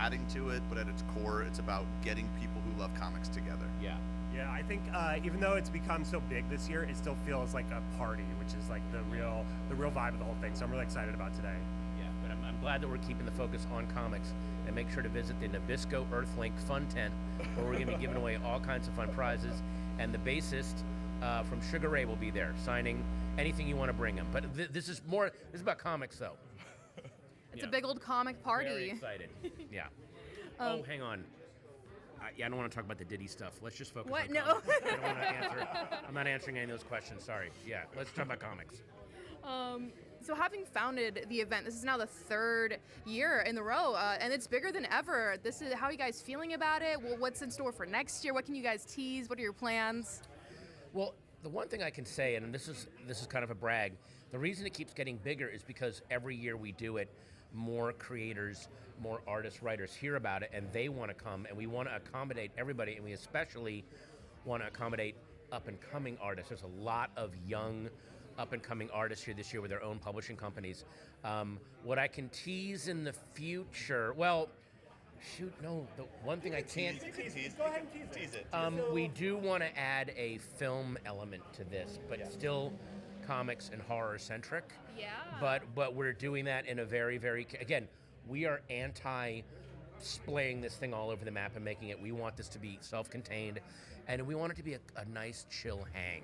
adding to it, but at its core, it's about getting people who love comics together. Yeah. Yeah, I think even though it's become so big this year, it still feels like a party, which is like the real vibe of the whole thing. So I'm really excited about today. Yeah, but I'm glad that we're keeping the focus on comics, and make sure to visit the Nabisco Earthlink Fun Tent, where we're going to be giving away all kinds of fun prizes. And the bassist from Sugar Ray will be there signing anything you want to bring him. But this is about comics, though. It's a big old comic party. Very excited. Yeah. Oh, hang on. I don't want to talk about the Diddy stuff. Let's just focus on comics. I don't want to answer. I'm not answering any of those questions. Sorry. Yeah, let's talk about comics. So having founded the event, this is now the third year in a row, and it's bigger than ever. This is how are you guys feeling about it? Well, what's in store for next year? What can you guys tease? What are your plans? Well, the one thing I can say, and this is kind of a brag, the reason it keeps getting bigger is because every year we do it, more creators, more artists, writers hear about it, and they want to come, and we want to accommodate everybody, and we especially want to accommodate up-and-coming artists. There's a lot of young, up-and-coming artists here this year with their own publishing companies. What I can tease in the future, well, shoot, no, the one thing I can't... Go ahead and tease it. We do want to add a film element to this, but still comics and horror centric. Yeah. But we're doing that in a very, very, again, we are anti splaying this thing all over the map and making it, we want this to be self-contained, and we want it to be a nice chill hang.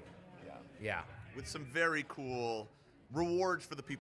Yeah. With some very cool rewards for the people.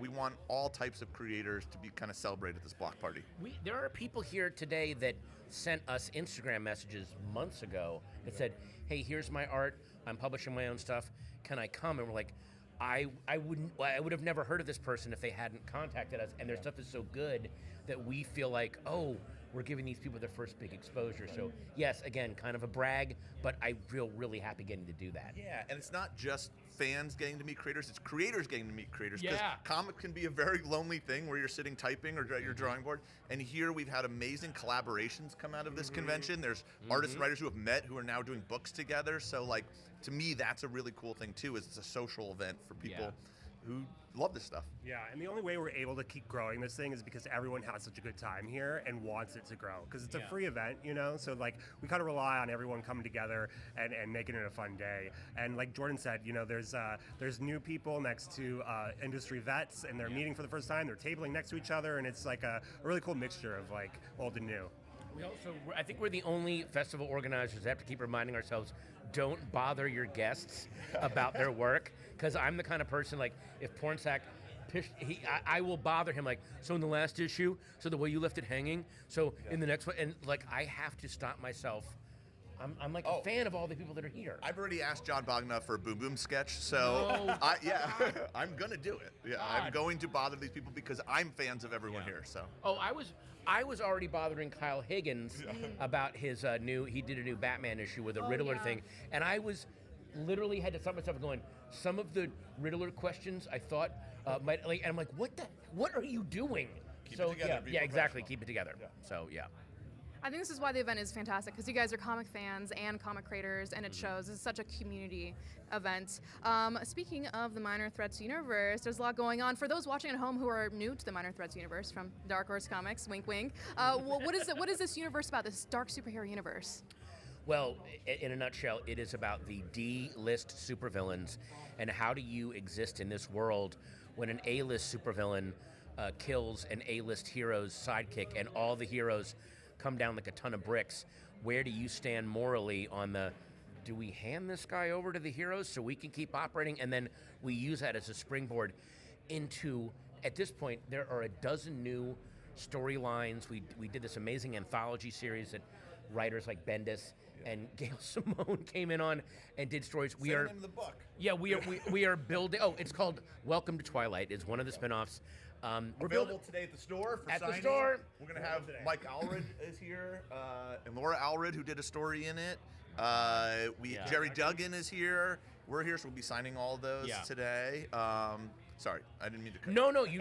We want all types of creators to be kind of celebrated at this block party. There are people here today that sent us Instagram messages months ago that said, hey, here's my art, I'm publishing my own stuff, can I come? And we're like, I would have never heard of this person if they hadn't contacted us, and their stuff is so good that we feel like, oh, we're giving these people their first big exposure. So yes, again, kind of a brag, but I feel really happy getting to do that. Yeah, and it's not just fans getting to meet creators, it's creators getting to meet creators. Yeah. Because comic can be a very lonely thing where you're sitting typing or at your drawing board. And here we've had amazing collaborations come out of this convention. There's artists and writers who have met who are now doing books together. So like, to me, that's a really cool thing too, is it's a social event for people who love this stuff. Yeah, and the only way we're able to keep growing this thing is because everyone has such a good time here and wants it to grow. Because it's a free event, so like we kind of rely on everyone coming together and making it a fun day. And like Jordan said, there's new people next to industry vets, and they're meeting for the first time. They're tabling next to each other, and it's like a really cool mixture of like old and new. I think we're the only festival organizers that have to keep reminding ourselves, don't bother your guests about their work, because I'm the kind of person, like, if Pornsak I will bother him, like, so in the last issue, so the way you left it hanging, so in the next one, and like, I have to stop myself. I'm like a fan of all the people that are here. I've already asked John Bogna for a Boom Boom sketch, so I'm gonna do it. Yeah, God. I'm going to bother these people because I'm fans of everyone here. So. Oh, I was already bothering Kyle Higgins about his he did a new Batman issue with a Riddler thing, and I was literally had to stop myself going, some of the Riddler questions I thought might, like, and I'm like, what are you doing? Keep it together, exactly, keep it together. Yeah. So I think this is why the event is fantastic, because you guys are comic fans and comic creators, and it shows. It's such a community event. Speaking of the Minor Threats universe, there's a lot going on. For those watching at home who are new to the Minor Threats universe from Dark Horse Comics, wink wink, what is this universe about, this dark superhero universe? Well, in a nutshell, it is about the D-list supervillains and how do you exist in this world when an A-list supervillain kills an A-list hero's sidekick and all the heroes come down like a ton of bricks. Where do you stand morally on do we hand this guy over to the heroes so we can keep operating? And then we use that as a springboard into, at this point, there are a dozen new storylines. We did this amazing anthology series that writers like Bendis and Gail Simone came in on and did stories. Say the name of the book. Yeah, we are building. Oh, it's called Welcome to Twilight. It's one of the spinoffs. We're available today at the store for signing. At the store. We're going to have Mike Allred is here, and Laura Allred, who did a story in it. Jerry Duggan is here, we're here, so we'll be signing all of those Yeah. today. Sorry, I didn't mean to cut. No, no, you.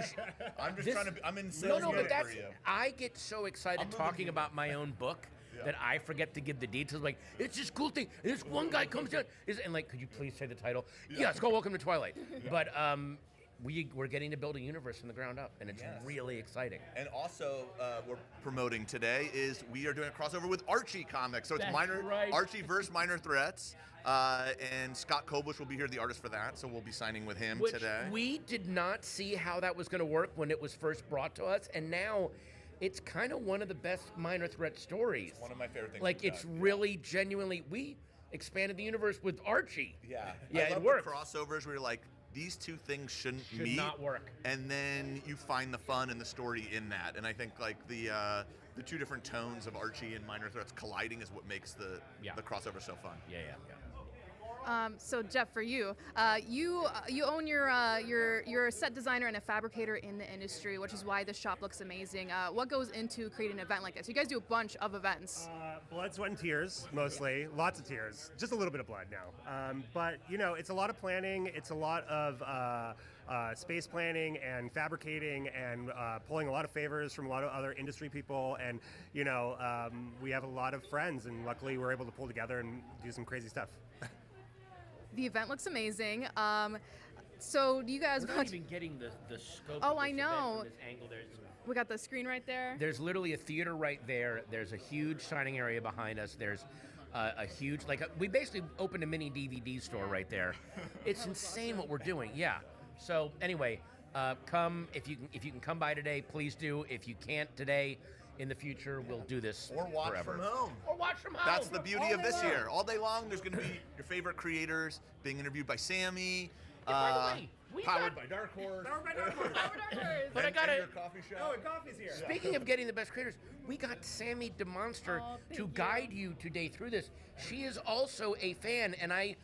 I'm just this- trying to. I'm in No, sales no, mode but that's. for you. I get so excited I'm moving talking you. about my own book Yeah. that I forget to give the details. Like, it's this cool thing. And this one guy comes down, and like, could you please say the title? Yeah, it's called Welcome to Twilight. But we're getting to build a universe from the ground up, and it's Yes. really exciting. And also, we're promoting today is we are doing a crossover with Archie Comics. So it's That's right. Archie versus Minor Threats. And Scott Kobush will be here, the artist for that. So we'll be signing with him Which today. we did not see how that was going to work when it was first brought to us, and now it's kind of one of the best Minor Threat stories. One of my favorite things. Like, we've it's done. really genuinely, we expanded the universe with Archie. Yeah. Yeah, I it love works. the crossovers where you're like, these two things shouldn't Should meet. not work. And then you find the fun and the story in that. And I think like the two different tones of Archie and Minor Threats colliding is what makes the crossover so fun. Yeah, yeah, yeah. So Jeff, for you, you own you're a set designer and a fabricator in the industry, which is why the shop looks amazing. What goes into creating an event like this? You guys do a bunch of events. Blood, sweat, and tears, mostly. Lots of tears. Just a little bit of blood now. But, you know, it's a lot of planning. It's a lot of space planning and fabricating and pulling a lot of favors from a lot of other industry people. And, you know, we have a lot of friends, and luckily we're able to pull together and do some crazy stuff. The event looks amazing. So do you guys We're not watch? even getting the scope Oh, of I this event know. from this angle. We got the screen right there. There's literally a theater right there. There's a huge signing area behind us. There's a huge, we basically opened a mini DVD store right there. It's insane what we're doing. Yeah. So anyway, come if you can come by today, please do. If you can't today, in the future we'll do this Or watch forever. from home. Or watch from home. That's the beauty All of day this long. year. All day long, there's going to be your favorite creators being interviewed by Sammy. By the way, we Powered got- by Dark Horse. But I And gotta- your coffee shop. coffee's here. Speaking of getting the best creators, we got Sammy DeMonster Oh, thank to you. guide you today through this. She is also a fan, and I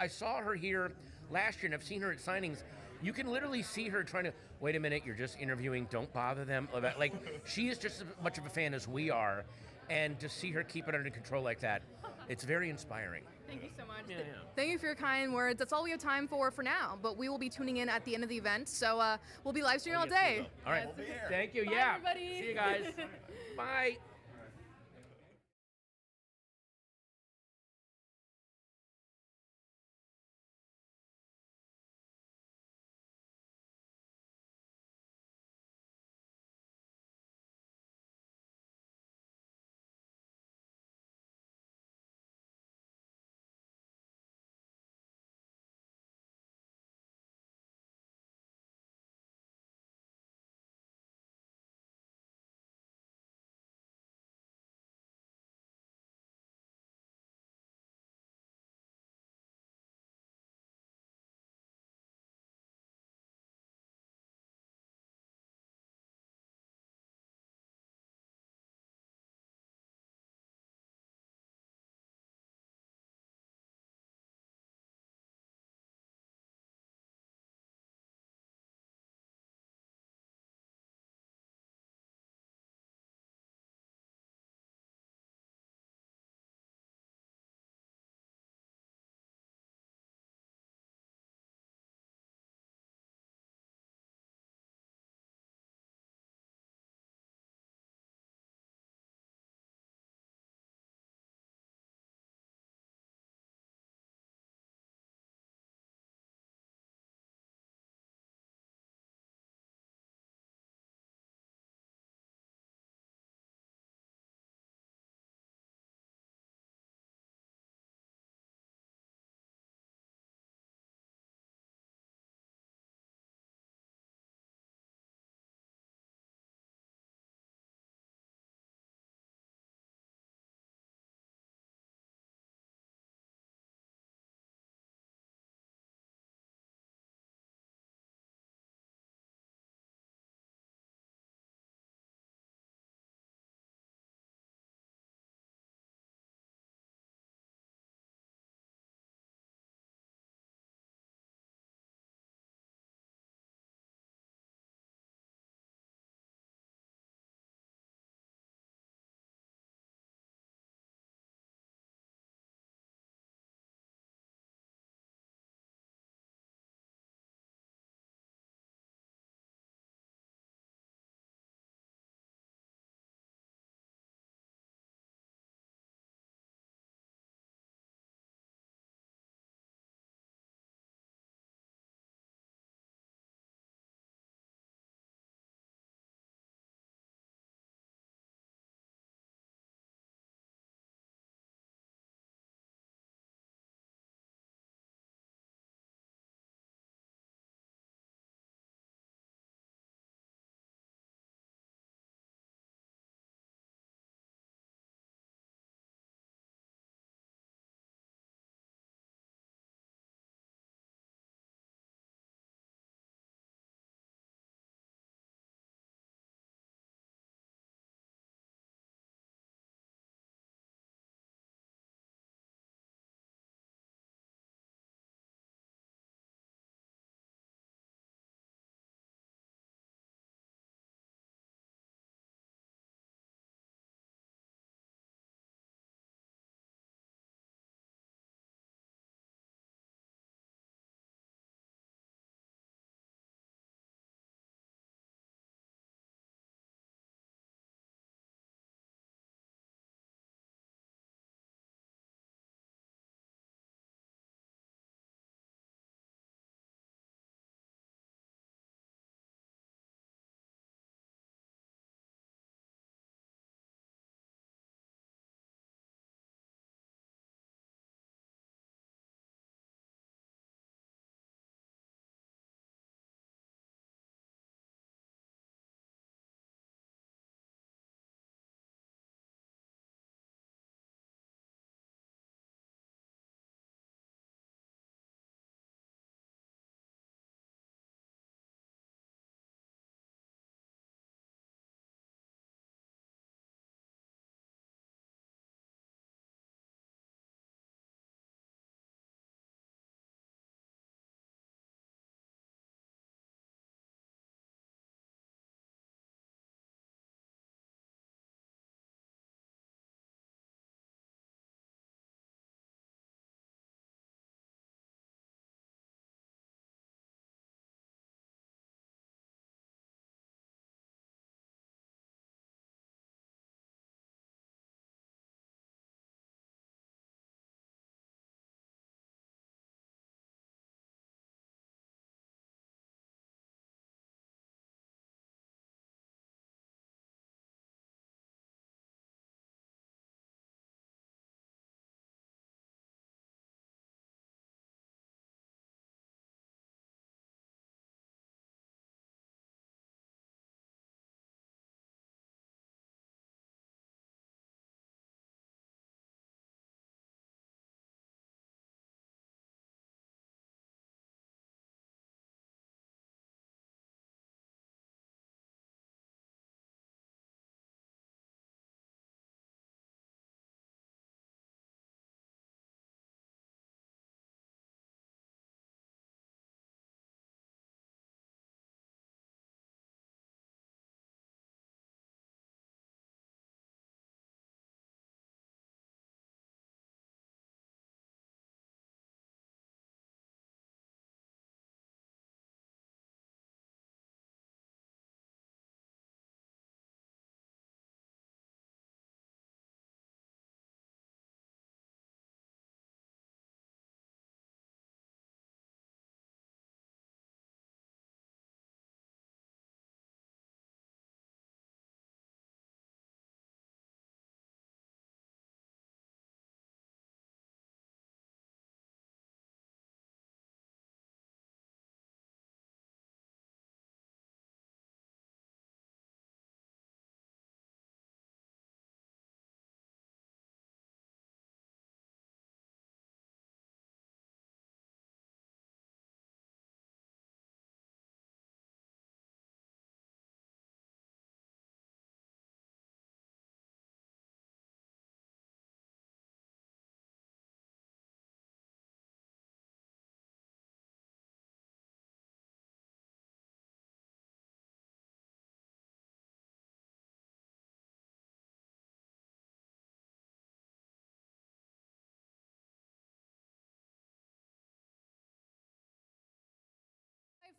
saw her here last year, and I've seen her at signings. You can literally see her trying to, wait a minute, you're just interviewing, don't bother them. Like, she is just as much of a fan as we are, and to see her keep it under control like that, it's very inspiring. Thank you so much. Yeah, yeah. Thank you for your kind words. That's all we have time for now, but we will be tuning in at the end of the event, so we'll be live streaming all Yes, we day. will. All right. We'll be here. Thank you. Bye, Yeah. everybody. See you guys. Bye.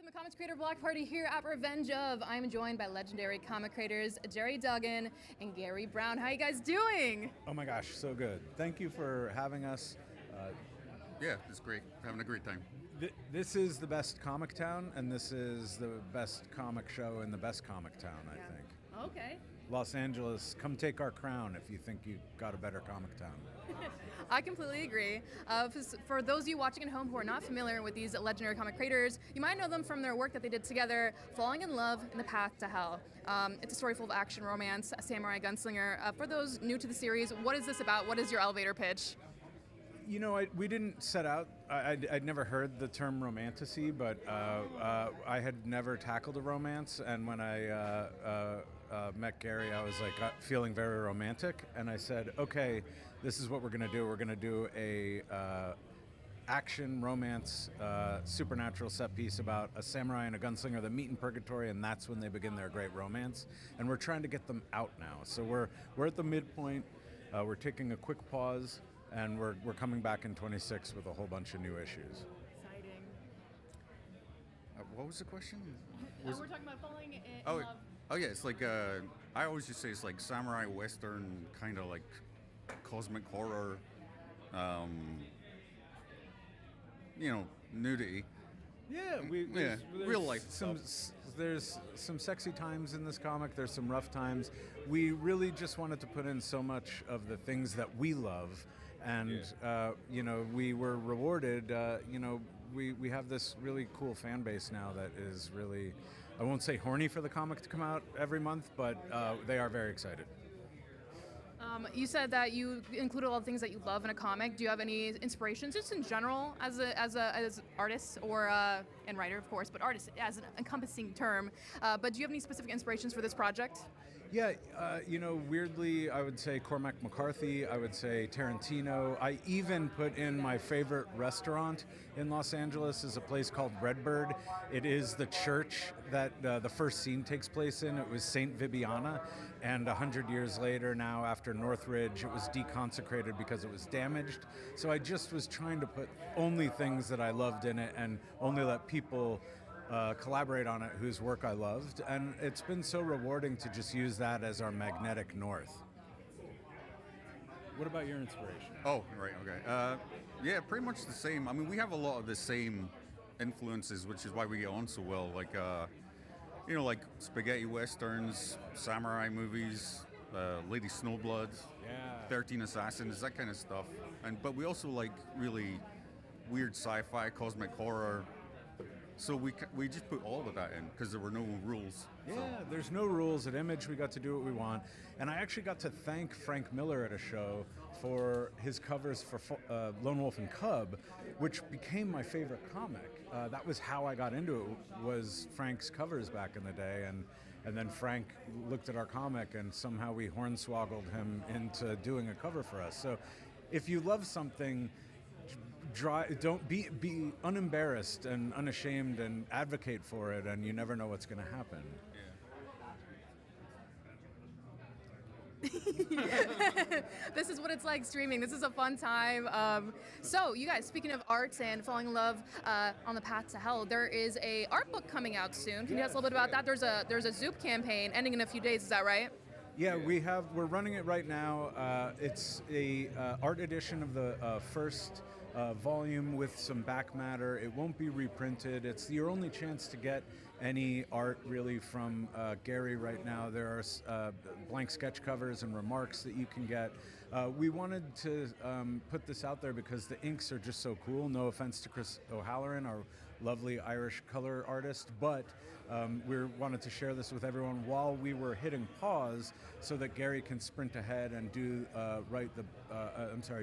Welcome to Comics Creator Block Party here at Revenge of. I'm joined by legendary comic creators Jerry Duggan and Gary Brown. How you guys doing? Oh my gosh, so good. Thank you for having us. Yeah, it's great. Having a great time. This is the best comic town, and this is the best comic show in the best comic town, I think. Okay. Los Angeles, come take our crown if you think you got a better comic town. I completely agree. For those of you watching at home who are not familiar with these legendary comic creators, you might know them from their work that they did together, Falling in Love in the Path to Hell. It's a story full of action, romance, a samurai gunslinger. For those new to the series, what is this about? What is your elevator pitch? You know, we didn't set out, I'd never heard the term romantasy, but I had never tackled a romance, and when I met Gary, I was like feeling very romantic, and I said, okay, this is what we're gonna do. We're gonna do a action, romance, supernatural set piece about a samurai and a gunslinger that meet in purgatory, and that's when they begin their great romance, and we're trying to get them out now. So we're at the midpoint, we're taking a quick pause, and we're coming back in 26 with a whole bunch of new issues. Exciting. What was the question? We're talking about Falling in Oh, Love. oh yeah, it's like I always just say it's like samurai western, kind of like cosmic horror, nudity. Yeah, there's real life There's some sexy times in this comic. There's some rough times. We really just wanted to put in so much of the things that we love, and we were rewarded. We have this really cool fan base now that is really, I won't say horny for the comic to come out every month, but they are very excited. You said that you included all the things that you love in a comic. Do you have any inspirations, just in general, as artist or and writer, of course, but artist as an encompassing term? But do you have any specific inspirations for this project? Yeah, weirdly, I would say Cormac McCarthy, I would say Tarantino. I even put in my favorite restaurant in Los Angeles is a place called Redbird. It is the church that the first scene takes place in. It was Saint Vibiana, and 100 years later now, after Northridge, it was deconsecrated because it was damaged. So I just was trying to put only things that I loved in it and only let people collaborate on it whose work I loved, and it's been so rewarding to just use that as our magnetic north. What about your inspiration? Oh, right, okay. Yeah, pretty much the same. I mean, we have a lot of the same influences, which is why we get on so well. Like, like spaghetti westerns, samurai movies, Lady Snowblood, 13 Assassins, that kind of stuff. But we also like really weird sci-fi, cosmic horror. So we just put all of that in because there were no rules. Yeah, there's no rules. At Image, we got to do what we want. And I actually got to thank Frank Miller at a show for his covers for Lone Wolf and Cub, which became my favorite comic. That was how I got into it, was Frank's covers back in the day. And then Frank looked at our comic, and somehow we hornswoggled him into doing a cover for us. So if you love something, don't be unembarrassed and unashamed and advocate for it, and you never know what's going to happen. This is what it's like streaming. This is a fun time. So you guys, speaking of art and falling in love on the path to hell, there is a art book coming out soon. Can you tell us a little bit about that? There's a Zoop campaign ending in a few days. Is that right? Yeah, we're running it right now. It's a art edition of the first volume with some back matter. It won't be reprinted. It's your only chance to get any art really from Gary right now. There are blank sketch covers and remarks that you can get. We wanted to put this out there because the inks are just so cool. No offense to Chris O'Halloran, our lovely Irish color artist, but we wanted to share this with everyone while we were hitting pause so that Gary can sprint ahead and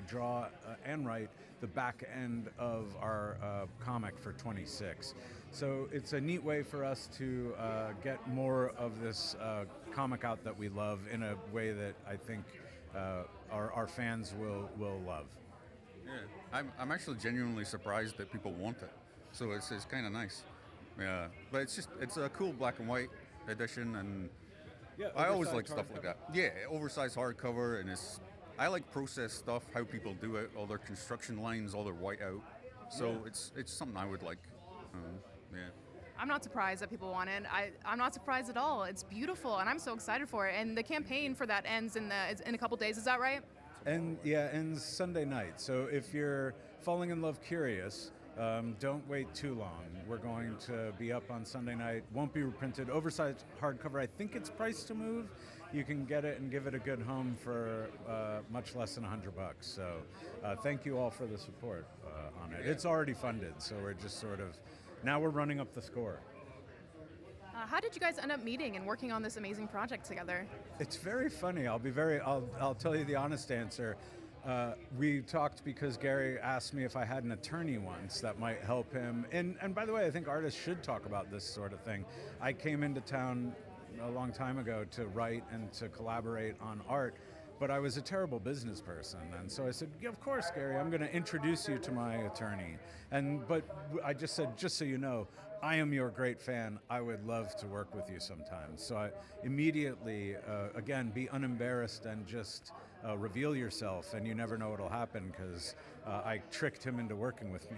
draw and write the back end of our comic for 26. So it's a neat way for us to get more of this comic out that we love in a way that I think our fans will love. Yeah, I'm actually genuinely surprised that people want it. So it's kind of nice. Yeah, but it's a cool black and white edition, and I always like stuff like that. Yeah, oversized hardcover, and I like process stuff, how people do it, all their construction lines, all their whiteout. So it's something I would like. Yeah. I'm not surprised that people want it. I'm not surprised at all. It's beautiful, and I'm so excited for it. And the campaign for that ends in a couple days. Is that right? And yeah, ends Sunday night. So if you're falling in love curious, don't wait too long. We're going to be up on Sunday night. Won't be reprinted. Oversized hardcover. I think it's priced to move. You can get it and give it a good home for much less than $100. So thank you all for the support on it. It's already funded, so we're just sort of now we're running up the score. How did you guys end up meeting and working on this amazing project together? It's very funny. I'll tell you the honest answer. We talked because Gary asked me if I had an attorney once that might help him. And by the way, I think artists should talk about this sort of thing. I came into town a long time ago to write and to collaborate on art, but I was a terrible business person. And so I said, yeah, of course, Gary, I'm going to introduce you to my attorney. But I just said, just so you know, I am your great fan. I would love to work with you sometime. So I immediately, again, be unembarrassed and just reveal yourself, and you never know what'll happen, because I tricked him into working with me.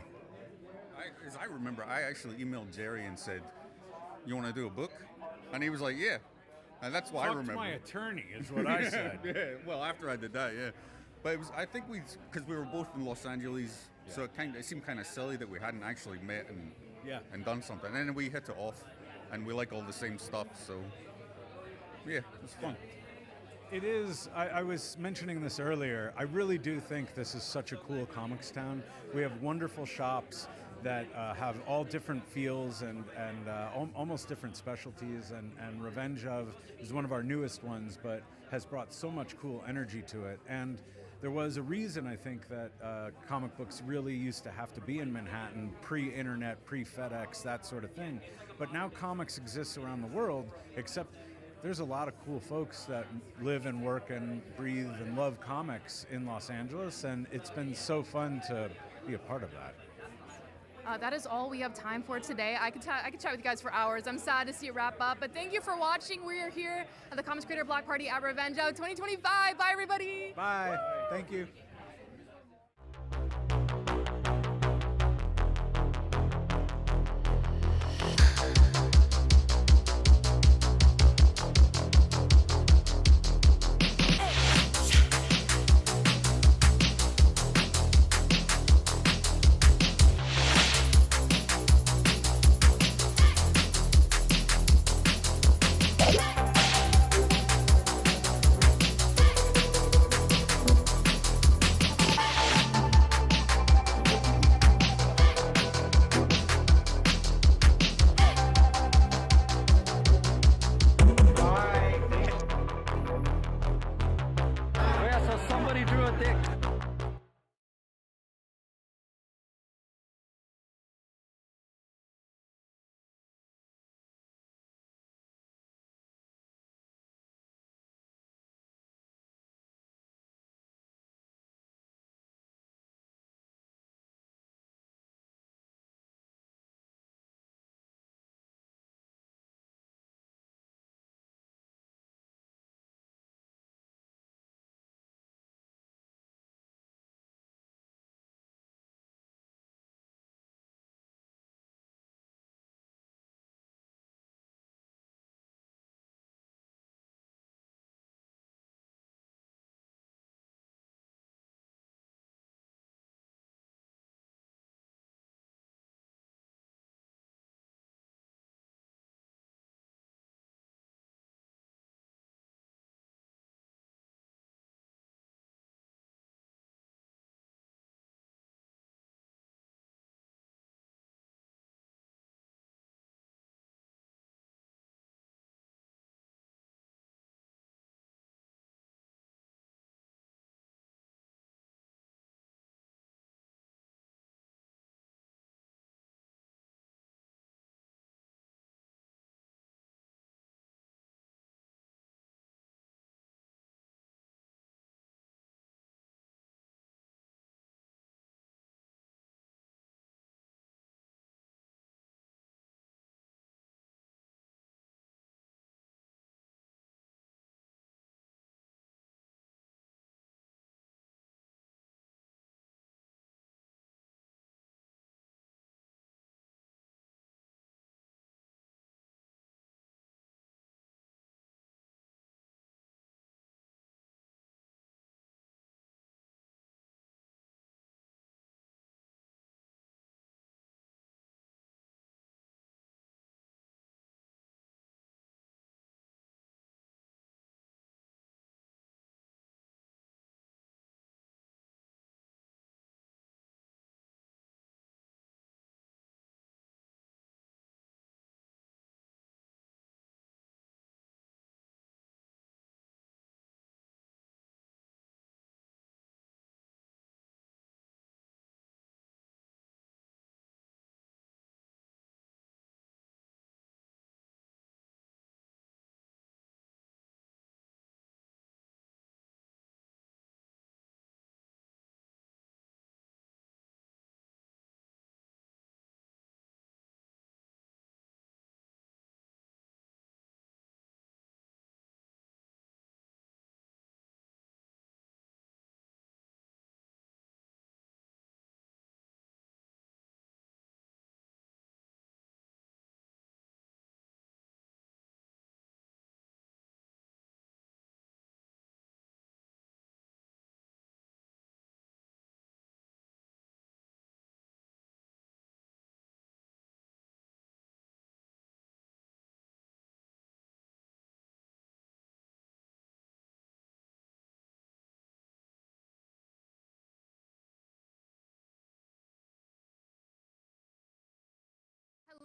As I remember, I actually emailed Jerry and said, "You want to do a book?" And he was like, "Yeah." And that's why I remember. my attorney is what I said. Yeah, well, after I did that, yeah. But it was, I think because we were both in Los Angeles, so it seemed kind of silly that we hadn't actually met and done something. And then we hit it off, and we like all the same stuff, so yeah, it was fun. It is. I was mentioning this earlier. I really do think this is such a cool comics town. We have wonderful shops that have all different feels and almost different specialties. And Revenge of is one of our newest ones, but has brought so much cool energy to it. And there was a reason, I think, that comic books really used to have to be in Manhattan, pre-internet, pre-FedEx, that sort of thing. But now comics exist around the world, except there's a lot of cool folks that live and work and breathe and love comics in Los Angeles, and it's been so fun to be a part of that. That is all we have time for today. I could chat with you guys for hours. I'm sad to see it wrap up, but thank you for watching. We are here at the Comics Creator Block Party at Revenge of 2025. Bye, everybody. Bye. Thank you.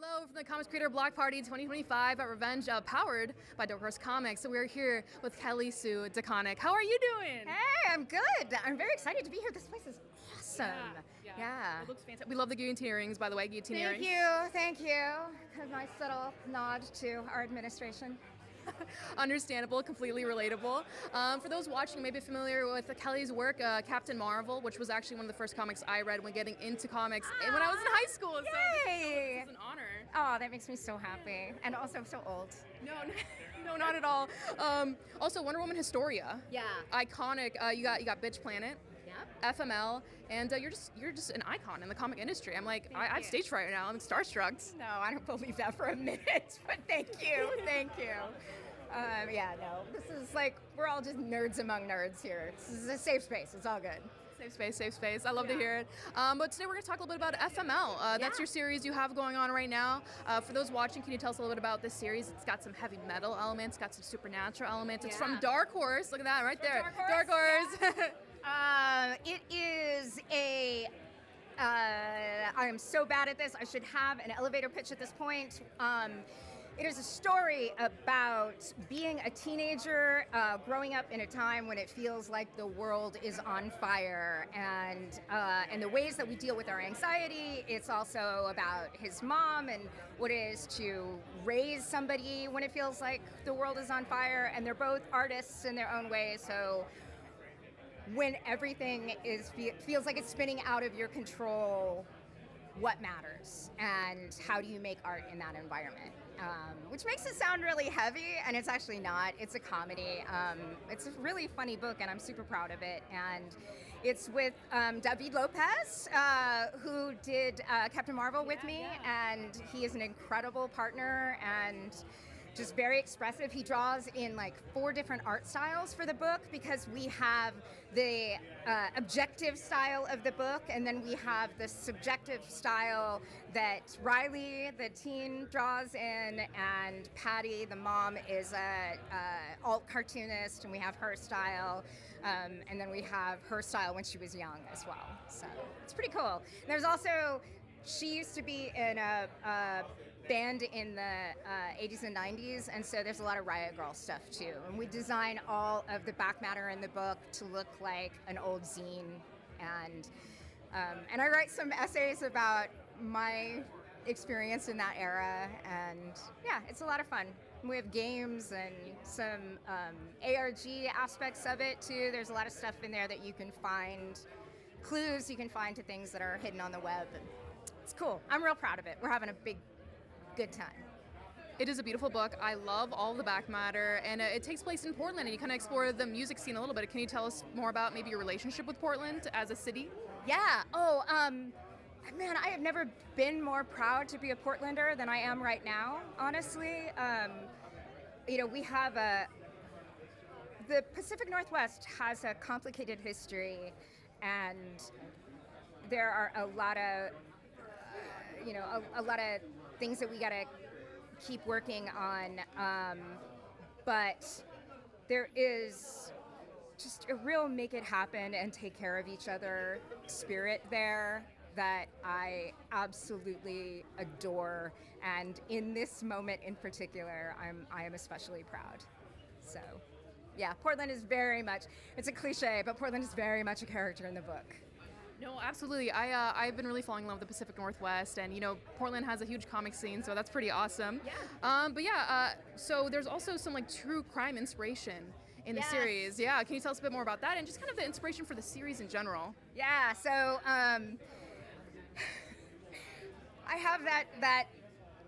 Hello from the Comics Creator Block Party 2025 at Revenge, powered by Dark Horse Comics. So we're here with Kelly Sue DeConnick. How are you doing? Hey, I'm good. I'm very excited to be here. This place is awesome. Yeah. It looks fantastic. We love the guillotine earrings, by the way. Guillotine earrings. Thank you. A nice little nod to our administration. Understandable, completely relatable. For those watching who may be familiar with Kelly's work, Captain Marvel, which was actually one of the first comics I read when getting into comics when I was in high school. So Yay! this is an honor. Oh, that makes me so happy. And also so old. No, not at all. Also, Wonder Woman Historia. Yeah. Iconic. You got Bitch Planet. Yeah. FML, and you're just an icon in the comic industry. I'm like, I have you. stage fright right now. I'm starstruck. No, I don't believe that for a minute, but thank you. Thank you. Yeah, no. This is like, we're all just nerds among nerds here. This is a safe space. It's all good. Safe space. I love to hear it. But today we're going to talk a little bit about FML. That's your series you have going on right now. For those watching, can you tell us a little bit about this series? It's got some heavy metal elements, got some supernatural elements. It's from Dark Horse. Look at that right there. Dark Horse. It is a. I am so bad at this. I should have an elevator pitch at this point. It is a story about being a teenager, growing up in a time when it feels like the world is on fire, and the ways that we deal with our anxiety. It's also about his mom and what it is to raise somebody when it feels like the world is on fire. And they're both artists in their own way, so when everything feels like it's spinning out of your control, what matters and how do you make art in that environment? Which makes it sound really heavy, and it's actually not. It's a comedy. It's a really funny book, and I'm super proud of it. And it's with David Lopez, who did Captain Marvel with me, and he is an incredible partner and just very expressive. He draws in like 4 different art styles for the book, because we have the objective style of the book, and then we have the subjective style that Riley, the teen, draws in, and Patty, the mom, is a alt cartoonist, and we have her style, and then we have her style when she was young as well. So it's pretty cool. And there's also, she used to be in a band in the 80s and 90s, and so there's a lot of Riot Grrrl stuff too. And we design all of the back matter in the book to look like an old zine, and I write some essays about my experience in that era, and yeah, it's a lot of fun. We have games and some ARG aspects of it too. There's a lot of stuff in there that you can find, clues you can find to things that are hidden on the web. And it's cool. I'm real proud of it. We're having a good time. It is a beautiful book. I love all the back matter, and it takes place in Portland, and you kind of explore the music scene a little bit. Can you tell us more about maybe your relationship with Portland as a city? Yeah. Oh, man, I have never been more proud to be a Portlander than I am right now, honestly. We have the Pacific Northwest has a complicated history, and there are a lot of, a lot of things that we gotta keep working on, but there is just a real make it happen and take care of each other spirit there that I absolutely adore, and in this moment in particular, I am especially proud. So yeah, Portland is very much, it's a cliche, but Portland is very much a character in the book. No, absolutely. I've been really falling in love with the Pacific Northwest, and Portland has a huge comic scene, so that's pretty awesome. Yeah. So there's also some like true crime inspiration in the Yes. series. Yeah, can you tell us a bit more about that and just kind of the inspiration for the series in general? Yeah. So I have that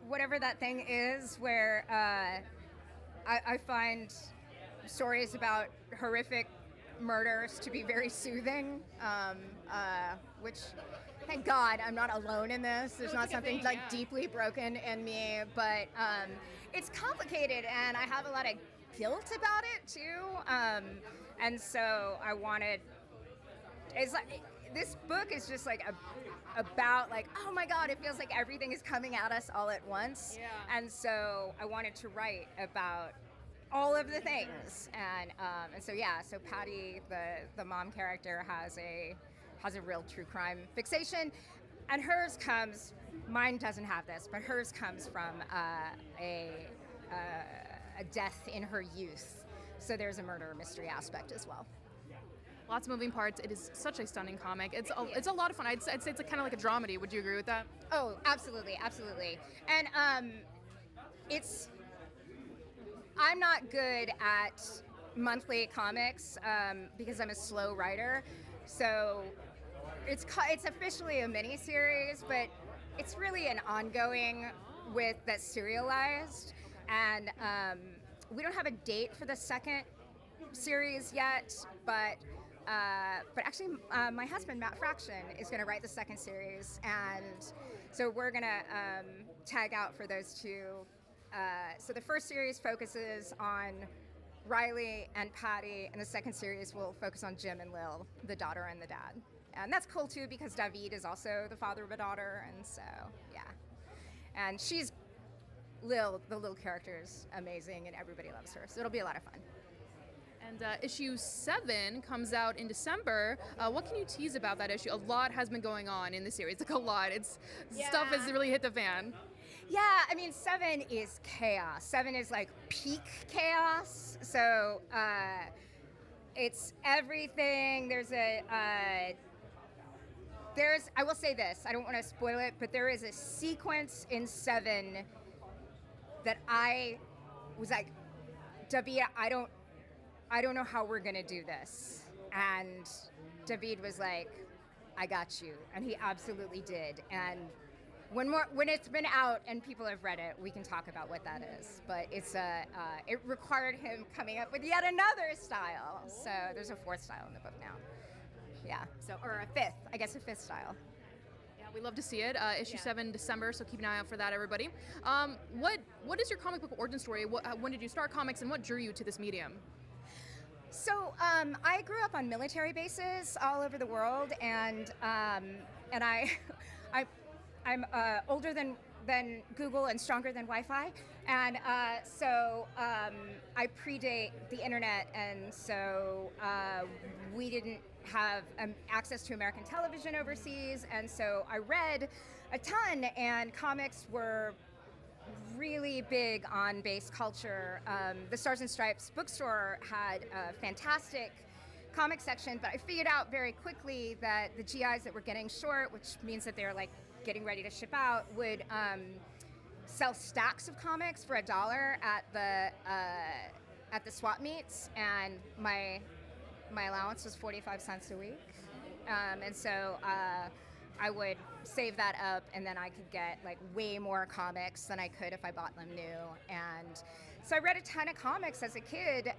whatever that thing is where I find stories about horrific murders to be very soothing, which, thank God, I'm not alone in this. There's not something deeply broken in me, but it's complicated, and I have a lot of guilt about it too. And so I wanted, it's like, this book is just like about like, oh my God, it feels like everything is coming at us all at once. Yeah. And so I wanted to write about all of the things, and so yeah, so Patty, the mom character, has a real true crime fixation, and hers comes mine doesn't have this, but hers comes from a death in her youth. So there's a murder mystery aspect as well. Lots of moving parts. It is such a stunning comic. It's a lot of fun. I'd say it's kind of like a dramedy. Would you agree with that? Oh, absolutely, absolutely. And I'm not good at monthly comics because I'm a slow writer. So it's officially a mini series, but it's really an ongoing that's serialized. And we don't have a date for the second series yet, but actually my husband Matt Fraction is going to write the second series, and so we're going to tag out for those two. So the first series focuses on Riley and Patty, and the second series will focus on Jim and Lil, the daughter and the dad. And that's cool too because David is also the father of a daughter, and so yeah. And she's Lil, the little character is amazing, and everybody loves her, so it'll be a lot of fun. And issue 7 comes out in December. What can you tease about that issue? A lot has been going on in the series, like a lot. Stuff has really hit the fan. Yeah, I mean, 7 is chaos. 7 is like peak chaos. So it's everything. I will say this, I don't want to spoil it, but there is a sequence in 7 that I was like, David, I don't know how we're gonna do this. And David was like, I got you. And he absolutely did. And when it's been out and people have read it, we can talk about what that is. But it required him coming up with yet another style. So there's a 4th style in the book now. Yeah, or a 5th, I guess a 5th style. Yeah, we love to see it. Issue 7 December, so keep an eye out for that, everybody. What is your comic book origin story? When did you start comics, and what drew you to this medium? So I grew up on military bases all over the world, and I'm older than Google and stronger than Wi-Fi, and so I predate the internet, and so we didn't have access to American television overseas, and so I read a ton, and comics were really big on base culture. The Stars and Stripes bookstore had a fantastic comic section, but I figured out very quickly that the GIs that were getting short, which means that they're like getting ready to ship out, would sell stacks of comics for $1 at the swap meets, and my allowance was 45 cents a week, and so I would save that up, and then I could get like way more comics than I could if I bought them new. And so I read a ton of comics as a kid,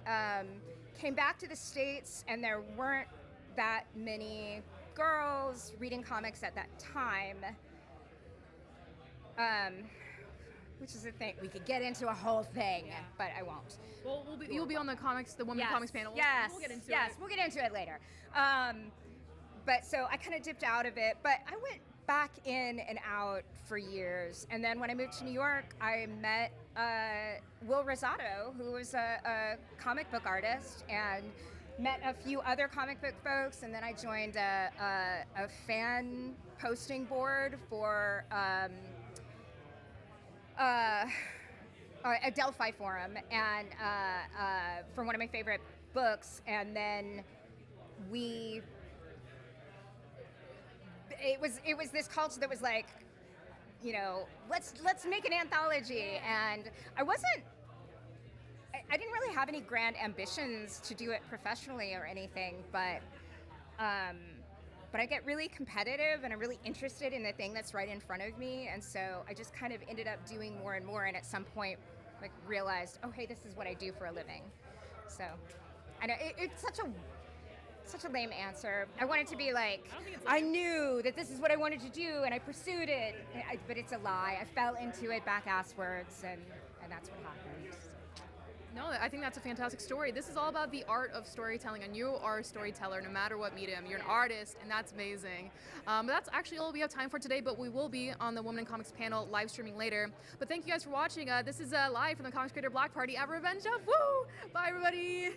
came back to the States, and there weren't that many girls reading comics at that time, which is a thing. We could get into a whole thing, but I won't. Well, you'll be on the women comics panel. We'll get into it. Yes, we'll get into it later. But so I kind of dipped out of it, but I went back in and out for years. And then when I moved to New York, I met Will Rosado, who was a comic book artist, and met a few other comic book folks. And then I joined a fan posting board for a Delphi forum, and for one of my favorite books. And then it was this culture that was like, you know, let's make an anthology. And I didn't really have any grand ambitions to do it professionally or anything, but I get really competitive, and I'm really interested in the thing that's right in front of me, and so I just kind of ended up doing more and more, and at some point like realized, oh hey, this is what I do for a living. So I know it's such a lame answer. I wanted to be like, I knew that this is what I wanted to do, and I pursued it, but it's a lie. I fell into it back-asswards, and that's what happened. No, I think that's a fantastic story. This is all about the art of storytelling, and you are a storyteller no matter what medium. You're an artist, and that's amazing. But that's actually all we have time for today, but we will be on the Women in Comics panel live streaming later. But thank you guys for watching. This is live from the Comics Creator Block Party at Revenge of. Woo! Bye, everybody!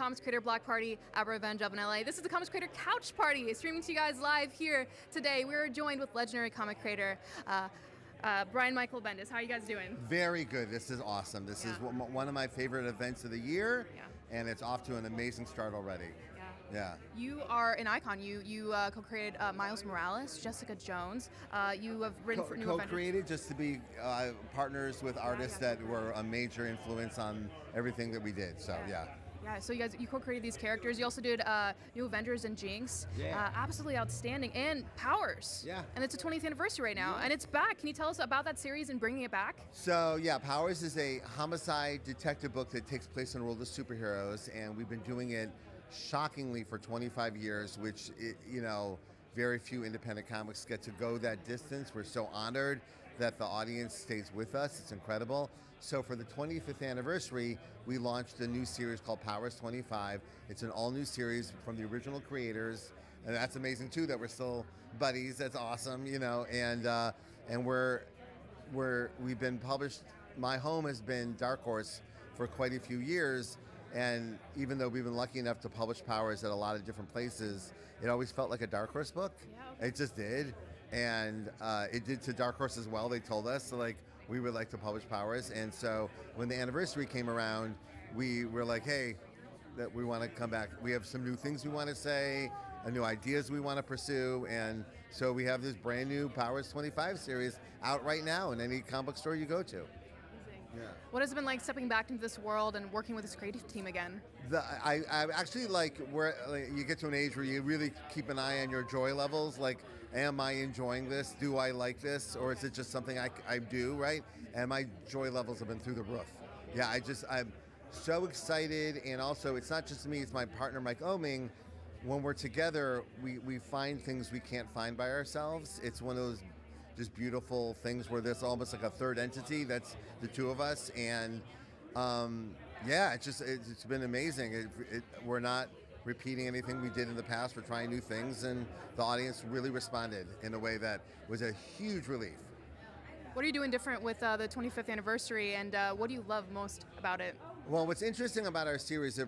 Comics Creator Block Party at Revenge of in LA. This is the Comics Creator Couch Party, streaming to you guys live here today. We are joined with legendary comic creator Brian Michael Bendis. How are you guys doing? Very good. This is awesome. This is one of my favorite events of the year, Yeah. and it's off to an amazing start already. Yeah. You are an icon. You co-created Miles Morales, Jessica Jones. You have written for New Avengers. Co-created just to be partners with artists that were a major influence on everything that we did. So yeah. Yeah, so you co-created these characters. You also did New Avengers and Jinx. Yeah. Absolutely outstanding. And Powers. Yeah. And it's a 20th anniversary right now, and it's back. Can you tell us about that series and bringing it back? So yeah, Powers is a homicide detective book that takes place in a world of superheroes, and we've been doing it shockingly for 25 years, which very few independent comics get to go that distance. We're so honored that the audience stays with us. It's incredible. So for the 25th anniversary, we launched a new series called Powers 25. It's an all-new series from the original creators, and that's amazing too that we're still buddies. That's awesome, and we've been published. My home has been Dark Horse for quite a few years, and even though we've been lucky enough to publish Powers at a lot of different places, it always felt like a Dark Horse book. Yeah. It just did, and it did to Dark Horse as well. They told us we would like to publish Powers, and so when the anniversary came around, we were like, hey, that we want to come back. We have some new things we want to say, new ideas we want to pursue, and so we have this brand new Powers 25 series out right now in any comic store you go to. Yeah. What has it been like stepping back into this world and working with this creative team again? I actually you get to an age where you really keep an eye on your joy levels. Like, am I enjoying this? Do I like this? Or is it just something I do, right? And my joy levels have been through the roof. Yeah, I'm so excited. And also, it's not just me, it's my partner, Mike Oming. When we're together, we find things we can't find by ourselves. It's one of those just beautiful things where there's almost like a third entity that's the two of us, and it's been amazing. We're not repeating anything we did in the past. We're trying new things, and the audience really responded in a way that was a huge relief. What are you doing different with the 25th anniversary, and what do you love most about it? Well, what's interesting about our series is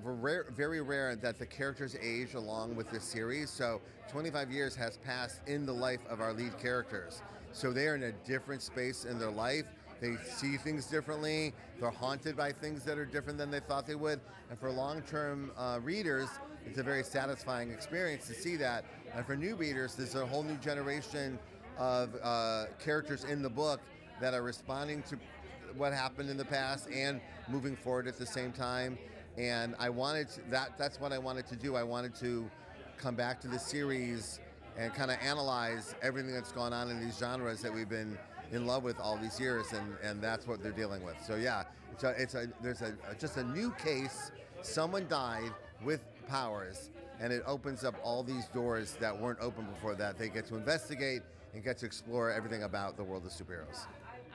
very rare that the characters age along with this series. So 25 years has passed in the life of our lead characters. So they are in a different space in their life. They see things differently. They're haunted by things that are different than they thought they would. And for long-term readers, it's a very satisfying experience to see that. And for new readers, there's a whole new generation of characters in the book that are responding to what happened in the past and moving forward at the same time. And that's what I wanted to do. I wanted to come back to the series and kind of analyze everything that's gone on in these genres that we've been in love with all these years, and that's what they're dealing with. So yeah, there's just a new case. Someone died with powers, and it opens up all these doors that weren't open before that. They get to investigate and get to explore everything about the world of superheroes.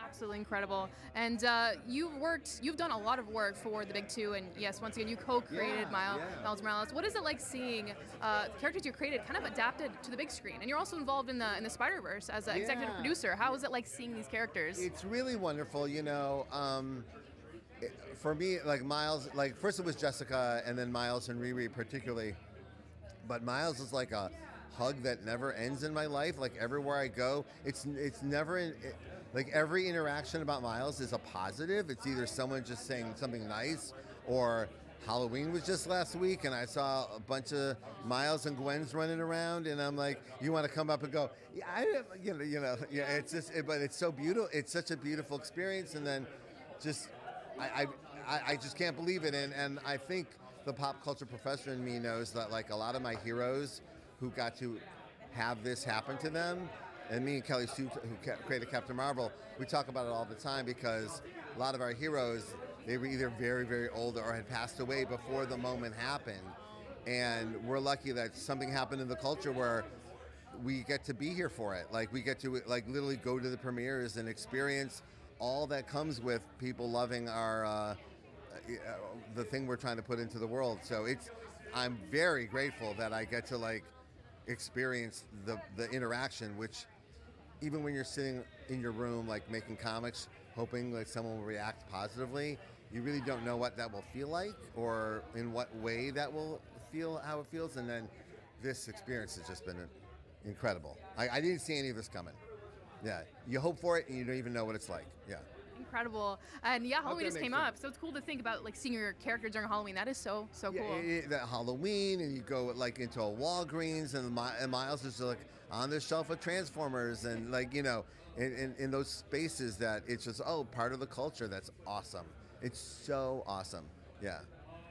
Absolutely incredible. And you've done a lot of work for the Big Two, and yes, once again, you co-created Miles Morales. What is it like seeing characters you created kind of adapted to the big screen? And you're also involved in the Spider-Verse as an executive producer. How is it like seeing these characters? It's really wonderful, for me, like Miles, first it was Jessica, and then Miles and Riri particularly. But Miles is like a hug that never ends in my life. Like everywhere I go, it's never like every interaction about Miles is a positive. It's either someone just saying something nice, or Halloween was just last week and I saw a bunch of Miles and Gwen's running around, and I'm like, you want to come up and go, it's just, but it's so beautiful. It's such a beautiful experience, and then just I just can't believe it, and I think the pop culture professor in me knows that like a lot of my heroes who got to have this happen to them, and me and Kelly Sue, who created Captain Marvel, we talk about it all the time, because a lot of our heroes, they were either very, very old or had passed away before the moment happened. And we're lucky that something happened in the culture where we get to be here for it. Like we get to like literally go to the premieres and experience all that comes with people loving our the thing we're trying to put into the world. So I'm very grateful that I get to like experience the interaction, which even when you're sitting in your room like making comics, hoping like someone will react positively, you really don't know what that will feel like or in what way that will feel, how it feels. And then this experience has just been incredible. I didn't see any of this coming. Yeah, you hope for it and you don't even know what it's like. Yeah. Incredible. And yeah, Halloween that just makes came sense. up, so it's cool to think about like seeing your character during Halloween. That is so cool. That Halloween, and you go like into a Walgreens, and Miles is like on the shelf of Transformers, and like in those spaces that it's just part of the culture. That's awesome. It's so awesome. Yeah.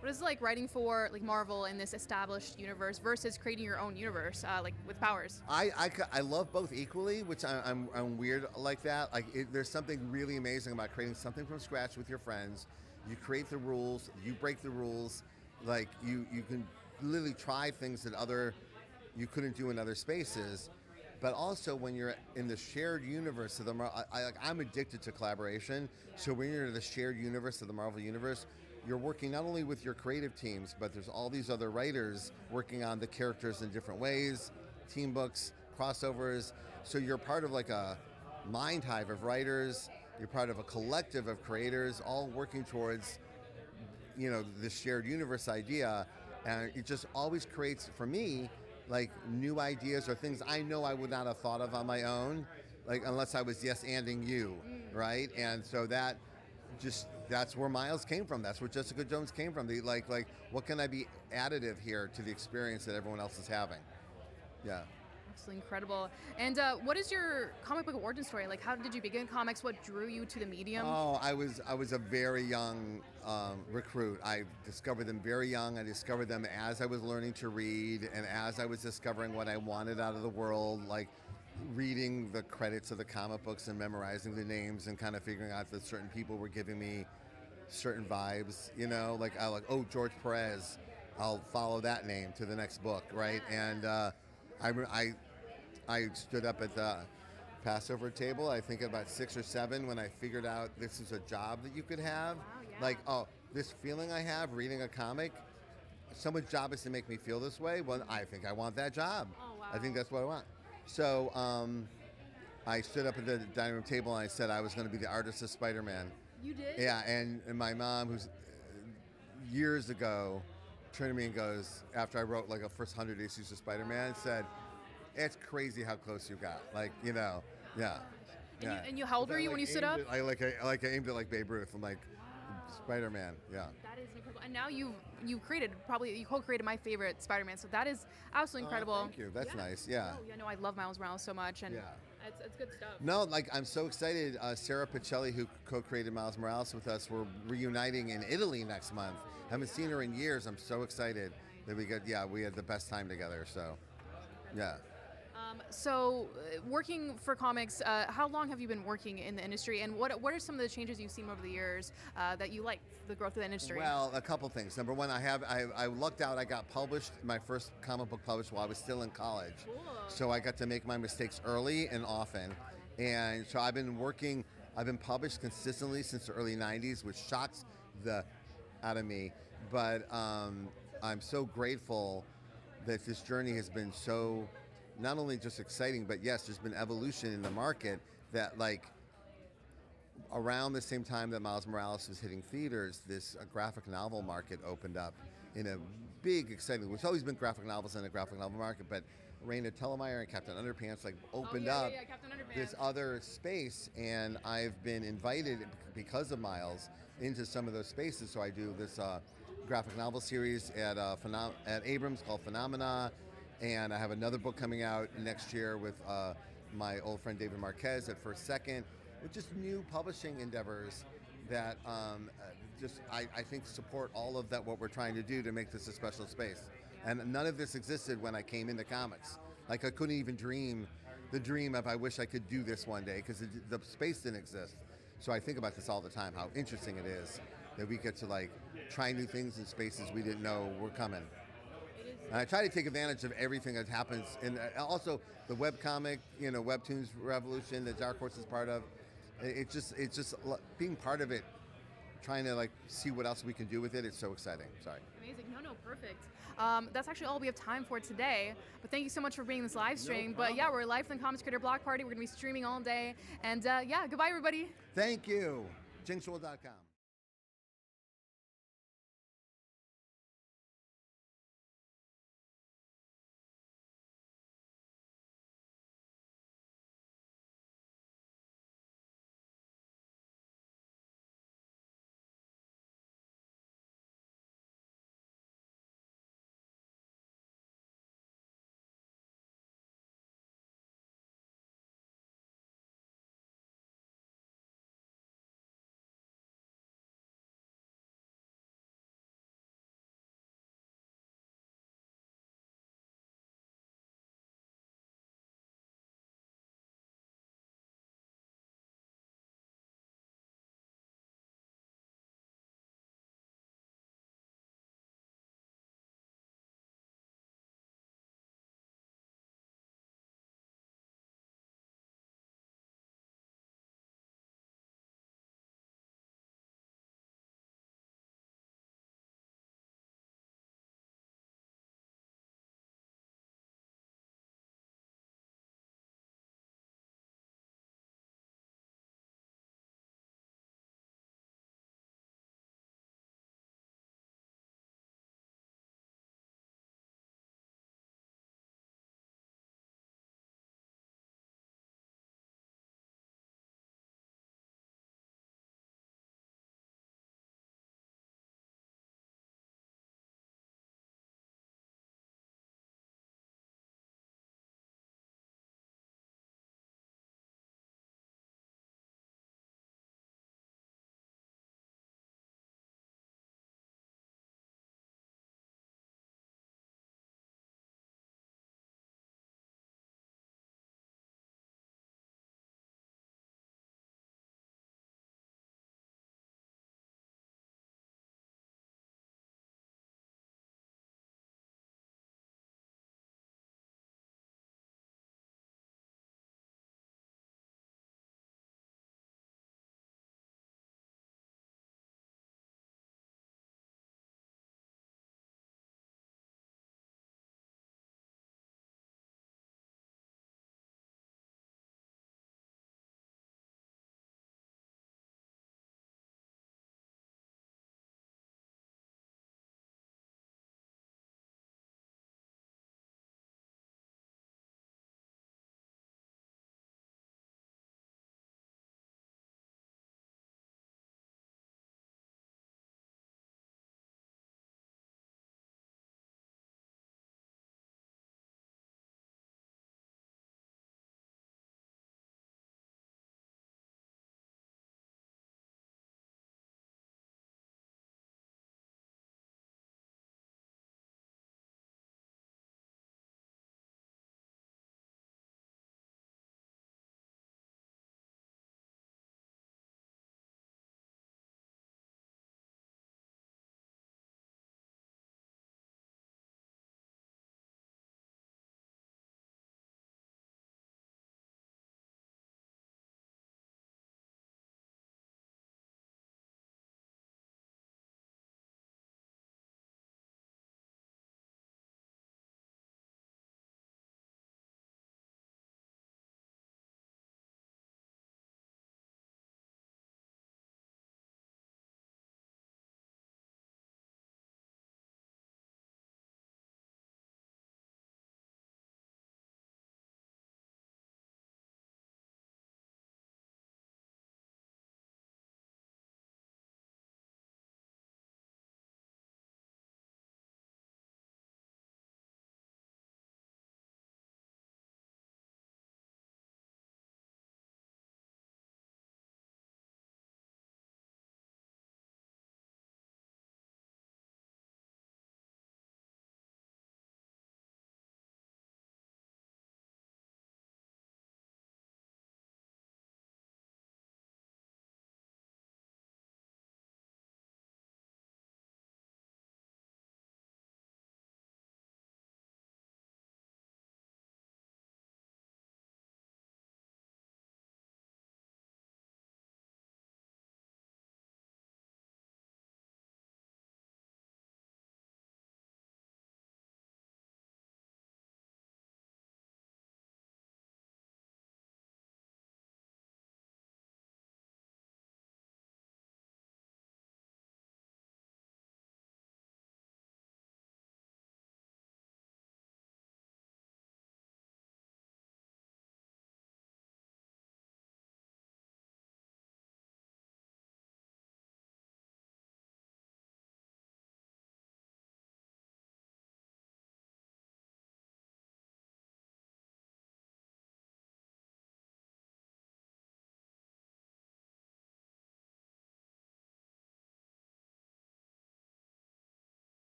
What is it like writing for like Marvel in this established universe versus creating your own universe, like with powers? I love both equally, which I'm weird like that. Like there's something really amazing about creating something from scratch with your friends. You create the rules, you break the rules. Like you can literally try things that you couldn't do in other spaces. But also when you're in the shared universe of the Marvel, I'm addicted to collaboration. So when you're in the shared universe of the Marvel universe, you're working not only with your creative teams, but there's all these other writers working on the characters in different ways, team books, crossovers. So you're part of like a mind hive of writers. You're part of a collective of creators, all working towards, the shared universe idea. And it just always creates, for me, like new ideas or things I know I would not have thought of on my own, like unless I was yes-anding you, right? And so that's where Miles came from. That's where Jessica Jones came from. Like what can I be additive here to the experience that everyone else is having? Yeah. Absolutely incredible. And what is your comic book origin story? Like, how did you begin comics? What drew you to the medium? Oh, I was a very young recruit. I discovered them very young. I discovered them as I was learning to read and as I was discovering what I wanted out of the world, like reading the credits of the comic books and memorizing the names and kind of figuring out that certain people were giving me certain vibes, like George Perez, I'll follow that name to the next book, right? And I stood up at the Passover table, I think about 6 or 7, when I figured out this is a job that you could have. Wow, yeah. This feeling I have reading a comic, someone's job is to make me feel this way. Well, I think I want that job. Oh, wow. I think that's what I want. So I stood up at the dining room table and I said I was going to be the artist of Spider-Man. You did? Yeah, and my mom, who's years ago, turned to me and goes, after I wrote like the first 100 issues of Spider-Man, said, "It's crazy how close you got." Like, yeah. And how old were you when you stood up? I aimed at like Babe Ruth. I'm like, Spider-Man, yeah. That is incredible. And now you co-created my favorite Spider-Man, so that is absolutely incredible. Thank you. That's nice. Yeah. Oh, yeah, no, I love Miles Morales so much, and Yeah. it's good stuff. No, like I'm so excited. Sarah Pacelli, who co-created Miles Morales with us, we're reuniting in Italy next month. Haven't seen her in years. I'm so excited that we had the best time together. So, yeah. Working for comics, how long have you been working in the industry, and what are some of the changes you've seen over the years that you like the growth of the industry? Well, a couple things. Number one, I lucked out. I got published, my first comic book published while I was still in college. Cool. So I got to make my mistakes early and often. And so I've been published consistently since the early 90s, which shocks the out of me. But I'm so grateful that this journey has been so not only just exciting, but yes, there's been evolution in the market that like around the same time that Miles Morales was hitting theaters, this graphic novel market opened up in a big, exciting, there's always been graphic novels in the graphic novel market, but Raina Telgemeier and Captain Underpants opened up Captain Underpants. this other space, and I've been invited because of Miles into some of those spaces. So I do this graphic novel series at Abrams called Phenomena, and I have another book coming out next year with my old friend David Marquez at First Second, with just new publishing endeavors that I think support all of that, what we're trying to do to make this a special space. And none of this existed when I came into comics. Like I couldn't even dream the dream of I wish I could do this one day, because the space didn't exist. So I think about this all the time, how interesting it is that we get to like try new things in spaces we didn't know were coming. And I try to take advantage of everything that happens, and also the webcomic, Webtoons revolution that Dark Horse is part of. It's just being part of it, trying to like see what else we can do with it. It's so exciting. Sorry. Amazing. No, perfect. That's actually all we have time for today. But thank you so much for being this live stream. But yeah, we're live from the Comics Creator Block Party. We're gonna be streaming all day. And yeah, goodbye everybody. Thank you. Jinxworld.com.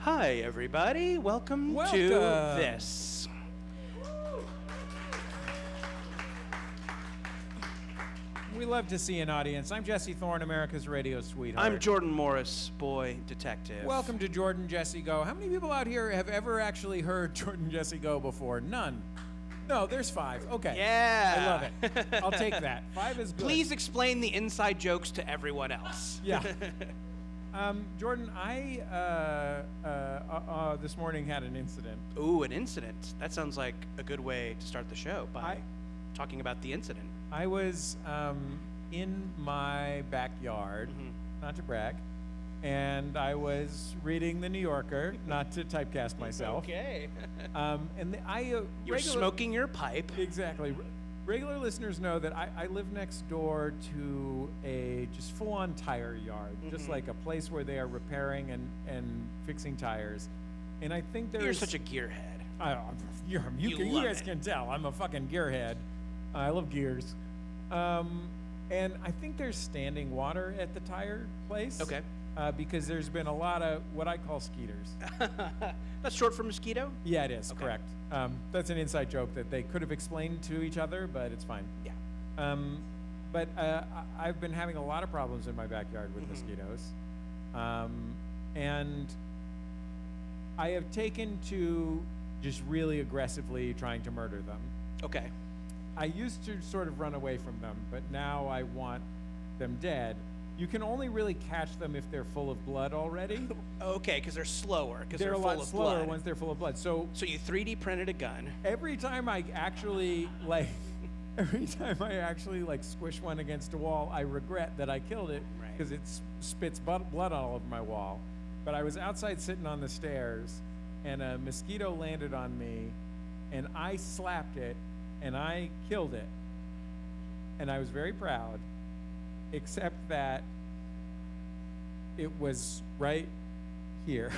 Hi, everybody. Welcome to this. We love to see an audience. I'm Jesse Thorne, America's radio sweetheart. I'm Jordan Morris, boy detective. Welcome to Jordan Jesse Go. How many people out here have ever actually heard Jordan Jesse Go before? None. No, there's 5. Okay. Yeah. I love it. I'll take that. 5 is good. Please explain the inside jokes to everyone else. Yeah. Jordan, I this morning had an incident. Ooh, an incident. That sounds like a good way to start the show by talking about the incident. I was in my backyard, not to brag, and I was reading The New Yorker, not to typecast myself. Okay. And You're smoking your pipe. Exactly. Regular listeners know that I live next door to a just full-on tire yard, just like a place where they are repairing and fixing tires. And I think there's... You're such a gearhead. You guys can tell. I'm a fucking gearhead. I love gears. And I think there's standing water at the tire place. Okay. Because there's been a lot of what I call skeeters. That's short for mosquito? Yeah, it is, correct. That's an inside joke that they could have explained to each other, but it's fine. Yeah. But I've been having a lot of problems in my backyard with mosquitoes. And I have taken to just really aggressively trying to murder them. Okay. I used to sort of run away from them, but now I want them dead. You can only really catch them if they're full of blood already. Okay, because they're slower. Because They're a full lot of slower blood. once they're full of blood. So you 3D printed a gun. every time I actually squish one against a wall, I regret that I killed it because it spits blood all over my wall. But I was outside sitting on the stairs, and a mosquito landed on me, and I slapped it, and I killed it. And I was very proud, except that it was right here.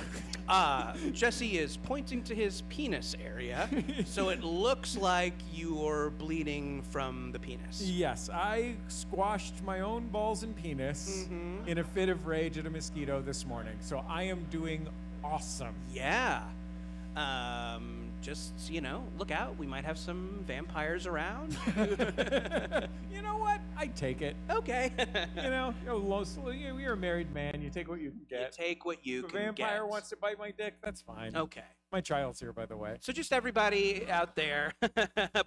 Jesse is pointing to his penis area, so it looks like you're bleeding from the penis. Yes, I squashed my own balls and penis in a fit of rage at a mosquito this morning. So I am doing awesome. Yeah. Just, look out. We might have some vampires around. You know what? I take it. Okay. You're a married man. You take what you can get. You take what you if can a vampire get. wants to bite my dick, that's fine. Okay. My child's here, by the way. So just everybody out there,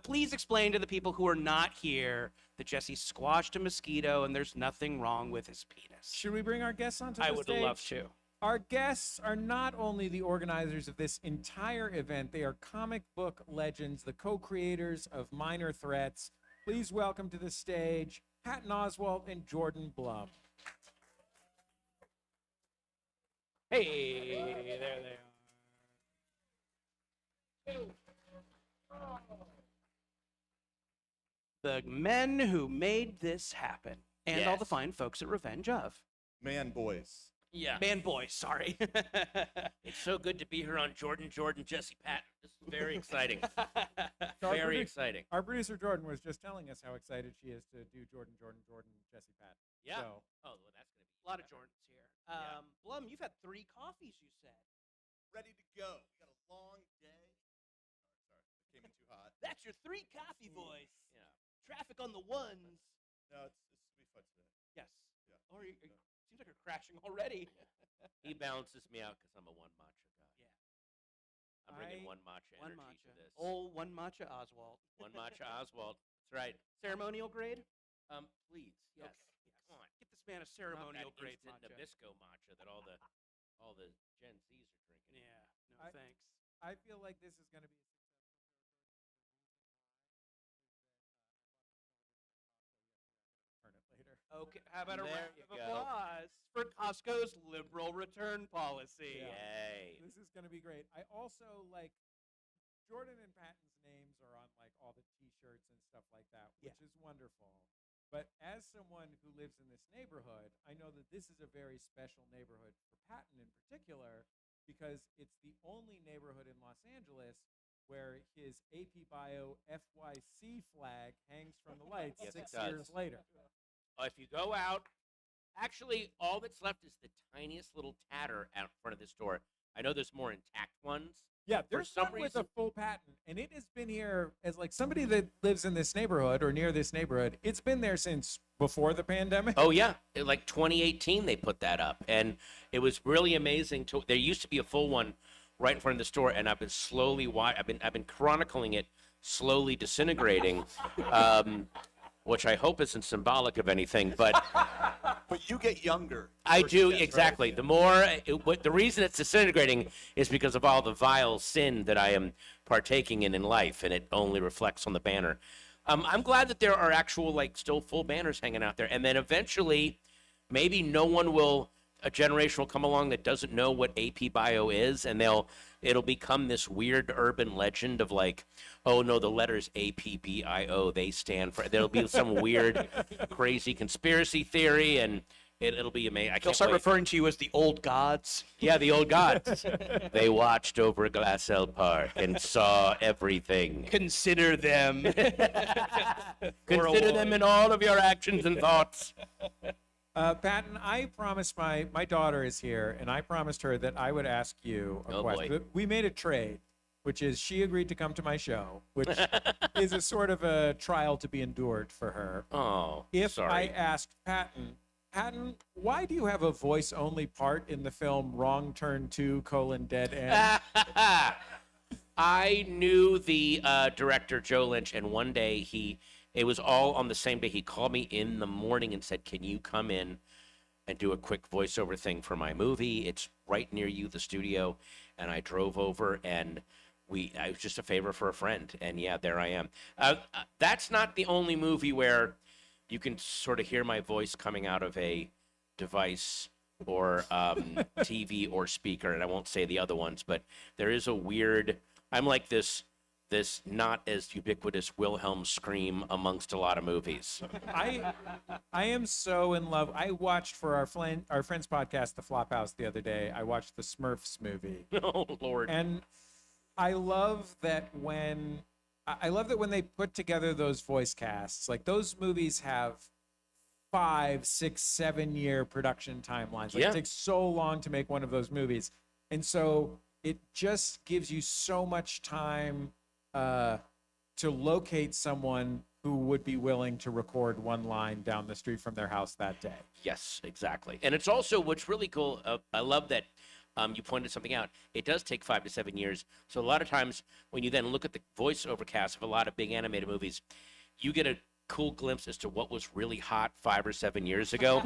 please explain to the people who are not here that Jesse squashed a mosquito and there's nothing wrong with his penis. Should we bring our guests onto the I would stage? love to. Our guests are not only the organizers of this entire event, they are comic book legends, the co-creators of Minor Threats. Please welcome to the stage Patton Oswalt and Jordan Blum. Hey, there they are. The men who made this happen, and all the fine folks at Revenge of. Man boys. Yeah. Man boys, sorry. It's so good to be here on Jordan, Jesse, Patton. This is very exciting. Very exciting. Our producer Jordan was just telling us how excited she is to do Jordan, Jesse, Pat. Yeah. So, well, that's going to be A lot of Jordans here. Blum, you've had 3 coffees, you said. Ready to go. We got a long day. Sorry, it came in too hot. That's your 3 coffee voice. Yeah. Traffic on the ones. No, it's be fun today. Yes. Yeah. Or seems like you're crashing already. He balances me out because I'm a one matcha guy. Yeah. I'm bringing one matcha One energy matcha. to this. One matcha Oswald. One matcha Oswald. That's right. Ceremonial grade? Please. Yes. Okay. Come on. Get this man a ceremonial Not that grade instant matcha. Nabisco matcha that all the Gen Zs are drinking. Yeah. No thanks. I feel like this is going to be a turn it later. Okay. How about a There round you of go. applause for Costco's liberal return policy? Yay. This is going to be great. I also like Jordan and Patton's names are on like all the T-shirts and stuff like that, which is wonderful. But as someone who lives in this neighborhood, I know that this is a very special neighborhood for Patton in particular because it's the only neighborhood in Los Angeles where his AP Bio FYC flag hangs from the lights Yes, it 6 years does. later. If you go out, actually, all that's left is the tiniest little tatter out in front of this door. I know there's more intact ones. Yeah, For there's some one with a reason- full patent, and it has been here as like somebody that lives in this neighborhood or near this neighborhood. It's been there since before the pandemic. Oh yeah, like 2018 they put that up, and it was really amazing. There used to be a full one right in front of the store, and I've been slowly I've been chronicling it slowly disintegrating, which I hope isn't symbolic of anything, but. But you get younger. I first do, steps, right? exactly. The more, the reason it's disintegrating is because of all the vile sin that I am partaking in life, and it only reflects on the banner. I'm glad that there are actual, like, still full banners hanging out there, and then eventually, maybe a generation will come along that doesn't know what AP Bio is, and it'll become this weird urban legend of like, oh no, the letters APBIO, they stand for. There'll be some weird, crazy conspiracy theory, and it'll be amazing. They'll start referring to you as the old gods. Yeah, the old gods. They watched over Glassell Park and saw everything. Consider them. Consider them in all of your actions and thoughts. Patton, I promised my daughter is here, and I promised her that I would ask you a Oh, question. boy. We made a trade, which is she agreed to come to my show, which is a sort of a trial to be endured for her. Oh, If sorry. I asked Patton, why do you have a voice-only part in the film Wrong Turn 2: Dead End? I knew the director, Joe Lynch, and one day it was all on the same day. He called me in the morning and said, can you come in and do a quick voiceover thing for my movie? It's right near you, the studio. And I drove over, and I was just a favor for a friend. And yeah, there I am. That's not the only movie where you can sort of hear my voice coming out of a device or TV or speaker. And I won't say the other ones, but there is a weird, I'm like this not as ubiquitous Wilhelm scream amongst a lot of movies. I am so in love. I watched for our friends podcast, The Flophouse, the other day. I watched the Smurfs movie. Oh Lord. And I love that when they put together those voice casts. Like, those movies have 5, 6, 7 year production timelines. Like, Yeah. it takes so long to make one of those movies, and so it just gives you so much time to locate someone who would be willing to record one line down the street from their house that day. Yes, exactly. And it's also, what's really cool, I love that you pointed something out. It does take 5 to 7 years. So a lot of times when you then look at the voiceover cast of a lot of big animated movies, you get a cool glimpse as to what was really hot 5 or 7 years ago.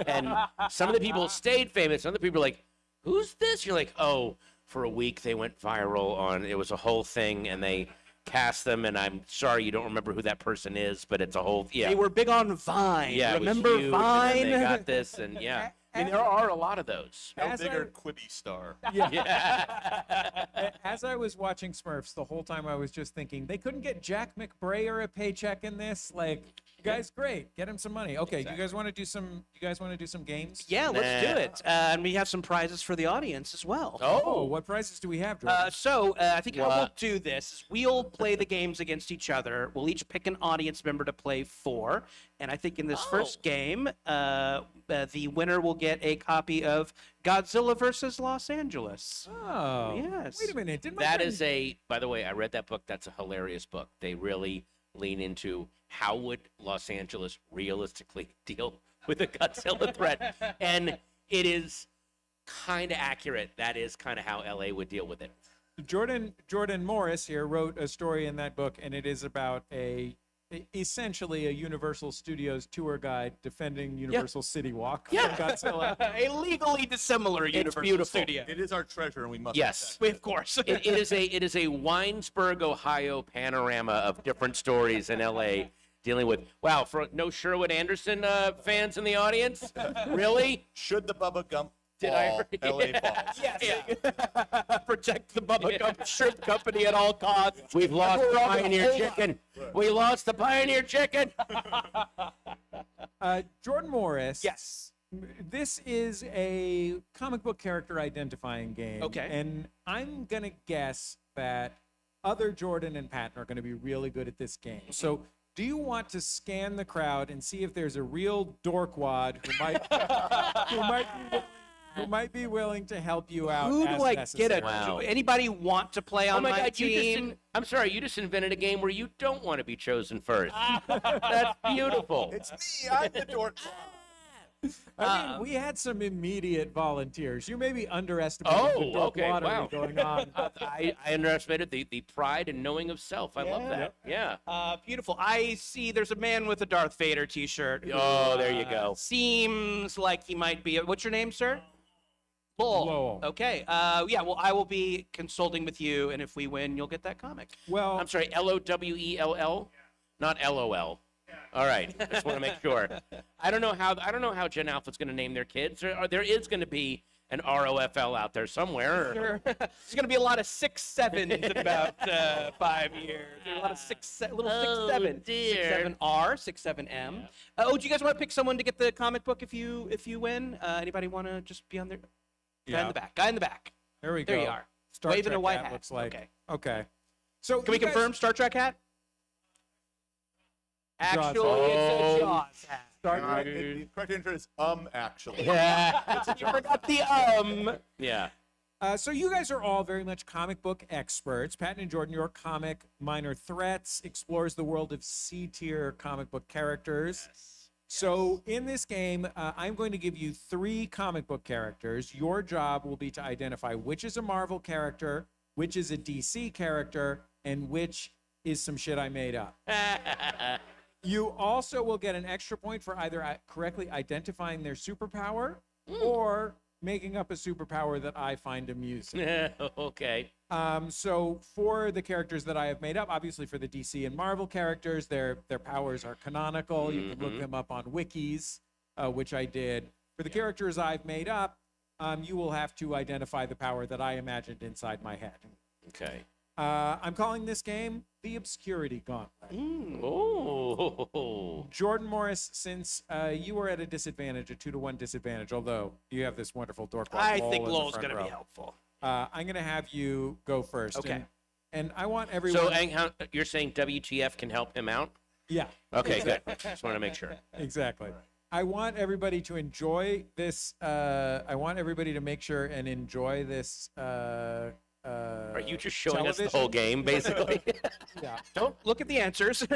And some of the people stayed famous. Other people are like, who's this? You're like, oh, for a week they went viral it was a whole thing, and they cast them, and I'm sorry you don't remember who that person is, but it's a whole, yeah. They were big on Vine. Yeah, it was remember huge, Vine? And then they got this, and yeah. I mean, there are a lot of those. No As bigger Quibi star. As I was watching Smurfs, the whole time I was just thinking, they couldn't get Jack McBrayer a paycheck in this. Like, you guys, great, get him some money. Okay, you guys want to do some games? Yeah, let's do Nah. it. And we have some prizes for the audience as well. Oh, what prizes do we have, Jordan? I think how we'll What? do this is we'll play the games against each other. We'll each pick an audience member to play for. And I think in this first game, the winner will get a copy of Godzilla versus Los Angeles. Oh, yes. Wait a minute. Did my That friend- is by the way, I read that book. That's a hilarious book. They really lean into how would Los Angeles realistically deal with a Godzilla threat. And it is kind of accurate. That is kind of how LA would deal with it. Jordan Morris here wrote a story in that book, and it is about essentially a Universal Studios tour guide defending Universal City Walk from Godzilla. A legally dissimilar Universal beautiful. Studio. It is our treasure, and we must. Yes. Of course. It is a Winesburg, Ohio panorama of different stories in LA dealing with, wow, for no Sherwood Anderson fans in the audience? Really? Should the Bubba Gump Did I fall, already- LA falls. Yeah. Protect the Bubba Gump Shrimp Company at all costs. We've lost the Pioneer Chicken. We lost the Pioneer Chicken. Jordan Morris. Yes. This is a comic book character identifying game. Okay. And I'm going to guess that other Jordan and Patton are going to be really good at this game. So do you want to scan the crowd and see if there's a real dorkwad who might be willing who might be willing to help you out. Who as do I necessary. get? Wow. Anybody want to play on Oh my my God! team? I'm sorry. You just invented a game where you don't want to be chosen first. That's beautiful. It's me. I'm the dork. I mean, we had some immediate volunteers. You maybe underestimated the dark okay. lottery Wow. going on. I underestimated the pride and knowing of self. I love that. Yeah. Beautiful. I see there's a man with a Darth Vader T-shirt. Oh, there you go. Seems like he might be. What's your name, sir? Lowell. Lowell. Okay. Yeah. Well, I will be consulting with you, and if we win, you'll get that comic. Well, I'm sorry. Lowell, not LOL. All right. Just want to make sure. I don't know how Gen Alpha's going to name their kids. There is going to be an ROFL out there somewhere. Sure. There's going to be a lot of 6-7s in about 5 years. There's a lot of 6-7. Dear. 6-7R, 6-7M. Do you guys want to pick someone to get the comic book if you win? Anybody want to just be on there? Guy in the back. Guy in the back. there we go. There you are. Star Waving Trek a white hat. Looks like. Okay. Okay. So Can we you guys- confirm Star Trek hat? Actually, Jaws. it's a Jaws hat. Star The Trek. correct answer is actually. Yeah. You forgot the Yeah. So you guys are all very much comic book experts. Patton and Jordan, your comic Minor Threats explores the world of C-tier comic book characters. So in this game, I'm going to give you 3 comic book characters. Your job will be to identify which is a Marvel character, which is a DC character, and which is some shit I made up. You also will get an extra point for either correctly identifying their superpower or making up a superpower that I find amusing. Okay. So for the characters that I have made up, obviously for the DC and Marvel characters, their powers are canonical. You can look them up on wikis, which I did. For the characters I've made up, you will have to identify the power that I imagined inside my head. Okay. I'm calling this game the Obscurity Gauntlet. Oh. Jordan Morris, since you are at a disadvantage, a 2-to-1 disadvantage, although you have this wonderful dork walk I Lowell think in the Lowell's front going to be row. helpful. I'm going to have you go first. Okay. And I want everyone. So you're saying WTF can help him out? Yeah. Okay, good. Just want to make sure. Exactly. I want everybody to enjoy this. I want everybody to make sure and enjoy this. Are you just showing us the whole game, basically? Yeah. Don't look at the answers.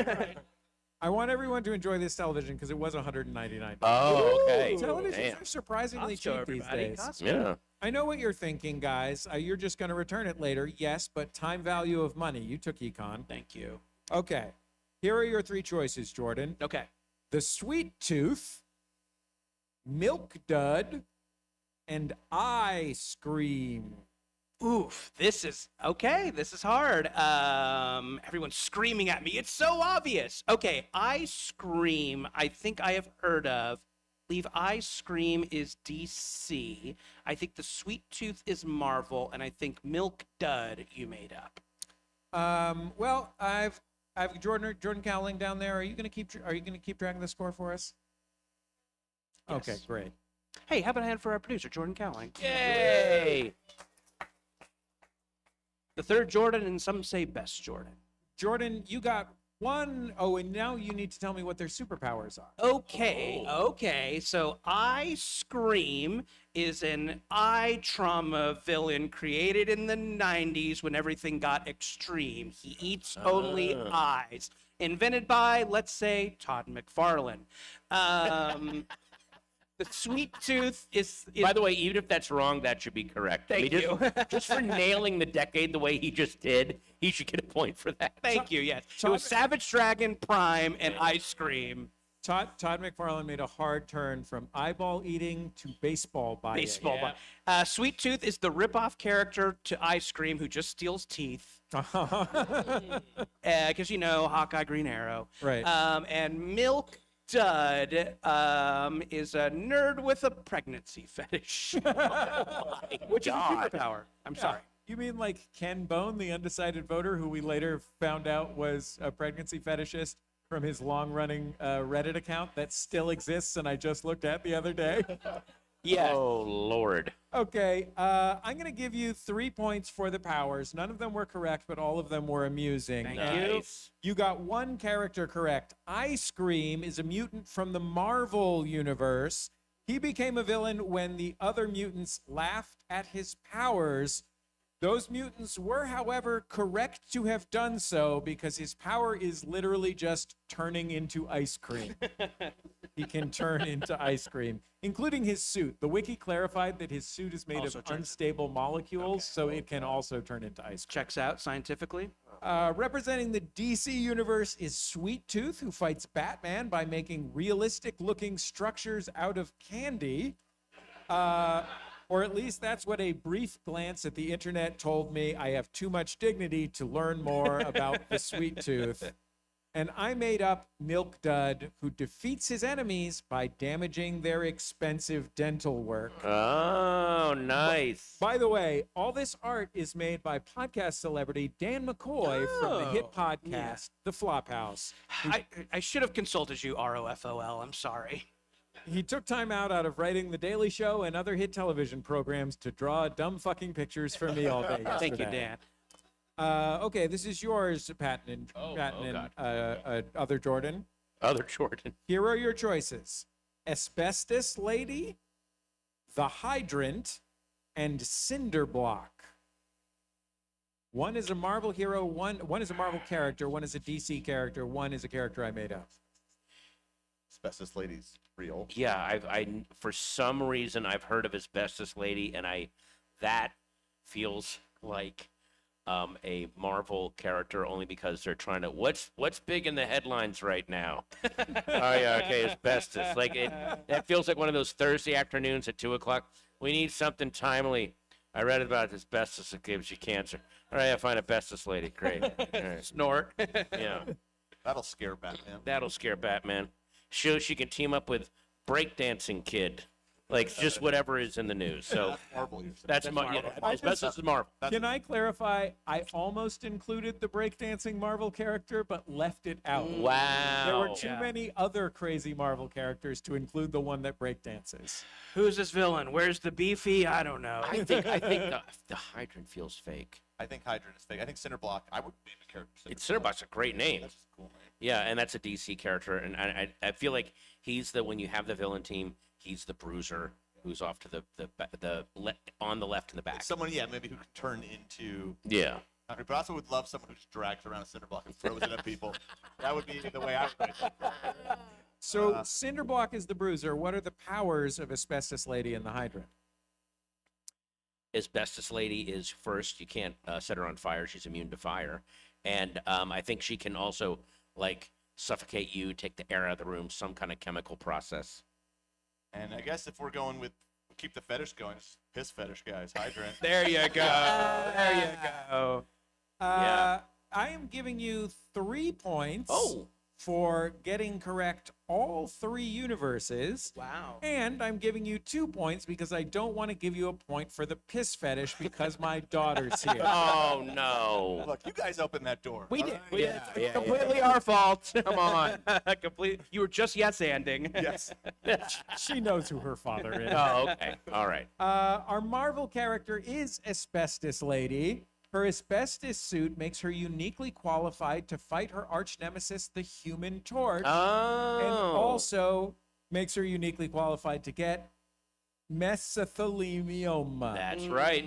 I want everyone to enjoy this television because it was $199. Oh, okay. Televisions Damn. are surprisingly Costco, cheap these everybody. days. Costco. Yeah. I know what you're thinking, guys. You're just going to return it later. Yes, but time value of money. You took econ. Thank you. Okay. Here are your 3 choices, Jordan. Okay. The Sweet Tooth, Milk Dud, and I Scream. Oof, this is okay. This is hard. Everyone's screaming at me. It's so obvious. Okay, I Scream. I think I have heard of. I believe I Scream is DC. I think the Sweet Tooth is Marvel, and I think Milk Dud you made up. Well, I've Jordan Cowling down there. Are you gonna keep track of the score for us? Yes. Okay, great. Hey, how about a hand for our producer, Jordan Cowling? Yay! The third Jordan, and some say best Jordan. Jordan, you got 1. Oh, and now you need to tell me what their superpowers are. Okay. So I Scream is an eye trauma villain created in the 90s when everything got extreme. He eats only eyes. Invented by, let's say, Todd McFarlane. The Sweet Tooth is By the way, even if that's wrong, that should be correct. Thank you. Just for nailing the decade the way he just did, he should get a point for that. Thank you, yes. It was Savage Dragon, Prime, and Ice Cream. Todd McFarlane made a hard turn from eyeball eating to baseball buying. Sweet Tooth is the ripoff character to Ice Cream who just steals teeth. Because, Hawkeye, Green Arrow. Right. And Milk Dud is a nerd with a pregnancy fetish. Which is a superpower. I'm sorry. You mean like Ken Bone, the undecided voter, who we later found out was a pregnancy fetishist from his long-running Reddit account that still exists and I just looked at the other day? Yeah. Oh, Lord. Okay, I'm going to give you 3 points for the powers. None of them were correct, but all of them were amusing. Thank And you. You got 1 character correct. Ice Cream is a mutant from the Marvel universe. He became a villain when the other mutants laughed at his powers. Those mutants were, however, correct to have done so because his power is literally just turning into ice cream. He can turn into ice cream, including his suit. The wiki clarified that his suit is made Also of turns- unstable molecules, so it can also turn into ice cream. Checks out scientifically. Representing the DC universe is Sweet Tooth, who fights Batman by making realistic-looking structures out of candy. Or at least that's what a brief glance at the internet told me. I have too much dignity to learn more about the Sweet Tooth. And I made up Milk Dud, who defeats his enemies by damaging their expensive dental work. Oh, nice. By the way, all this art is made by podcast celebrity Dan McCoy from the hit podcast, The Flophouse. I should have consulted you, ROFOL. I'm sorry. He took time out of writing The Daily Show and other hit television programs to draw dumb fucking pictures for me all day yesterday. Thank you, Dan. Okay, this is yours, Patton and other Jordan. Other Jordan. Here are your choices: Asbestos Lady, The Hydrant, and Cinderblock. One is a Marvel hero, one is a Marvel character, one is a DC character, one is a character I made up. Asbestos Lady's real. Yeah, I for some reason I've heard of Asbestos Lady, and that feels like a Marvel character only because they're trying to what's big in the headlines right now. Oh yeah, okay, asbestos. Like that feels like one of those Thursday afternoons at 2:00. We need something timely. I read about asbestos that gives you cancer. All right, I find Asbestos Lady. Great. All right. Snort. Yeah, That'll scare Batman. that'll scare Batman. She can team up with Breakdancing Kid. Like, just whatever is in the news. So Marvel. that's Marvel. Asbestos is Marvel. Can I clarify? I almost included the breakdancing Marvel character, but left it out. Wow. There were too many other crazy Marvel characters to include the one that breakdances. Who's this villain? Where's the beefy? I don't know. I think the Hydrant feels fake. I think Hydrant is fake. I think Cinderblock. I would name a character. Cinderblock's a great name. That's just a cool name. Yeah, and that's a DC character, and I feel like he's when you have the villain team, he's the bruiser who's off to on the left in the back. Someone, maybe who can turn into. Yeah. But I also would love someone who just drags around a Cinderblock and throws it at people. That would be the way I would write it. So Cinderblock is the bruiser. What are the powers of Asbestos Lady and the Hydrant? Asbestos Lady is first. You can't set her on fire. She's immune to fire, and I think she can also suffocate you, take the air out of the room, some kind of chemical process. And I guess if we're going with keep the fetish going, it's piss fetish guys, Hydrant. There you go. There you go. I am giving you 3 points for getting correct all 3 universes. Wow. And I'm giving you 2 points because I don't want to give you a point for the piss fetish because my daughter's here. Oh, no. Look, you guys opened that door. We all did. right? It's completely our fault. Come on. You were just yes-anding. Yes. She knows who her father is. Oh, okay. All right. Our Marvel character is Asbestos Lady. Her asbestos suit makes her uniquely qualified to fight her arch nemesis, the Human Torch, Oh. and also makes her uniquely qualified to get mesothelioma. That's right.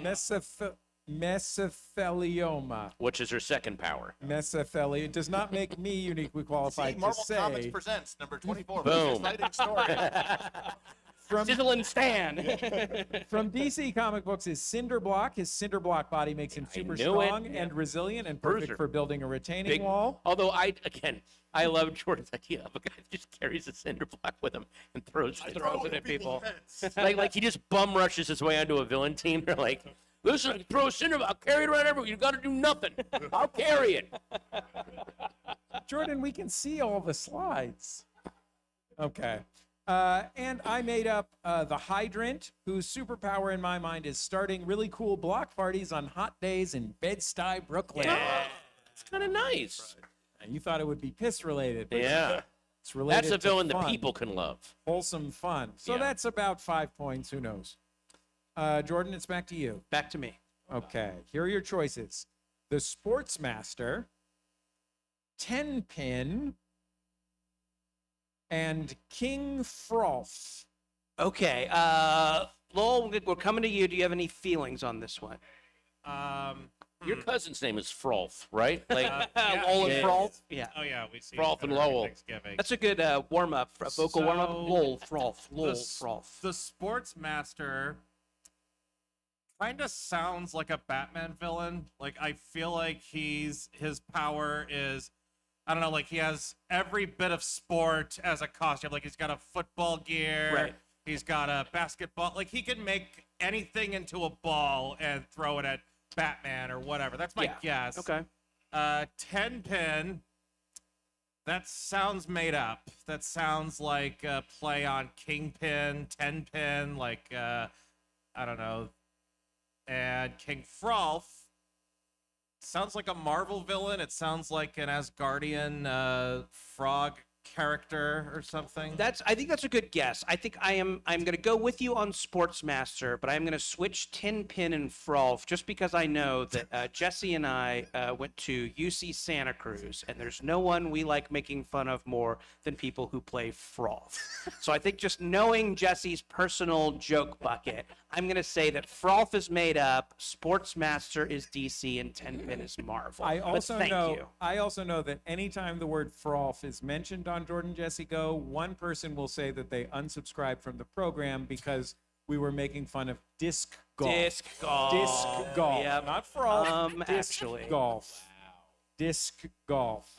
Mesothelioma. Which is her second power. Mesothelioma. It does not make me uniquely qualified See, Marvel to say. Comics presents number 24. Boom. Exciting story. Sizzle and Stan. From DC Comic Books is Cinderblock. His Cinderblock body makes him super knew it. strong and resilient and perfect Bruiser. for building a retaining Big wall. Although I love Jordan's idea of a guy that just carries a cinder block with him and throws it. Throws it at people. like he just bum rushes his way onto a villain team. They're like, listen, throw a cinder block, carry it around everywhere. You got to do nothing. I'll carry it. Jordan, we can see all the slides. Okay. And I made up the Hydrant, whose superpower in my mind is starting really cool block parties on hot days in Bed-Stuy, Brooklyn. Yeah, it's kind of nice. And you thought it would be piss related. But Yeah. it's related That's a to villain the fun, people can love. wholesome fun. So Yeah. that's about 5 points. Who knows? Jordan, it's back to you. Back to me. Okay. Here are your choices: the Sportsmaster, 10-pin, and King Frolf. Okay. Lowell, we're coming to you. Do you have any feelings on this one? Your cousin's name is Frolf, right? Like Lowell and Yeah. Frolf? Yeah. Oh yeah, we see. Frolf each and other every Lowell. Thanksgiving. That's a good warm-up, vocal warm-up. So, Lowell, Frolf, the Lowell, s- Frolf. The Sportsmaster kind of sounds like a Batman villain. Like I feel like his power is, I don't know, like he has every bit of sport as a costume. Like he's got a football gear, Right. he's got a basketball. Like he can make anything into a ball and throw it at Batman or whatever. That's my guess. Okay. 10-pin. That sounds made up. That sounds like a play on Kingpin, 10-pin, like I don't know. And King Frolf sounds like a Marvel villain. It sounds like an Asgardian frog character or something. I think that's a good guess. I'm going to go with you on Sportsmaster, but I'm going to switch 10-pin and Frolf just because I know that Jesse and I went to UC Santa Cruz, and there's no one we like making fun of more than people who play Frolf. So I think just knowing Jesse's personal joke bucket, I'm going to say that Frolf is made up, Sportsmaster is DC, and 10-pin is Marvel. I But also thank know. you. I also know that anytime the word "frolf" is mentioned on Jordan Jesse Go, one person will say that they unsubscribed from the program because we were making fun of disc golf. Disc golf. Disc golf. Yep. Not frolf. Disc Actually. golf. Disc golf.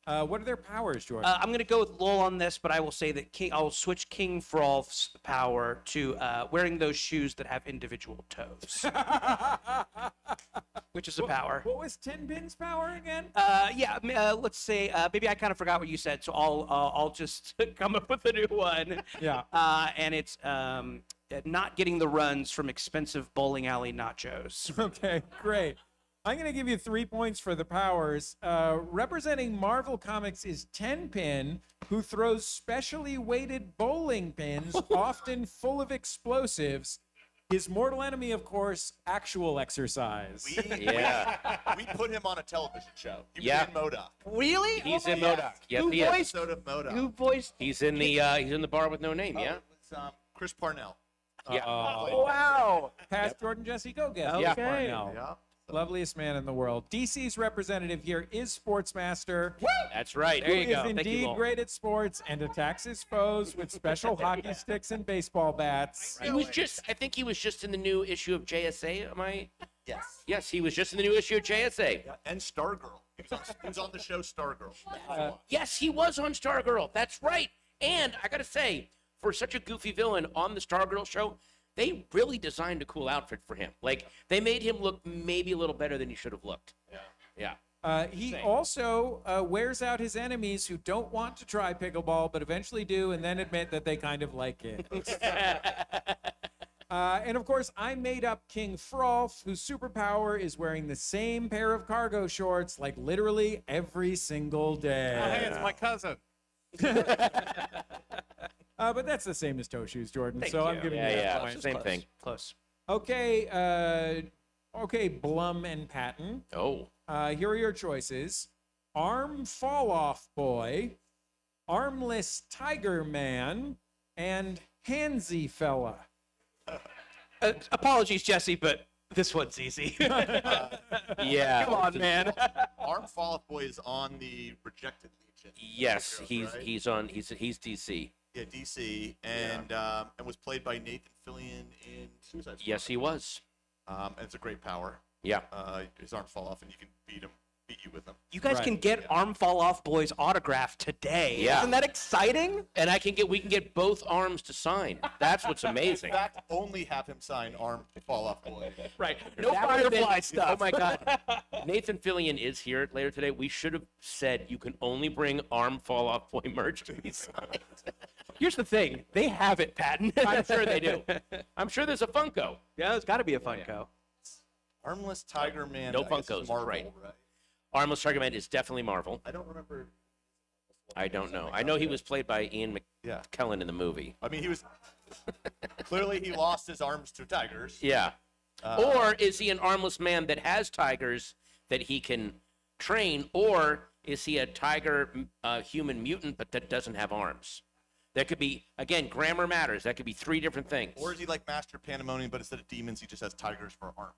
What are their powers, Jordan? I'm going to go with Lowell on this, but I will say that I'll switch King Frolf's power to wearing those shoes that have individual toes, which is a power. What was 10-pin's power again? Let's say maybe I kind of forgot what you said, so I'll just come up with a new one. Yeah. And it's not getting the runs from expensive bowling alley nachos. Okay, great. I'm going to give you 3 points for the powers. Representing Marvel Comics is 10-pin, who throws specially weighted bowling pins, often full of explosives. His mortal enemy, of course, actual exercise. We put him on a television show. He was Yeah. in MODOK. Really? He's in MODOK. Yes, Who he is. voiced? Episode of MODOK. Who voiced? He's in the bar with no name. Yeah. It's Chris Parnell. Yeah. Wow. Past Jordan Jesse Go guest. Yeah. Parnell. Yeah. Loveliest man in the world. DC's representative here is Sportsmaster. That's right. Who There you is go. Thank you, indeed Lowell. great at sports and attacks his foes with special hockey sticks and baseball bats. He was just. I think he was just in the new issue of JSA. Am I? Yes. Yes, he was just in the new issue of JSA. Yeah. And Stargirl. He was on the show Stargirl. Yes, he was on Stargirl. That's right. And I gotta say, for such a goofy villain on the Stargirl show, they really designed a cool outfit for him. Like they made him look maybe a little better than he should have looked. Yeah. He also wears out his enemies who don't want to try pickleball but eventually do and then admit that they kind of like it. And of course, I made up King Frolf, whose superpower is wearing the same pair of cargo shorts like literally every single day. Oh, hey, it's my cousin. But that's the same as toe shoes, Jordan. Thank so you. I'm giving Yeah, you that yeah. point. Same thing. Close. Okay, Blum and Patton. Oh. Here are your choices: Arm Fall Off Boy, Armless Tiger Man, and Handsy Fella. Apologies, Jesse, but this one's easy. Yeah. Come on, man. Arm Fall Off Boy is on the Rejected Legion. Yes, Superheroes, right? he's DC. Yeah, DC, and was played by Nathan Fillion in Suicide Squad. Yes, he was. And it's a great power. Yeah. His arm fall off, and you can beat you with him. You guys can get Arm Fall Off Boy's autograph today. Yeah. Isn't that exciting? And we can get both arms to sign. That's what's amazing. In fact, only have him sign Arm Fall Off Boy. Right. No That would've been- Firefly stuff. Oh my God. Nathan Fillion is here later today. We should have said you can only bring Arm Fall Off Boy merch to be signed. Here's the thing. They have it, Patton. I'm sure they do. I'm sure there's a Funko. Yeah, there's got to be a Funko. Armless Tiger Man. No I guess is Funkos, Marvel, right. Armless Tiger Man is definitely Marvel. I don't remember. I don't know. I know he was played by Ian McKellen in the movie. I mean, he was clearly he lost his arms to tigers. Yeah. Or is he an armless man that has tigers that he can train, or is he a tiger human mutant but that doesn't have arms? That could be, again, grammar matters. That could be 3 different things. Or is he like Master Pandemonium, but instead of demons, he just has tigers for arms?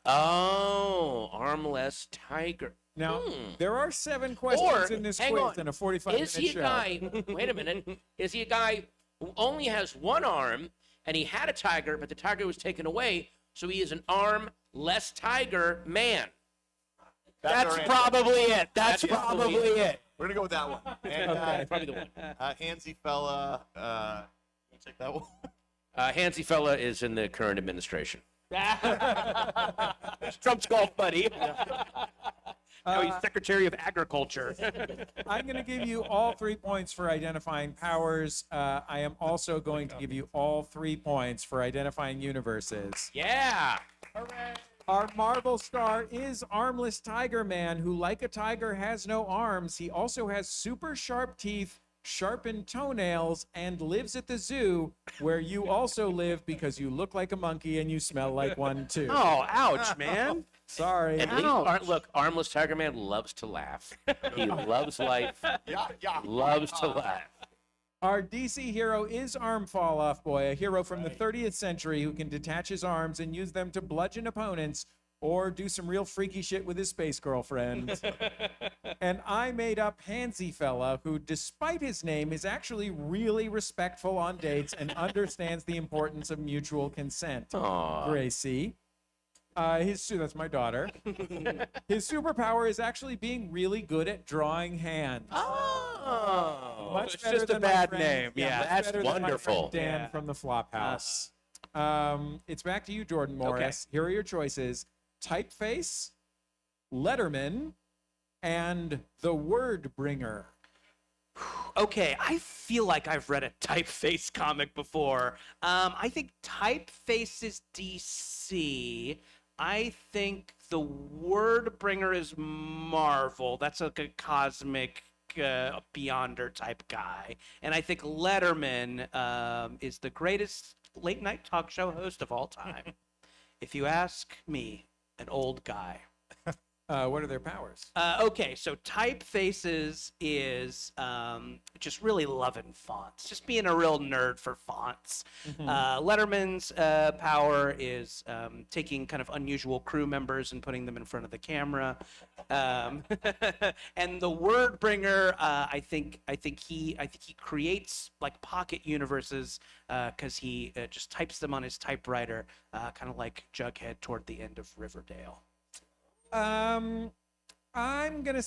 Oh, armless tiger. Now, Hmm. there are 7 questions Or, in this hang quiz on, in a 45-minute is he a show. guy, wait a minute, is he a guy who only has 1 arm, and he had a tiger, but the tiger was taken away, so he is an arm-less tiger man? That's That's our answer. probably it. That's That's probably probably it. We're gonna go with that one. And Okay, probably the one. Handsy fella, you take that one. Hansi Fella is in the current administration. Trump's golf buddy. Now he's Secretary of Agriculture. I'm going to give you all 3 points for identifying powers. I am also going to give you all 3 points for identifying universes. Yeah. Our Marvel star is Armless Tiger Man, who, like a tiger, has no arms. He also has super sharp teeth, sharpened toenails, and lives at the zoo, where you also live because you look like a monkey and you smell like one too. Oh, ouch, man. Sorry. At least, look, armless tiger man loves to laugh. He loves life, Yeah. loves to laugh. Our DC hero is Arm Fall Off Boy, a hero from the 30th century who can detach his arms and use them to bludgeon opponents or do some real freaky shit with his space girlfriend. And I made up Handsy Fella, who, despite his name, is actually really respectful on dates and understands the importance of mutual consent. Aw. Gracie. That's my daughter. His superpower is actually being really good at drawing hands. Oh. Much it's better just a than my bad friend- name. Yeah, Yeah, much that's better than my friend wonderful. Dan Yeah. from the Flophouse. It's back to you, Jordan Morris. Here are your choices: Typeface, Letterman, and The Word Bringer. Okay, I feel like I've read a Typeface comic before. I think Typeface is DC. I think the Wordbringer is Marvel. That's like a cosmic Beyonder type guy. And I think Letterman is the greatest late night talk show host of all time. If you ask me, an old guy. What are their powers? Okay, so Typefaces is just really loving fonts, just being a real nerd for fonts. Letterman's power is taking kind of unusual crew members and putting them in front of the camera. And the Wordbringer, I think he creates like pocket universes because he just types them on his typewriter, kind of like Jughead toward the end of Riverdale. I'm gonna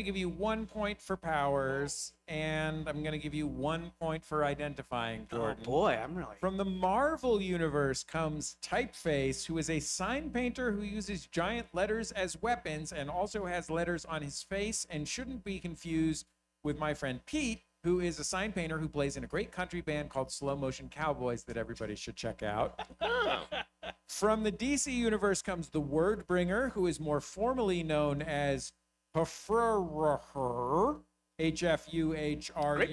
give you 1 point for powers, and I'm gonna give you 1 point for identifying, Jordan. Oh boy, I'm really. From the Marvel universe comes Typeface, who is a sign painter who uses giant letters as weapons and also has letters on his face, and shouldn't be confused with my friend Pete, who is a sign painter who plays in a great country band called Slow Motion Cowboys that everybody should check out. From the DC universe comes the Wordbringer, who is more formally known as Hfrurr, Great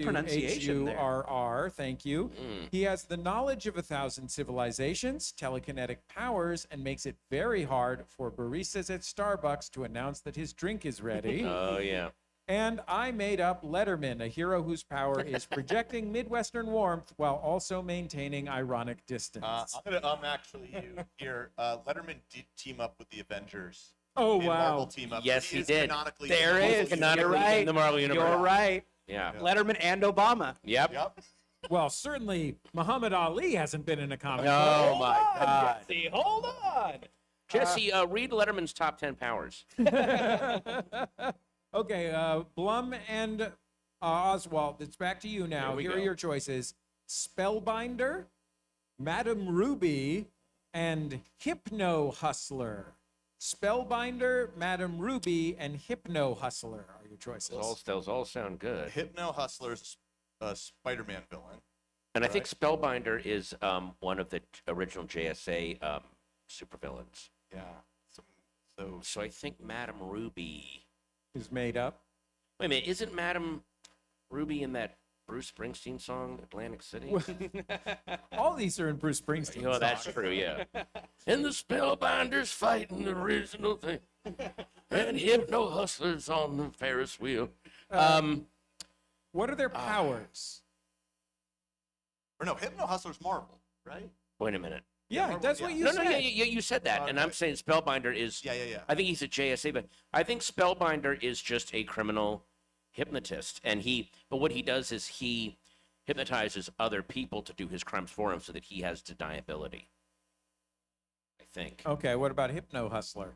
pronunciation there. H-F-U-H-U-H-U-R-R. Thank you. He has the knowledge of 1,000 civilizations, telekinetic powers, and makes it very hard for baristas at Starbucks to announce that his drink is ready. Oh, yeah. And I made up Letterman, a hero whose power is projecting Midwestern warmth while also maintaining ironic distance. I'm gonna actually you here. Letterman did team up with the Avengers. Oh, in wow. Marvel team up. Yes, he did. Canonically There in the is. Marvel Canonically You're universe. right. in the Marvel universe. You're right. Yeah. Letterman and Obama. Yep. Yep. Well, certainly Muhammad Ali hasn't been in a comic. Oh, my God. See, hold on. Jesse, read Letterman's top 10 powers. Okay, Blum and Oswald, it's back to you now. Here we Here go. are your choices: Spellbinder, Madame Ruby, and Hypno Hustler. Spellbinder, Madame Ruby, and Hypno Hustler are your choices. Those all sound good. Hypno Hustler's a Spider-Man villain. And I think Spellbinder is one of the original JSA supervillains. Yeah. So I think Madame Ruby. Is made up. Wait a minute, isn't Madame Ruby in that Bruce Springsteen song, Atlantic City? All these are in Bruce Springsteen. Oh, that's true, yeah. And the Spellbinders fighting the original thing. And Hypno Hustlers on the Ferris wheel. What are their powers? Or no, Hypno Hustler's Marvel, right? Wait a minute. Yeah, that's what you No, said. no, yeah, you said that, and I'm saying Spellbinder is. Yeah. I think he's a JSA, but I think Spellbinder is just a criminal hypnotist, and but what he does is he hypnotizes other people to do his crimes for him, so that he has deniability. I think. Okay, what about Hypno Hustler?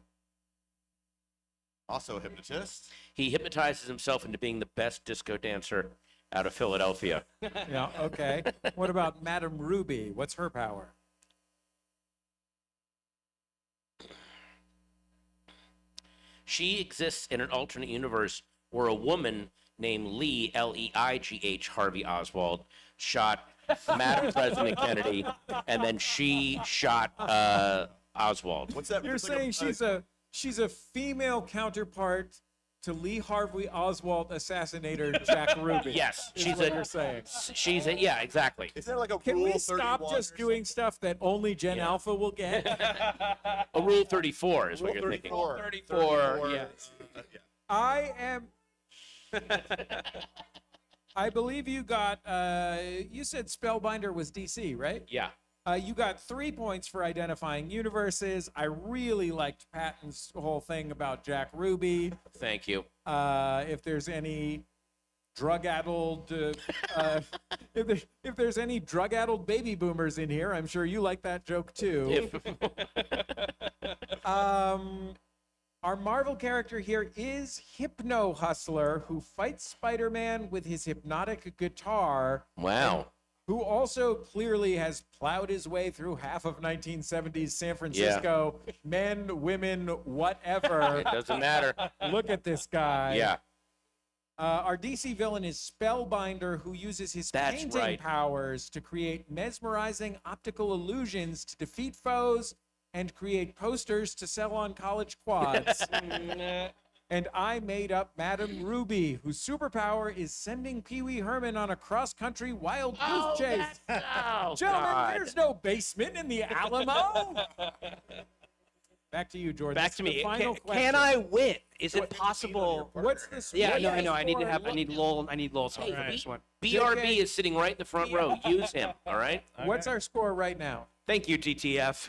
Also a hypnotist. He hypnotizes himself into being the best disco dancer out of Philadelphia. Yeah, okay. What about Madame Ruby? What's her power? She exists in an alternate universe where a woman named Lee, Leigh Harvey Oswald, shot Madam President Kennedy, and then she shot Oswald. What's that? You're It's like saying she's a female counterpart to Lee Harvey Oswald assassinator Jack Ruby. Yes, is she's what you're saying. Yeah, exactly. Is there like a Can Rule we stop 31 just or doing stuff that only Gen Alpha will get? A Rule 34 is what Rule you're thinking. 34. Yes. I am. I believe you got. You said Spellbinder was DC, right? Yeah. You got 3 points for identifying universes. I really liked Patton's whole thing about Jack Ruby. Thank you. If there's any drug-addled, if there's any drug-addled baby boomers in here, I'm sure you like that joke too. Our Marvel character here is Hypno Hustler, who fights Spider-Man with his hypnotic guitar. Wow. Who also clearly has plowed his way through half of 1970s San Francisco. Men, women, whatever. It doesn't matter. Look at this guy. Yeah. Our DC villain is Spellbinder, who uses his painting powers to create mesmerizing optical illusions to defeat foes and create posters to sell on college quads. And I made up Madame Ruby, whose superpower is sending Pee Wee Herman on a cross-country wild goose chase. Gentlemen, there's no basement in the Alamo. Back to you, Jordan. Back to me. Final question. Can I win? Is it possible? What's this? Yeah, no, I know. I need Lowell's help for this one. BRB is sitting right in the front row. Use him, all right? What's our score right now? Thank you, TTF.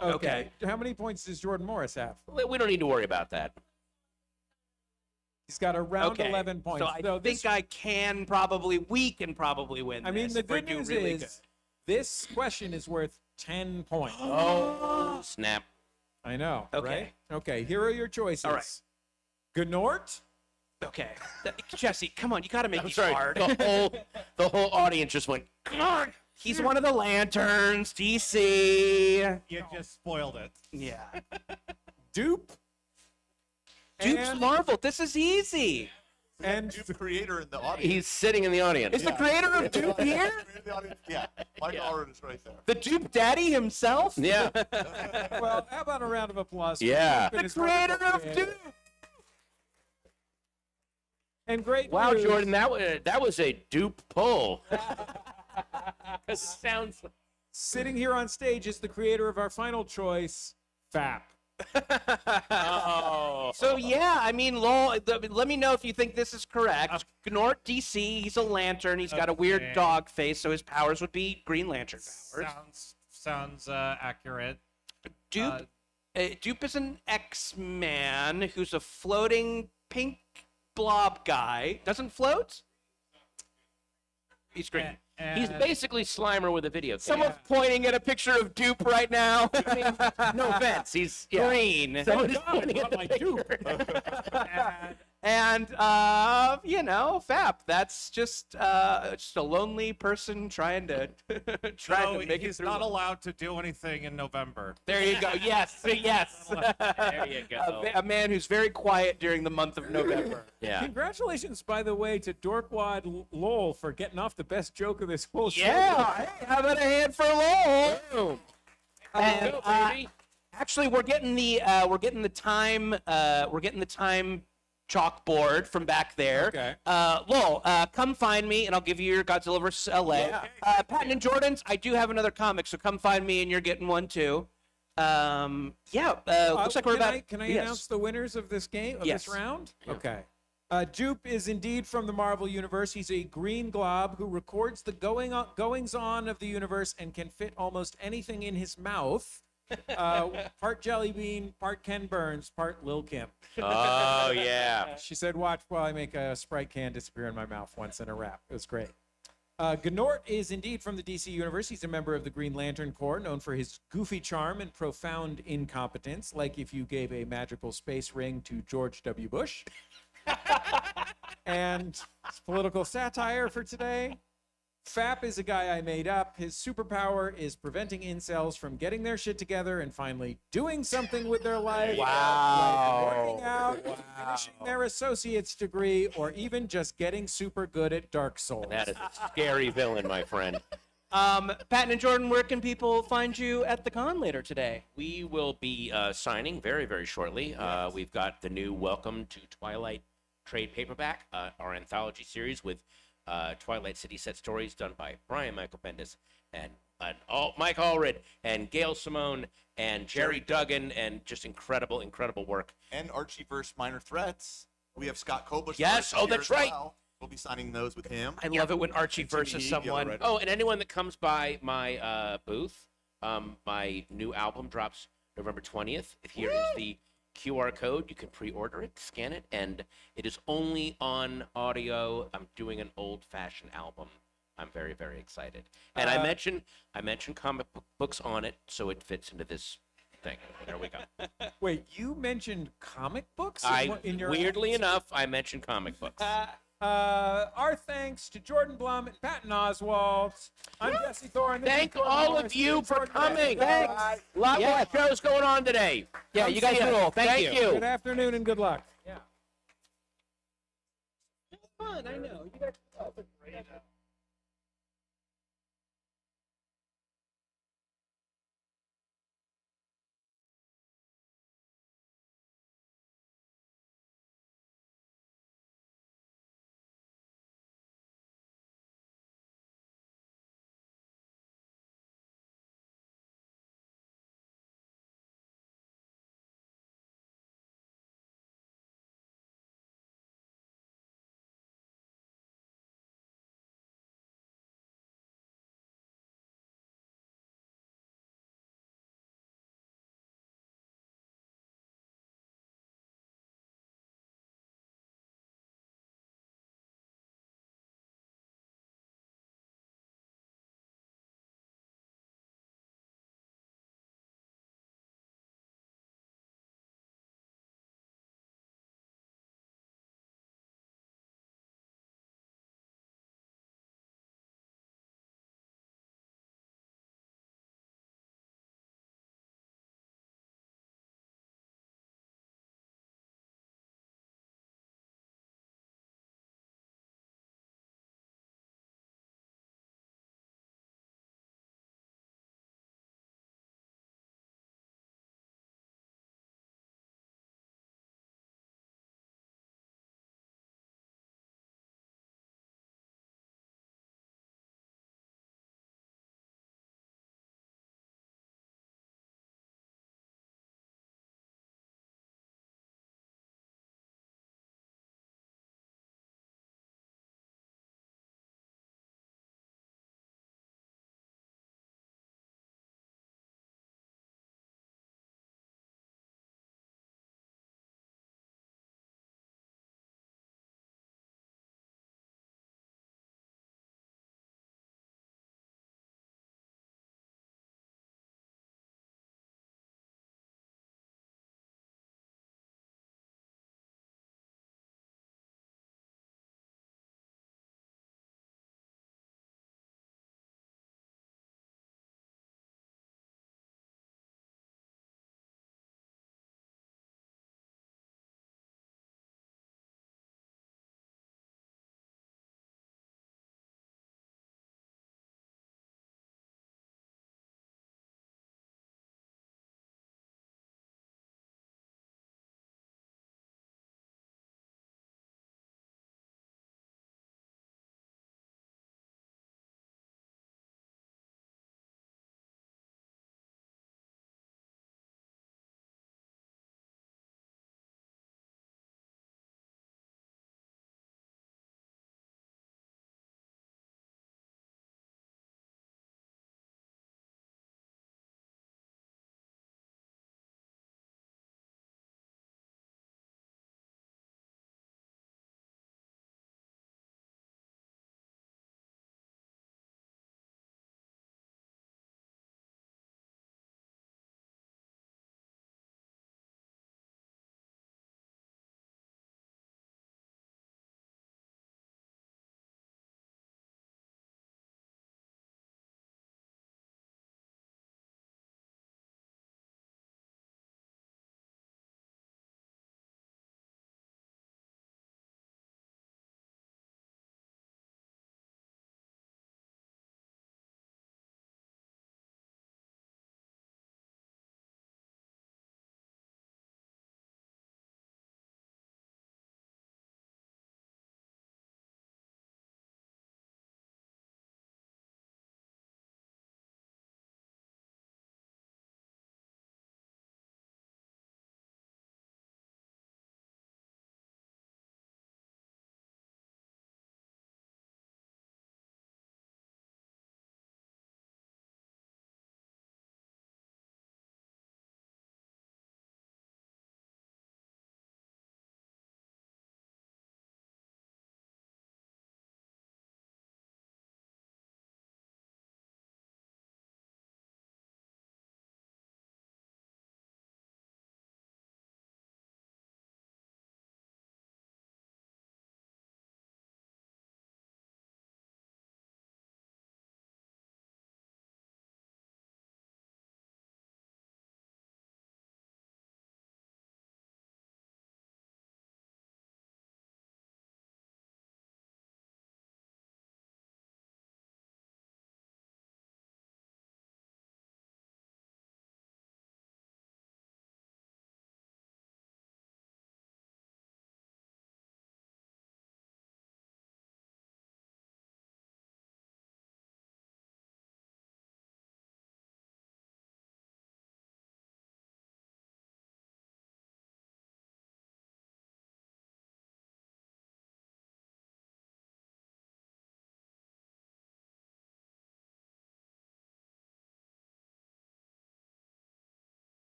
Okay. How many points does Jordan Morris have? We don't need to worry about that. He's got around 11 points. So I think we can probably win. I mean, this the if we good do news really is good. this question is worth 10 points. Oh, snap. I know. Okay. Right? Okay, here are your choices. All right. Gnort. Okay. Jesse, come on, you got to make I'm these sorry. hard. The whole audience just went, God. He's one of the Lanterns, DC. You just spoiled it. Yeah. Dupe. Dupe's And- Marvel. This is easy. And Dupe creator in the audience. He's sitting in the audience. Is the creator of Dupe here? Yeah, Michael Allred is right there. The Dupe Daddy himself? Yeah. Well, how about a round of applause? for Yeah. Dupe and The his creator wonderful of creator. Dupe. And great Wow, news. Jordan, that was a dupe pull. Sounds. Sitting here on stage is the creator of our final choice, FAP. Oh. So yeah, I mean, Lowell, let me know if you think this is correct. Gnort DC, he's a lantern. He's got a weird Okay. dog face, so his powers would be Green Lantern powers. Sounds accurate. Dupe, Dupe is an X-Man who's a floating pink blob guy. Doesn't float? He's green. He's basically Slimer with a video camera. Someone's pointing at a picture of Dupe right now. No offense. He's Green. Someone is pointing at the picture. And FAP. That's just a lonely person trying to So make it he's through. not allowed to do anything in November. There you go. Yes, yes. There you go. A man who's very quiet during the month of November. Yeah. Congratulations, by the way, to Dorkwad Lowell for getting off the best joke of this whole show. Yeah. Hey, how about a hand for Lowell? Boom. And, Go, baby. actually, we're getting the time chalkboard from back there. Okay. Lowell, come find me, and I'll give you your Godzilla vs. LA. Yeah. Patton and Jordan's, I do have another comic, so come find me, and you're getting one too. Looks like we're Can about. Can I yes. announce the winners of this game, of Yes. this round? Okay. Jupe is indeed from the Marvel Universe. He's a green glob who records the goings-on of the universe and can fit almost anything in his mouth. Part Jelly Bean, part Ken Burns, part Lil Kim. Oh, yeah. She said, watch while I make a Sprite can disappear in my mouth once in a rap. It was great. Gnort is indeed from the DC Universe. He's a member of the Green Lantern Corps, known for his goofy charm and profound incompetence, like if you gave a magical space ring to George W. Bush. And political satire for today. Fap is a guy I made up. His superpower is preventing incels from getting their shit together and finally doing something with their life. Wow. Like working out, finishing their associate's degree, or even just getting super good at Dark Souls. That is a scary villain, my friend. Patton and Jordan, where can people find you at the con later today? We will be signing very, very shortly. We've got the new Welcome to Twilight trade paperback, our anthology series with Twilight City set stories done by Brian Michael Bendis and Mike Allred and Gail Simone and Jerry Duggan, and just incredible, incredible work. And Archieverse Minor Threats. We have Scott Koblish. Yes, oh, that's right. We'll be signing those with him. I love it when Archie versus someone. Oh, and anyone that comes by my booth, my new album drops November 20th. Here is the QR code. You can pre-order it, scan it, and it is only on audio. I'm doing an old-fashioned album. I'm very, very excited. And I mentioned comic books on it, so it fits into this thing. There we go. Wait, you mentioned comic books in your weirdly enough, I mentioned comic books. Our thanks to Jordan Blum and Patton Oswalt. I'm Jesse Thorne. Thank all of you for coming. Thanks. A lot more shows going on today. Yeah, you guys rule. Thank you. Good afternoon and good luck. Yeah. It's fun, I know. You guys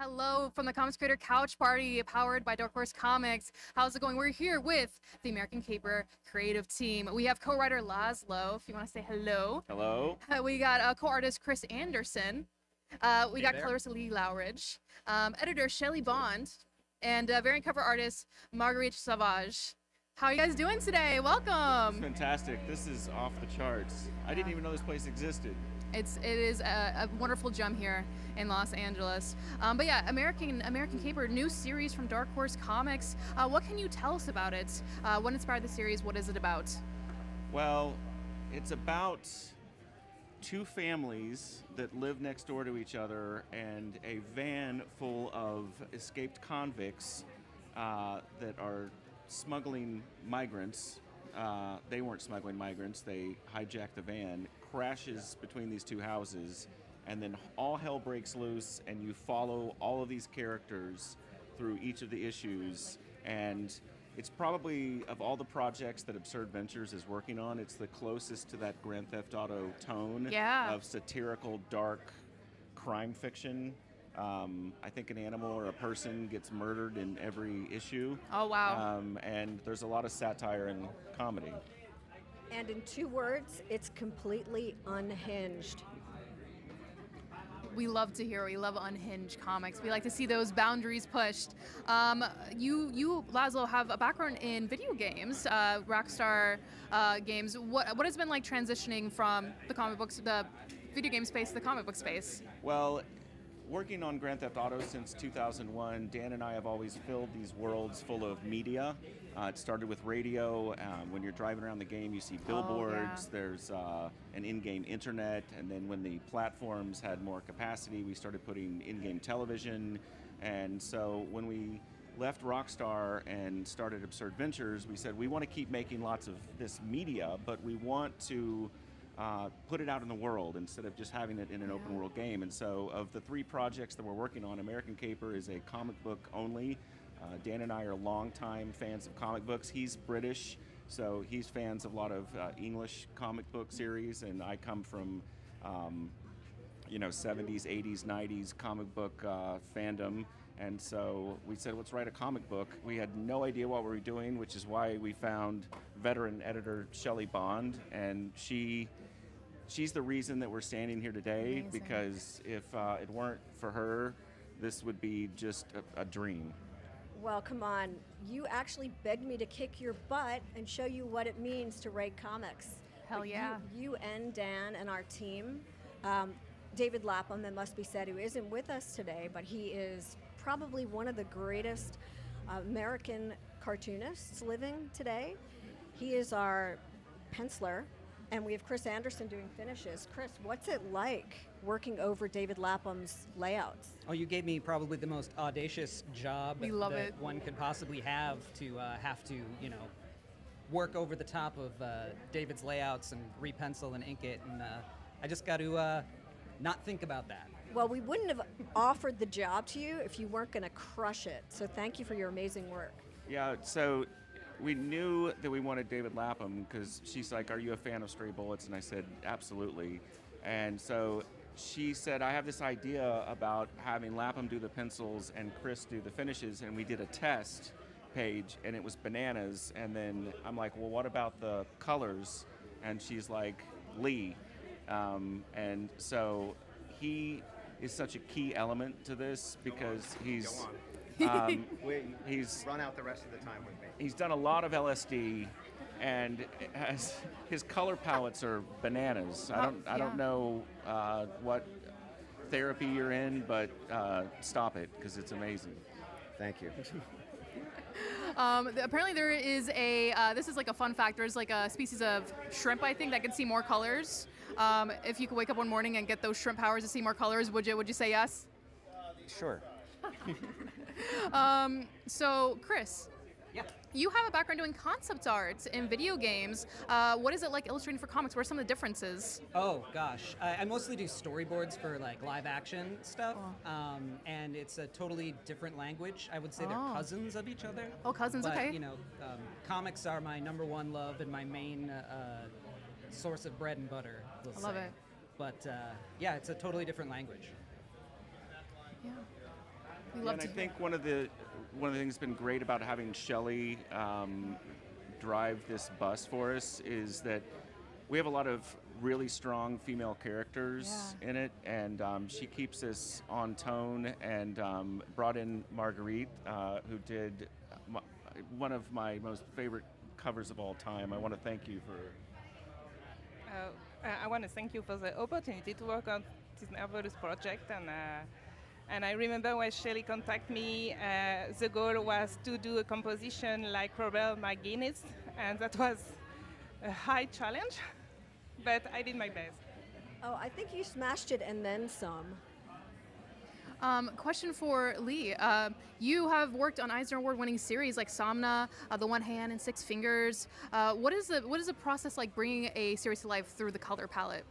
Hello from the Comics Creator Couch Party, powered by Dark Horse Comics. How's it going? We're here with the American Caper creative team. We have co-writer Laszlo, if you want to say hello. Hello. We got co-artist Chris Anderson. We got Clarissa Lee Lowridge, editor Shelley Bond, and variant cover artist Marguerite Savage. How are you guys doing today? Welcome. Fantastic. This is off the charts. I didn't even know this place existed. It is a wonderful gem here in Los Angeles. But yeah, American Caper, new series from Dark Horse Comics. What can you tell us about it? What inspired the series? What is it about? Well, it's about two families that live next door to each other and a van full of escaped convicts that are smuggling migrants. They weren't smuggling migrants, they hijacked the van, crashes between these two houses, and then all hell breaks loose, and you follow all of these characters through each of the issues. And it's probably, of all the projects that Absurd Ventures is working on, it's the closest to that Grand Theft Auto tone of satirical, dark crime fiction. I think an animal or a person gets murdered in every issue. Oh, wow. And there's a lot of satire and comedy. And in 2 words, it's completely unhinged. We love to hear. We love unhinged comics. We like to see those boundaries pushed. You, Laszlo, have a background in video games, Rockstar games. What has been like transitioning from the comic books, the video game space, to the comic book space? Well, working on Grand Theft Auto since 2001, Dan and I have always filled these worlds full of media. It started with radio. When you're driving around the game, you see billboards. There's an in-game internet. And then when the platforms had more capacity, we started putting in-game television. And so when we left Rockstar and started Absurd Ventures, we said we want to keep making lots of this media, but we want to put it out in the world instead of just having it in an open world game. And so of the 3 projects that we're working on, American Caper is a comic book only. Dan and I are longtime fans of comic books. He's British, so he's fans of a lot of English comic book series, and I come from 70s, 80s, 90s comic book fandom. And so we said, let's write a comic book. We had no idea what we were doing, which is why we found veteran editor Shelley Bond, and she's the reason that we're standing here today. Amazing. Because if it weren't for her, this would be just a dream. Well, come on. You actually begged me to kick your butt and show you what it means to write comics. Hell But yeah. You and Dan and our team. David Lapham, it must be said, who isn't with us today, but he is probably one of the greatest American cartoonists living today. He is our penciler, and we have Chris Anderson doing finishes. Chris, what's it like working over David Lapham's layouts? Oh, you gave me probably the most audacious job We love that it. one could possibly have to work over the top of David's layouts and repencil and ink it, and I just got to not think about that. Well, we wouldn't have offered the job to you if you weren't going to crush it. So thank you for your amazing work. Yeah, so we knew that we wanted David Lapham because she's like, are you a fan of Stray Bullets? And I said, absolutely. And so she said, I have this idea about having Lapham do the pencils and Chris do the finishes, and we did a test page, and it was bananas. And then I'm like, well, what about the colors? And she's like, Lee. And so he is such a key element to this because he's Run out the rest of the time with me. He's done a lot of LSD, and his color palettes are bananas. I don't know what therapy you're in, but stop it because it's amazing. Thank you. Apparently there is this is like a fun fact, there's like a species of shrimp, I think, that can see more colors. If you could wake up one morning and get those shrimp powers to see more colors, would you say yes? Sure. So, Chris, you have a background doing concept art in video games. What is it like illustrating for comics? What are some of the differences? Oh gosh, I mostly do storyboards for like live action stuff, and it's a totally different language. I would say they're cousins of each other. Oh, cousins, but, okay. Comics are my #1 love and my main source of bread and butter. I love it. But yeah, it's a totally different language. Yeah. We Yeah, love and to I hear think it. one of the things that's been great about having Shelley drive this bus for us is that we have a lot of really strong female characters in it, and she keeps us on tone. And brought in Marguerite, who did one of my most favorite covers of all time. I want to thank you for. I want to thank you for the opportunity to work on this marvelous project. And I remember when Shelley contacted me, the goal was to do a composition like Robert McGuinness, and that was a high challenge, but I did my best. Oh, I think you smashed it and then some. Question for Lee. You have worked on Eisner Award-winning series like Somna, The One Hand, and Six Fingers. What is the process like bringing a series to life through the color palette?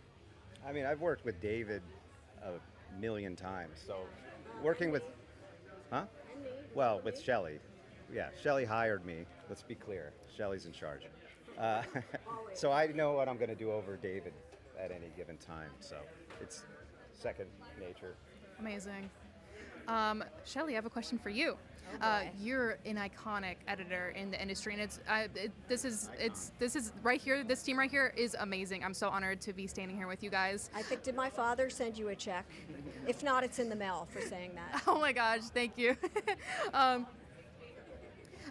I mean, I've worked with David a million times, so working with, Well, with Shelley. Yeah, Shelley hired me. Let's be clear. Shelley's in charge. So I know what I'm going to do over David at any given time. So it's second nature. Amazing. Shelley, I have a question for you. You're an iconic editor in the industry, and this is right here. This team right here is amazing. I'm so honored to be standing here with you guys. I think, did my father send you a check? If not, it's in the mail for saying that. Oh my gosh, thank you.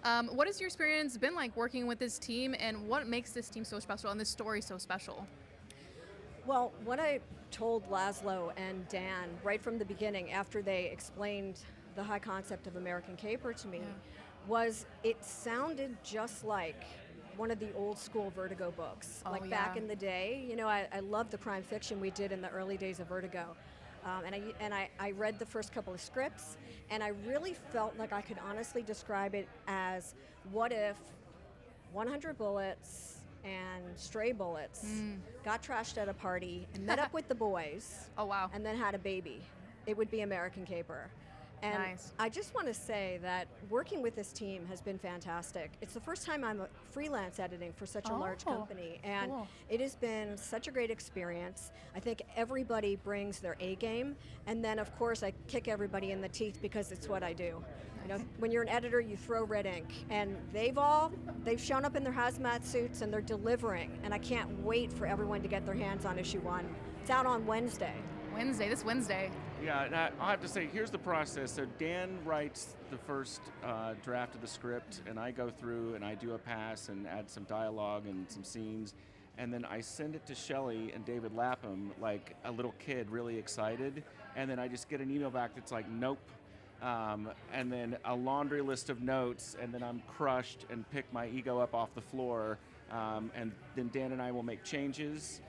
What has your experience been like working with this team, and what makes this team so special and this story so special? Well, what I told Laszlo and Dan right from the beginning, after they explained the high concept of American Caper to me, was it sounded just like one of the old school Vertigo books. Oh, like back in the day. You know, I love the crime fiction we did in the early days of Vertigo. And I read the first couple of scripts, and I really felt like I could honestly describe it as, what if 100 Bullets and Stray Bullets got trashed at a party and met up with the boys. Oh, wow. And then had a baby. It would be American Caper. And Nice. I just want to say that working with this team has been fantastic. It's the first time I'm freelance editing for such a large company, and cool. it has been such a great experience. I think everybody brings their A game, and then of course I kick everybody in the teeth because it's what I do. You know, when you're an editor, you throw red ink, and they've shown up in their hazmat suits and they're delivering, and I can't wait for everyone to get their hands on issue 1. It's out on Wednesday. This Wednesday. Yeah, and I'll have to say, here's the process. So Dan writes the first draft of the script, and I go through and I do a pass and add some dialogue and some scenes, and then I send it to Shelley and David Lapham like a little kid, really excited, and then I just get an email back that's like, nope. And then a laundry list of notes, and then I'm crushed and pick my ego up off the floor, and then Dan and I will make changes,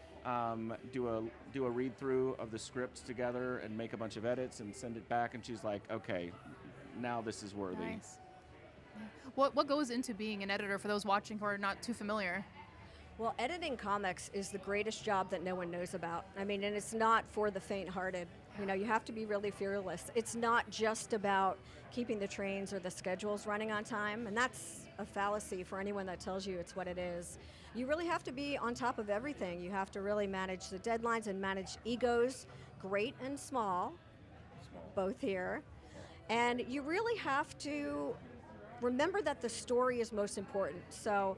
do a read through of the scripts together, and make a bunch of edits and send it back. And she's like, okay, now this is worthy. Nice. What goes into being an editor for those watching who are not too familiar? Well, editing comics is the greatest job that no one knows about. I mean, and it's not for the faint-hearted. You know, you have to be really fearless. It's not just about keeping the trains or the schedules running on time, and that's a fallacy for anyone that tells you it's what it is. You really have to be on top of everything. You have to really manage the deadlines and manage egos, great and small, both here. And you really have to remember that the story is most important. So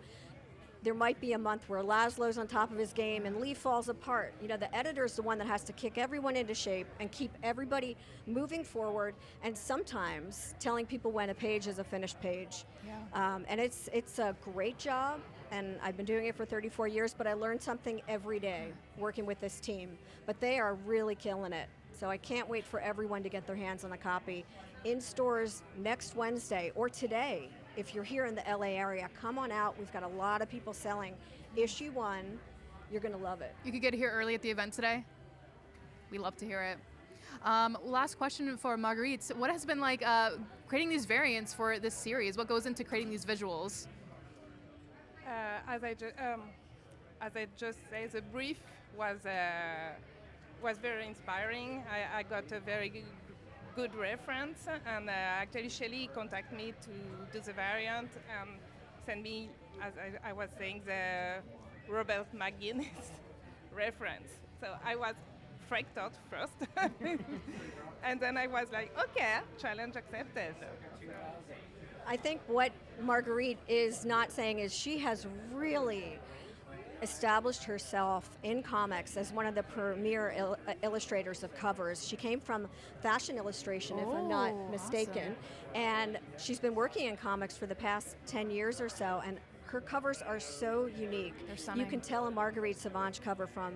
there might be a month where Laszlo's on top of his game and Lee falls apart. You know, the editor's the one that has to kick everyone into shape and keep everybody moving forward, and sometimes telling people when a page is a finished page. Yeah. And it's a great job, and I've been doing it for 34 years, but I learn something every day working with this team. But they are really killing it. So I can't wait for everyone to get their hands on a copy in stores next Wednesday or today. If you're here in the LA area, come on out. We've got a lot of people selling issue 1. You're going to love it. You could get here early at the event today. We love to hear it. Last question for Marguerite. What has been like creating these variants for this series? What goes into creating these visuals? As I just said, the brief was very inspiring. I got a very good reference, and actually Shelley contacted me to do the variant and send me, as I was saying, the Robert McGuinness reference. So I was freaked out first. And then I was like, okay, challenge accepted. I think what Marguerite is not saying is she has really established herself in comics as one of the premier illustrators of covers. She came from fashion illustration, if I'm not mistaken, and she's been working in comics for the past 10 years or so, and her covers are so unique. They're You stunning. can tell a Marguerite Sauvage cover from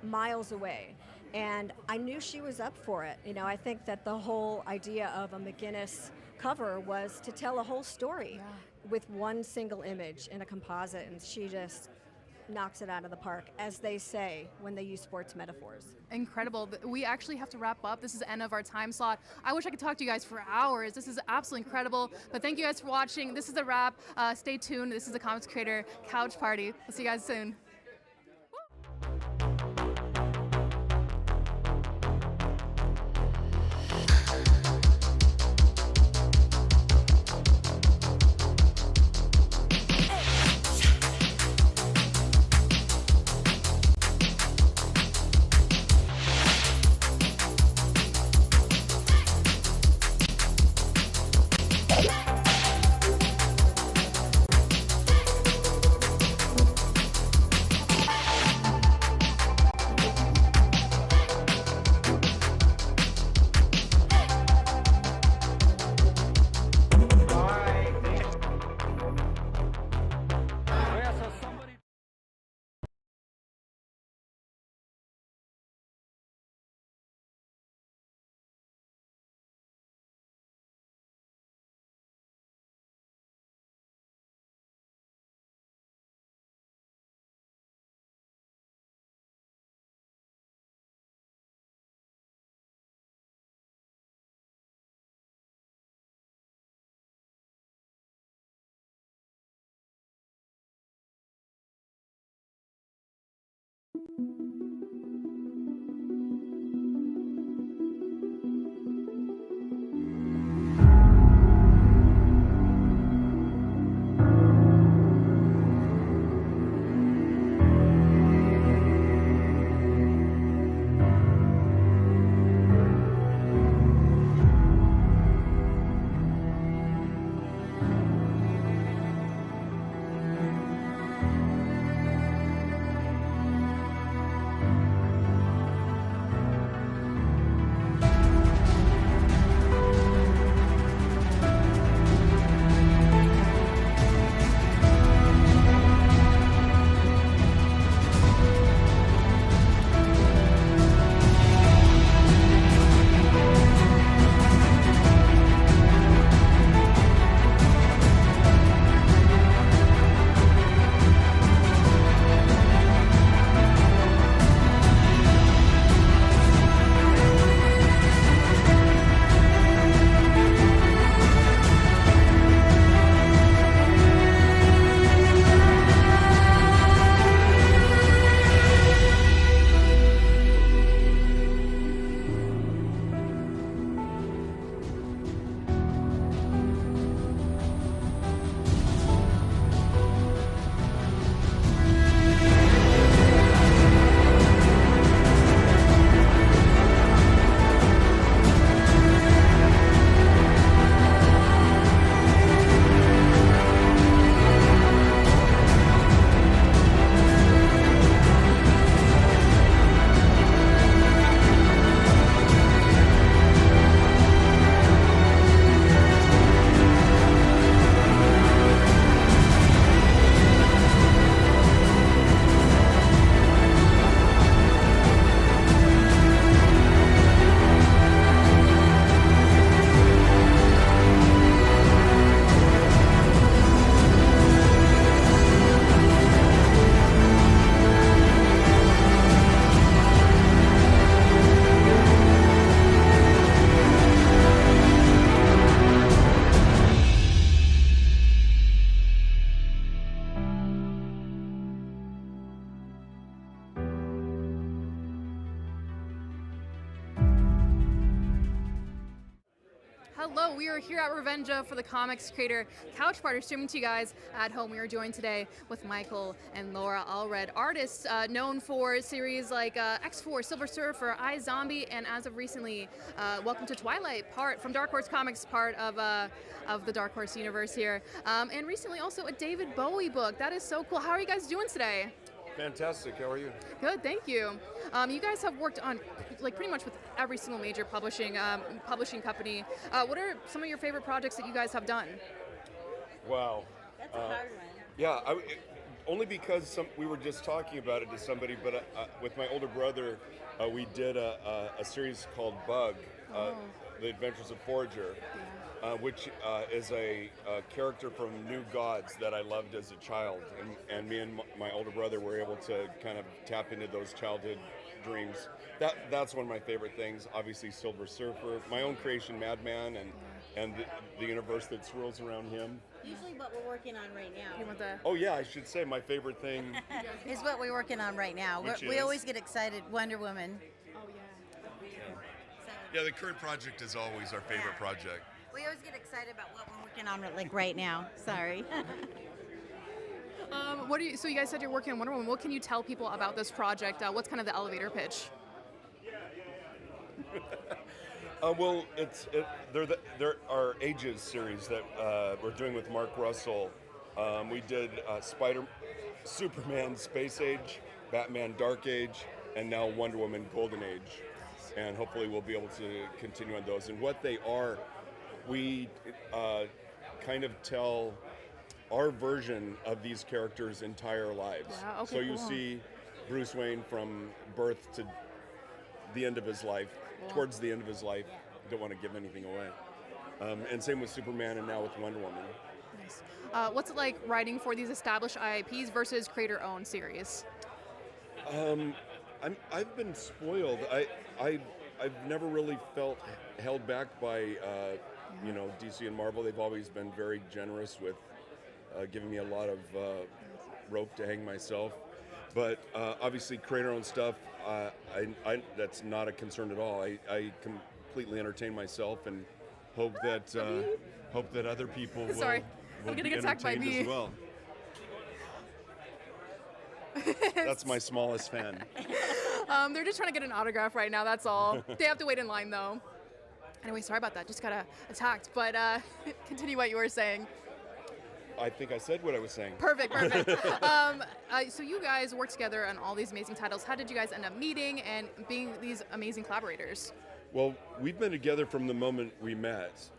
miles away. And I knew she was up for it. You know, I think that the whole idea of a McGuinness cover was to tell a whole story with one single image in a composite, and she just knocks it out of the park, as they say when they use sports metaphors. Incredible. We actually have to wrap up. This is the end of our time slot. I wish I could talk to you guys for hours. This is absolutely incredible. But thank you guys for watching. This is a wrap. Stay tuned. This is the Comics Creator Couch Party. We'll see you guys soon. Hello, we are here at Revenja for the comics creator Couch Party, streaming to you guys at home. We are joined today with Michael and Laura Allred, artists known for series like X-Force, Silver Surfer, iZombie, and as of recently, Welcome to Twilight, part from Dark Horse Comics, part of the Dark Horse universe here, and recently also a David Bowie book. That is so cool. How are you guys doing today? Fantastic. How are you? Good, thank you. You guys have worked on like pretty much with every single major publishing company. What are some of your favorite projects that you guys have done? Wow. That's a hard one. Yeah, only because we were just talking about it to somebody, but with my older brother, we did a series called Bug, The Adventures of Forager, which is a character from New Gods that I loved as a child. And me and my older brother were able to kind of tap into those childhood dreams. That's one of my favorite things. Obviously, Silver Surfer, my own creation, Madman, and the universe that swirls around him. Usually what we're working on right now. Oh yeah, I should say my favorite thing is what we're working on right now. We always get excited. Wonder Woman. Oh yeah. Yeah, the current project is always our favorite project. We always get excited about what we're working on like right now. Sorry. So you guys said you're working on Wonder Woman. What can you tell people about this project? What's kind of the elevator pitch? Well, there are Ages series that we're doing with Mark Russell. We did Superman Space Age, Batman Dark Age, and now Wonder Woman Golden Age. And hopefully we'll be able to continue on those. And what they are, we kind of tell our version of these characters' entire lives. Yeah, okay, so you cool. see Bruce Wayne from birth to the end of his life, towards the end of his life. Don't want to give anything away. And same with Superman and now with Wonder Woman. Nice. What's it like writing for these established IPs versus creator-owned series? I've been spoiled. I've never really felt held back by DC and Marvel. They've always been very generous with giving me a lot of rope to hang myself. But obviously, creator-owned stuff, that's not a concern at all. I completely entertain myself and hope that other people Sorry, will I'm be getting attacked by entertained me. as well. That's my smallest fan. They're just trying to get an autograph right now, that's all. They have to wait in line, though. Anyway, sorry about that. Just got attacked. But continue what you were saying. I think I said what I was saying. Perfect. So you guys work together on all these amazing titles. How did you guys end up meeting and being these amazing collaborators? Well, we've been together from the moment we met.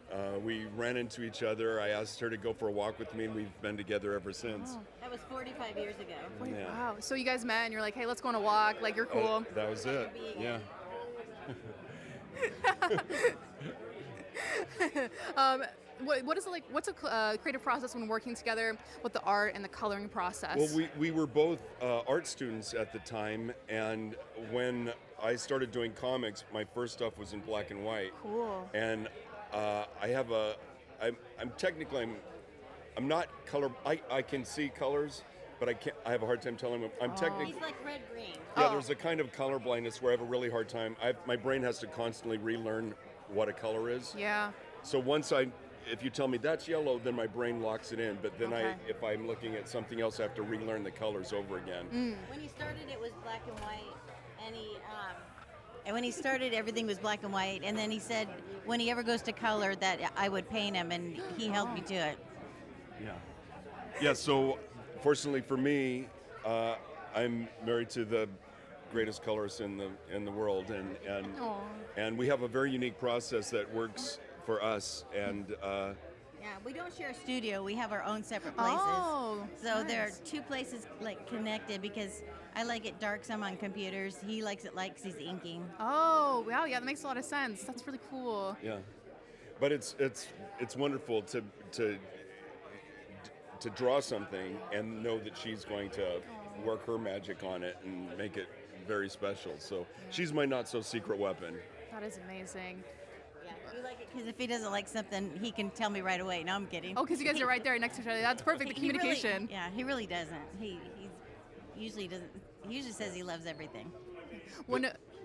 We ran into each other. I asked her to go for a walk with me, and we've been together ever since. Oh. That was 45 years ago. Yeah. Wow. So you guys met, and you're like, hey, let's go on a walk. Like, you're cool. That was it. Yeah. What is it like? What's a creative process when working together with the art and the coloring process? Well, we were both art students at the time, and when I started doing comics, my first stuff was in black and white. Cool. And I have I'm not color. I can see colors, but I have a hard time telling them. He's like red-green. Yeah, there's a kind of color blindness where I have a really hard time. My brain has to constantly relearn what a color is. Yeah. So if you tell me that's yellow, then my brain locks it in. But then if I'm looking at something else, I have to relearn the colors over again. When he started, it was black and white, and when he started, everything was black and white. And then he said, when he ever goes to color, that I would paint him, and he held me to it. Yeah. Yeah. So, fortunately for me, I'm married to the greatest colorist in the world, and we have a very unique process that works for us. And yeah, we don't share a studio. We have our own separate places. Oh, so nice. there are two places like connected because I like it dark some on computers. He likes it light 'cause he's inking. Oh, wow, yeah, that makes a lot of sense. That's really cool. yeah, but it's wonderful to draw something and know that she's going to work her magic on it and make it very special. So she's my not so secret weapon. That is amazing. Yeah, we like it because if he doesn't like something, he can tell me right away. No, I'm kidding. Oh, because you guys are right there next to each other. That's perfect. The communication. He really doesn't. He usually doesn't. He usually says he loves everything.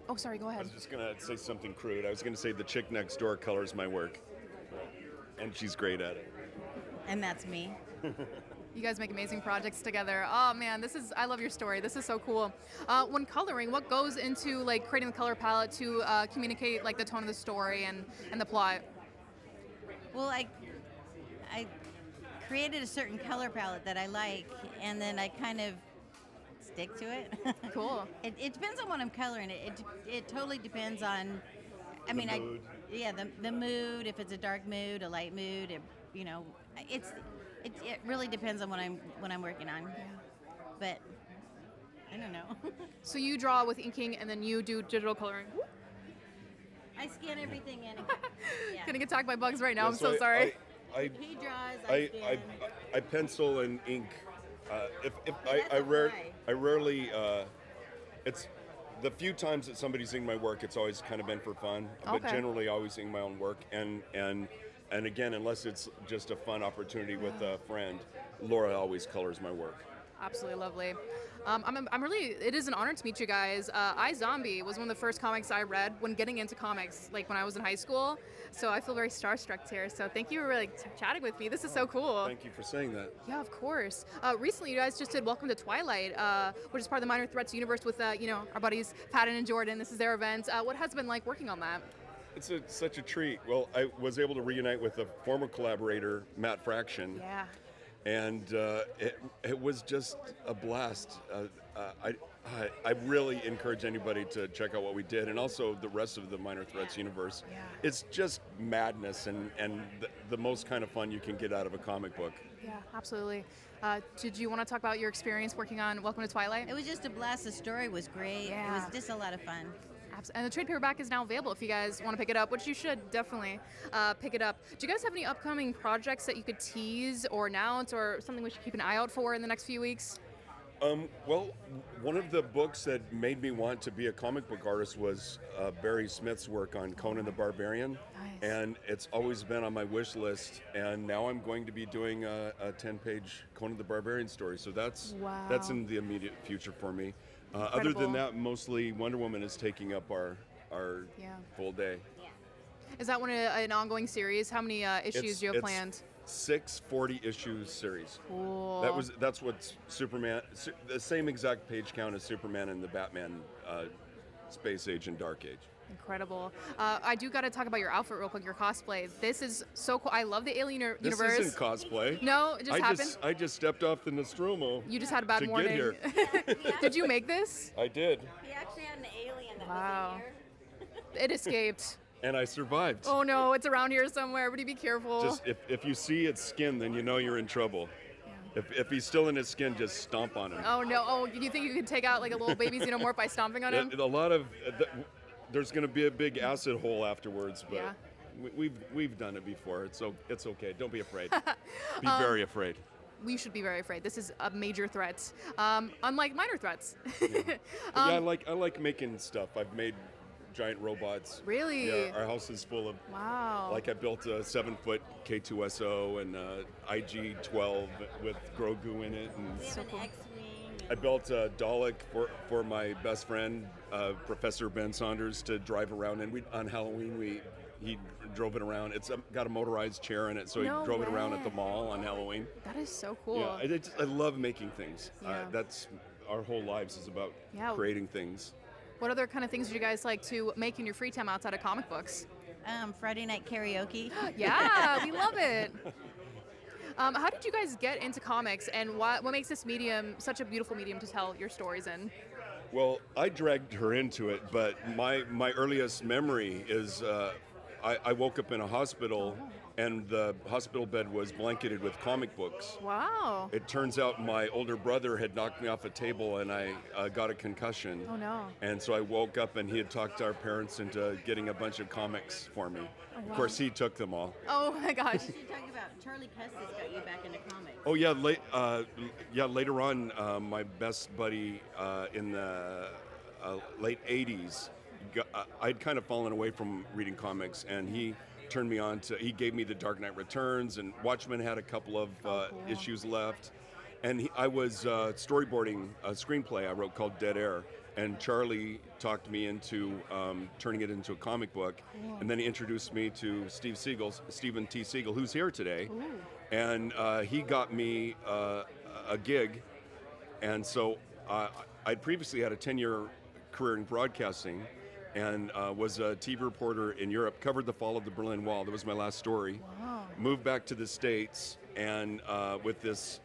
Oh, sorry. Go I ahead. was just gonna say something crude. I was gonna say the chick next door colors my work. and she's great at it. And that's me. You guys make amazing projects together. Oh man, I love your story. This is so cool. When coloring, what goes into like creating the color palette to communicate like the tone of the story and the plot? Well, I created a certain color palette that I like, and then I kind of stick to it. Cool. It depends on what I'm coloring. It totally depends on. I mean, mood. The mood. If it's a dark mood, a light mood, it really depends on what I'm working on. Yeah. But I don't know. So you draw with inking and then you do digital coloring. I scan everything in. Yeah. Gonna get attacked by bugs right now. I'm Yeah, so sorry. He draws. I pencil and ink. I rarely. It's the few times that somebody's inked my work. It's always kind of been for fun. But Okay. generally, I always ink my own work. And again, unless it's just a fun opportunity with a friend, Laura always colors my work. Absolutely lovely. It is an honor to meet you guys. iZombie was one of the first comics I read when getting into comics, like when I was in high school. So I feel very starstruck here. So thank you for chatting with me. This is so cool. Thank you for saying that. Yeah, of course. Recently, you guys just did Welcome to Twilight, which is part of the Minor Threats universe with, our buddies Patton and Jordan. This is their event. What has it been like working on that? It's such a treat. Well, I was able to reunite with a former collaborator, Matt Fraction. Yeah. And it was just a blast. I really encourage anybody to check out what we did, and also the rest of the Minor Threats universe. Yeah. It's just madness and the most kind of fun you can get out of a comic book. Yeah, absolutely. Did you want to talk about your experience working on Welcome to Twilight? It was just a blast. The story was great. Yeah. It was just a lot of fun. And the trade paperback is now available if you guys want to pick it up, which you should definitely pick it up. Do you guys have any upcoming projects that you could tease or announce, or something we should keep an eye out for in the next few weeks? Well, one of the books that made me want to be a comic book artist was Barry Smith's work on Conan the Barbarian. Nice. And it's always been on my wish list, and now I'm going to be doing a 10-page Conan the Barbarian story. So that's in the immediate future for me. Other than that, mostly Wonder Woman is taking up our full day. Is that an ongoing series? How many issues do you have planned? 6 40-issue series. Cool. That's what Superman, the same exact page count as Superman and the Batman Space Age and Dark Age. Incredible. I do got to talk about your outfit real quick, your cosplay. This is so cool. I love the Alien universe. This isn't cosplay. No, it just happened. I just stepped off the Nostromo. You just had a bad to morning. Get here. Did you make this? I did. He actually had an alien that Wow. was in here. It escaped. And I survived. Oh no, it's around here somewhere. Everybody be careful. Just if you see its skin, then you know you're in trouble. If he's still in his skin, just stomp on him. Oh no. Oh, do you think you could take out like a little baby xenomorph by stomping on him? A lot of there's going to be a big acid hole afterwards, but Yeah. we've done it before. It's okay. Don't be afraid. Be very afraid. We should be very afraid. This is a major threat. Unlike minor threats. But yeah, I like making stuff. I've made giant robots. Really? Yeah, our house is full of. Wow. Like I built a 7-foot K2SO and IG-12 with Grogu in it, and So cool. I built a Dalek for my best friend, Professor Ben Saunders, to drive around. And on Halloween, he drove it around. It's got a motorized chair in it, so he No drove it around at the way. mall on Halloween. That is so cool. Yeah, I love making things. Yeah. That's our whole lives is about Yeah. creating things. What other kind of things do you guys like to make in your free time outside of comic books? Friday night karaoke. Yeah, we love it. How did you guys get into comics, and what makes this medium such a beautiful medium to tell your stories in? Well, I dragged her into it, but my earliest memory is I woke up in a hospital, and the hospital bed was blanketed with comic books. Wow. It turns out my older brother had knocked me off a table, and I got a concussion. Oh no. And so I woke up, and he had talked our parents into getting a bunch of comics for me. Oh, Of wow. course, he took them all. Oh my gosh. You talk about Charlie Custis got you back into comics. Oh yeah, later on, my best buddy in the late '80s, I'd kind of fallen away from reading comics, and he turned me on to. He gave me The Dark Knight Returns, and Watchmen had a couple of issues left, and I was storyboarding a screenplay I wrote called Dead Air, and Charlie talked me into turning it into a comic book, and then he introduced me to Stephen T. Siegel, who's here today, and he got me a gig, and so I'd previously had a 10-year career in broadcasting, and was a TV reporter in Europe, covered the fall of the Berlin Wall. That was my last story. Wow. Moved back to the States, and with this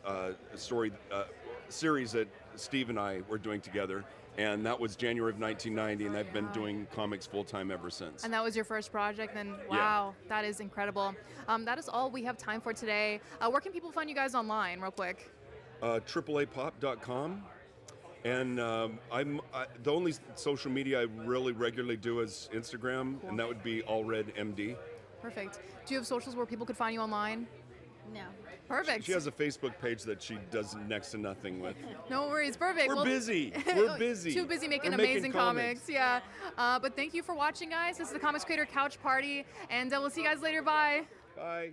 series that Steve and I were doing together, and that was January of 1990, and I've been doing comics full-time ever since. And that was your first project, then wow, that is incredible. That is all we have time for today. Where can people find you guys online, real quick? AAApop.com. And the only social media I really regularly do is Instagram, and that would be AllRedMD. Perfect. Do you have socials where people could find you online? No. Perfect. She has a Facebook page that she does next to nothing with. No worries. Perfect. We're busy. We're busy. Too busy making We're amazing comics. Yeah. But thank you for watching, guys. This is the Comics Creator Couch Party, and we'll see you guys later. Bye. Bye.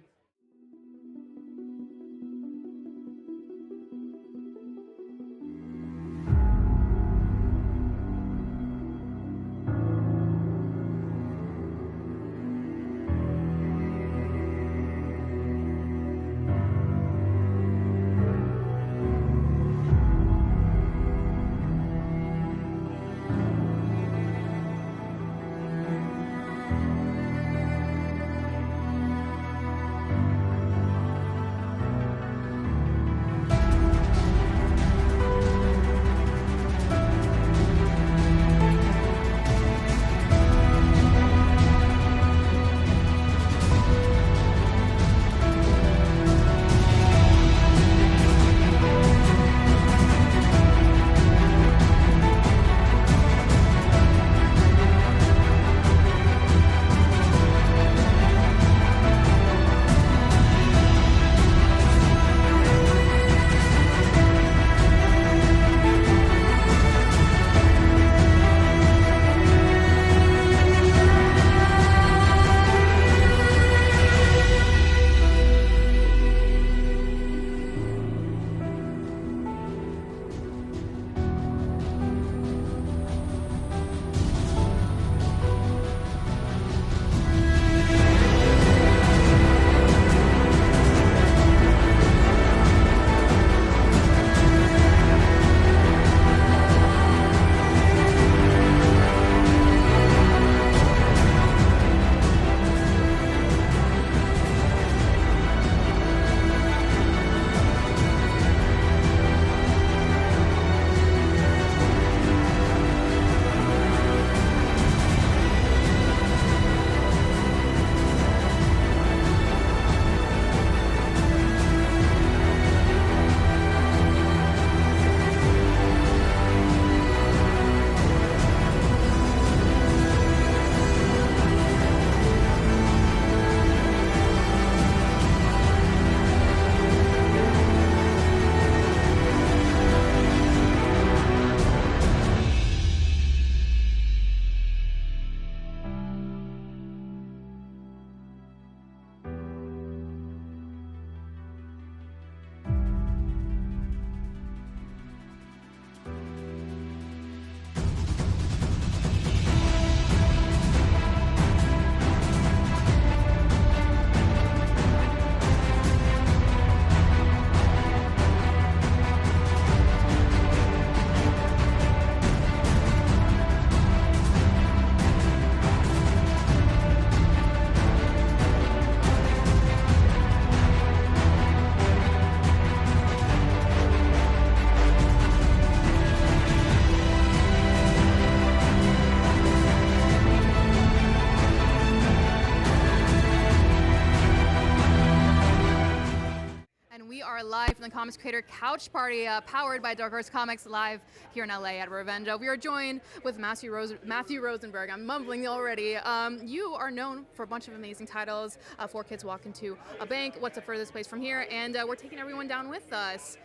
live from the Comics Creator Couch Party, powered by Dark Horse Comics, live here in LA at Revenge. We are joined with Matthew Rosenberg. I'm mumbling already. You are known for a bunch of amazing titles. Four Kids Walk Into a Bank, What's the Furthest Place from Here, and we're taking everyone down with us.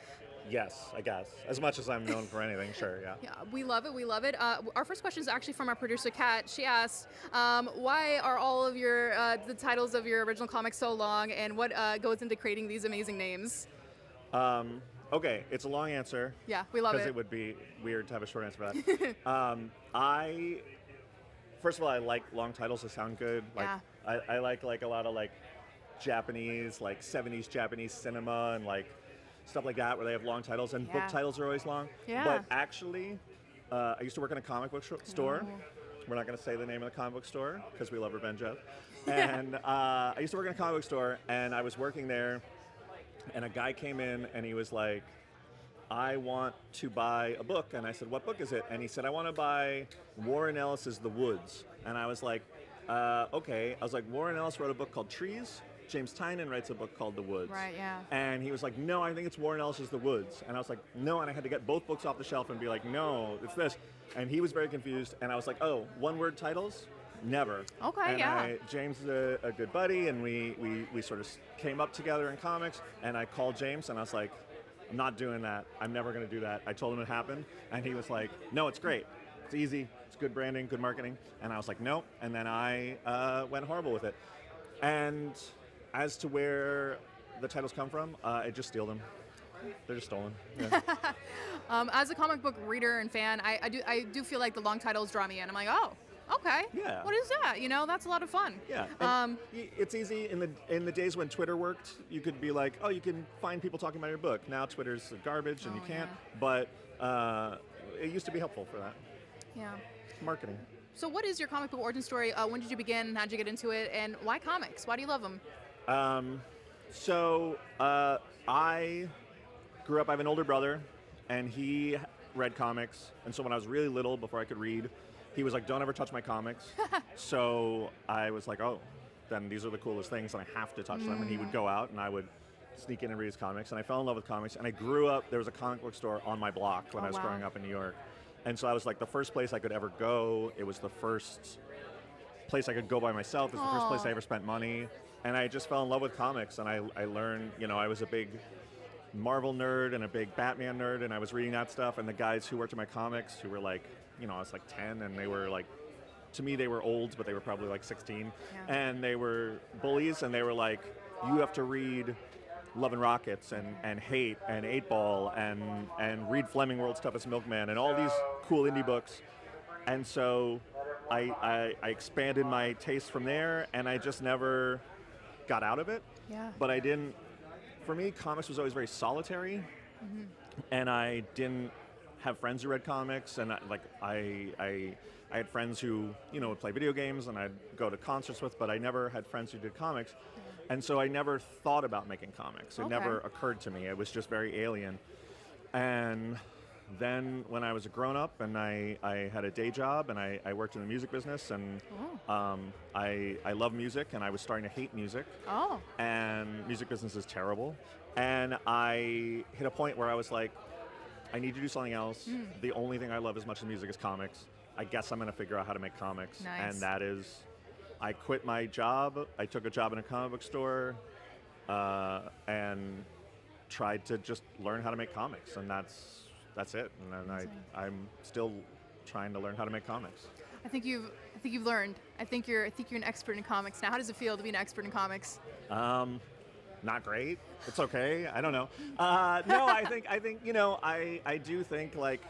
Yes, I guess. As much as I'm known for anything, sure, yeah. Yeah, we love it. We love it. Our first question is actually from our producer, Kat. She asked, why are all of your the titles of your original comics so long, and what goes into creating these amazing names? Okay, it's a long answer. Yeah, we love Because it. it would be weird to have a short answer for that. First of all, I like long titles that sound good. Like, Yeah. I like a lot of like Japanese, like 70s Japanese cinema and like stuff like that where they have long titles, and book Yeah. titles are always long. Yeah. But actually, I used to work in a comic book store. Oh. We're not going to say the name of the comic book store because we love Revenge of. And I used to work in a comic book store, and I was working there, and a guy came in and he was like, I want to buy a book. And I said, what book is it? And he said, I want to buy Warren Ellis's The Woods. And I was like, okay. I was like, Warren Ellis wrote a book called Trees. James Tynan writes a book called The Woods. Right, yeah. And he was like, no, I think it's Warren Ellis's The Woods. And I was like, no. And I had to get both books off the shelf and be like, no, it's this. And he was very confused. And I was like, oh, one-word titles? Never. Okay, and yeah. James is a good buddy, and we sort of came up together in comics. And I called James, and I was like, I'm not doing that. I'm never going to do that. I told him it happened, and he was like, no, it's great. It's easy. It's good branding, good marketing. And I was like, no. And then I went horrible with it. And as to where the titles come from, I just steal them. They're just stolen. Yeah. As a comic book reader and fan, I do feel like the long titles draw me in. I'm like, oh, okay. Yeah. What is that? You know, that's a lot of fun. Yeah. It's easy in the days when Twitter worked. You could be like, oh, you can find people talking about your book. Now Twitter's garbage, and you can't. But it used to be helpful for that. Yeah. Marketing. So, what is your comic book origin story? When did you begin? How'd you get into it? And why comics? Why do you love them? I grew up. I have an older brother, and he read comics. And so when I was really little, before I could read, he was like, don't ever touch my comics. So I was like, oh, then these are the coolest things, and I have to touch them. And he would go out, and I would sneak in and read his comics. And I fell in love with comics. And I grew up, there was a comic book store on my block when I was growing up in New York. And so I was like, the first place I could ever go, it was the first place I could go by myself. It was the first place I ever spent money. And I just fell in love with comics. And I learned, I was a big Marvel nerd and a big Batman nerd, and I was reading that stuff. And the guys who worked in my comics, who were like, I was like 10, and they were like, to me they were old, but they were probably like 16. Yeah. And they were bullies, and they were like, you have to read Love and Rockets and Hate and 8-Ball and read Fleming World's Toughest Milkman and all these cool indie books. And so I expanded my taste from there, and I just never got out of it. Yeah. But I didn't, for me, comics was always very solitary, and I didn't have friends who read comics, and I had friends who, would play video games and I'd go to concerts with, but I never had friends who did comics. And so I never thought about making comics. It never occurred to me. It was just very alien. And then when I was a grown-up and I had a day job and I worked in the music business, and I love music, and I was starting to hate music. Oh. And music business is terrible. And I hit a point where I was like, I need to do something else. The only thing I love as much as music is comics. I guess I'm going to figure out how to make comics. Nice. And that is, I quit my job. I took a job in a comic book store and tried to just learn how to make comics. And that's it. And then I'm still trying to learn how to make comics. I think you've learned. I think you're an expert in comics now. How does it feel to be an expert in comics? Not great. It's okay. I don't know. No, I think I do think like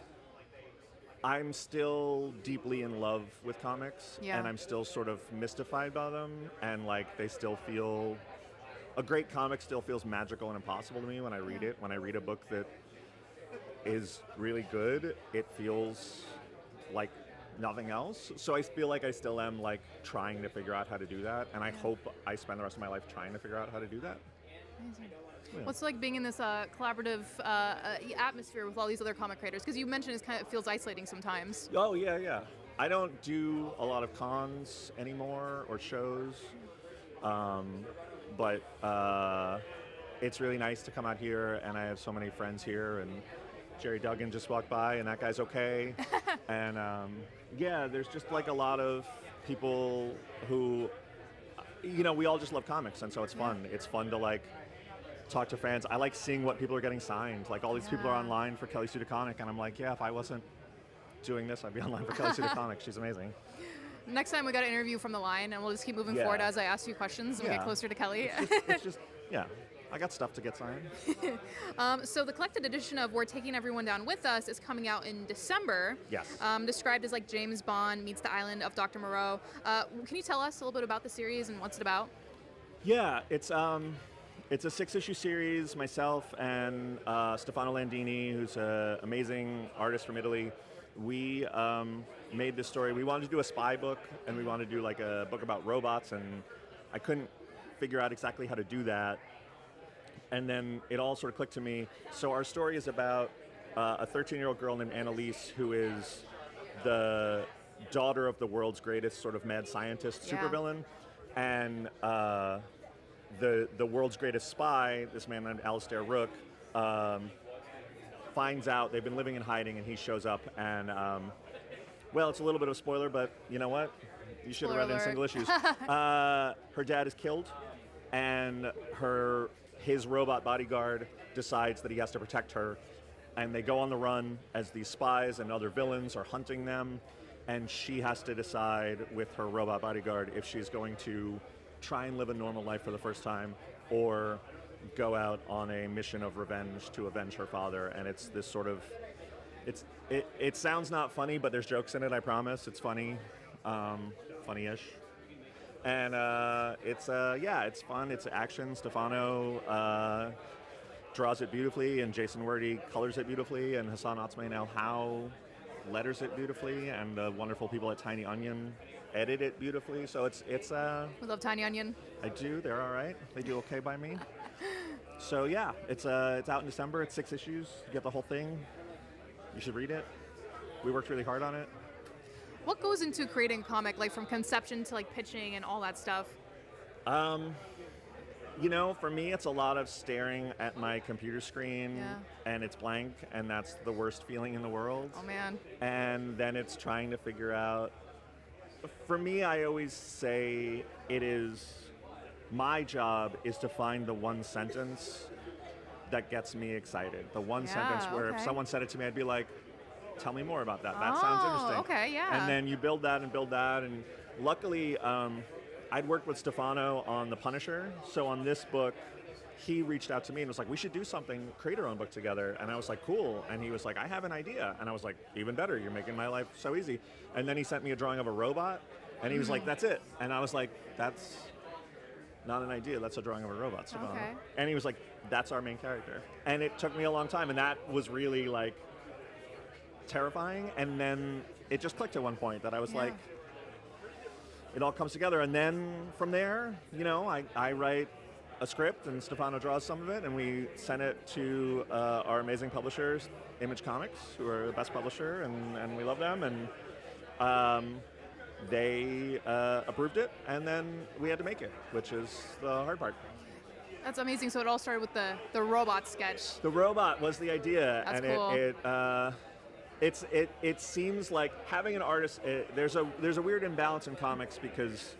I'm still deeply in love with comics, Yeah. and I'm still sort of mystified by them, and like they still feel, a great comic still feels magical and impossible to me when I read it. When I read a book that is really good, it feels like nothing else. So I feel like I still am like trying to figure out how to do that, and I hope I spend the rest of my life trying to figure out how to do that. Amazing. Yeah. What's it like being in this collaborative atmosphere with all these other comic creators? Because you mentioned it feels isolating sometimes. Oh, yeah. I don't do a lot of cons anymore or shows, but it's really nice to come out here, and I have so many friends here, and Jerry Duggan just walked by, and that guy's okay. And there's just like a lot of people who, we all just love comics, and so it's fun. It's fun to like talk to fans. I like seeing what people are getting signed. Like all these people are online for Kelly Sue DeConnick, and I'm like, yeah, if I wasn't doing this, I'd be online for Kelly Sue DeConnick. She's amazing. Next time we got an interview from the line, and we'll just keep moving Yeah. forward as I ask you questions and we Yeah. get closer to Kelly. It's just yeah. I got stuff to get signed. So the collected edition of We're Taking Everyone Down With Us is coming out in December. Yes. Described as like James Bond meets the island of Dr. Moreau. Can you tell us a little bit about the series and what's it about? Yeah, it's a 6-issue series. Myself and Stefano Landini, who's an amazing artist from Italy, we made this story. We wanted to do a spy book, and we wanted to do like a book about robots, and I couldn't figure out exactly how to do that. And then it all sort of clicked to me. So our story is about a 13-year-old girl named Annalise, who is the daughter of the world's greatest sort of mad scientist supervillain. And the world's greatest spy, this man named Alistair Rook, finds out they've been living in hiding, and he shows up. And well, it's a little bit of a spoiler, but you know what? You should have read it in single issues. Her dad is killed, and his robot bodyguard decides that he has to protect her, and they go on the run as these spies and other villains are hunting them, and she has to decide with her robot bodyguard if she's going to try and live a normal life for the first time or go out on a mission of revenge to avenge her father. And it's this sort of, it sounds not funny, but there's jokes in it, I promise. It's funny, funny-ish. And it's fun. It's action. Stefano draws it beautifully, and Jason Wordie colors it beautifully, and Hassan Otsmane El How letters it beautifully, and the wonderful people at Tiny Onion edit it beautifully. So it's We love Tiny Onion. I do. They're all right. They do okay by me. So yeah, it's out in December. It's 6 issues. You get the whole thing. You should read it. We worked really hard on it. What goes into creating a comic, like from conception to like pitching and all that stuff? For me, it's a lot of staring at my computer screen and it's blank, and that's the worst feeling in the world. Oh man. And then it's trying to figure out. For me, I always say my job is to find the one sentence that gets me excited. The one sentence where if someone said it to me, I'd be like, tell me more about that. That sounds interesting. Okay, yeah. And then you build that. And luckily, I'd worked with Stefano on The Punisher. So on this book, he reached out to me and was like, we should do something, create our own book together. And I was like, cool. And he was like, I have an idea. And I was like, even better. You're making my life so easy. And then he sent me a drawing of a robot. And he was like, that's it. And I was like, that's not an idea. That's a drawing of a robot, Stefano. Okay. And he was like, that's our main character. And it took me a long time. And that was really like terrifying. And then it just clicked at one point that I was like, it all comes together. And then from there, I write a script and Stefano draws some of it, and we sent it to our amazing publishers, Image Comics, who are the best publisher, and we love them. And they approved it, and then we had to make it, which is the hard part. That's amazing. So it all started with the robot sketch. The robot was the idea. That's and cool. It seems like having an artist. There's a weird imbalance in comics because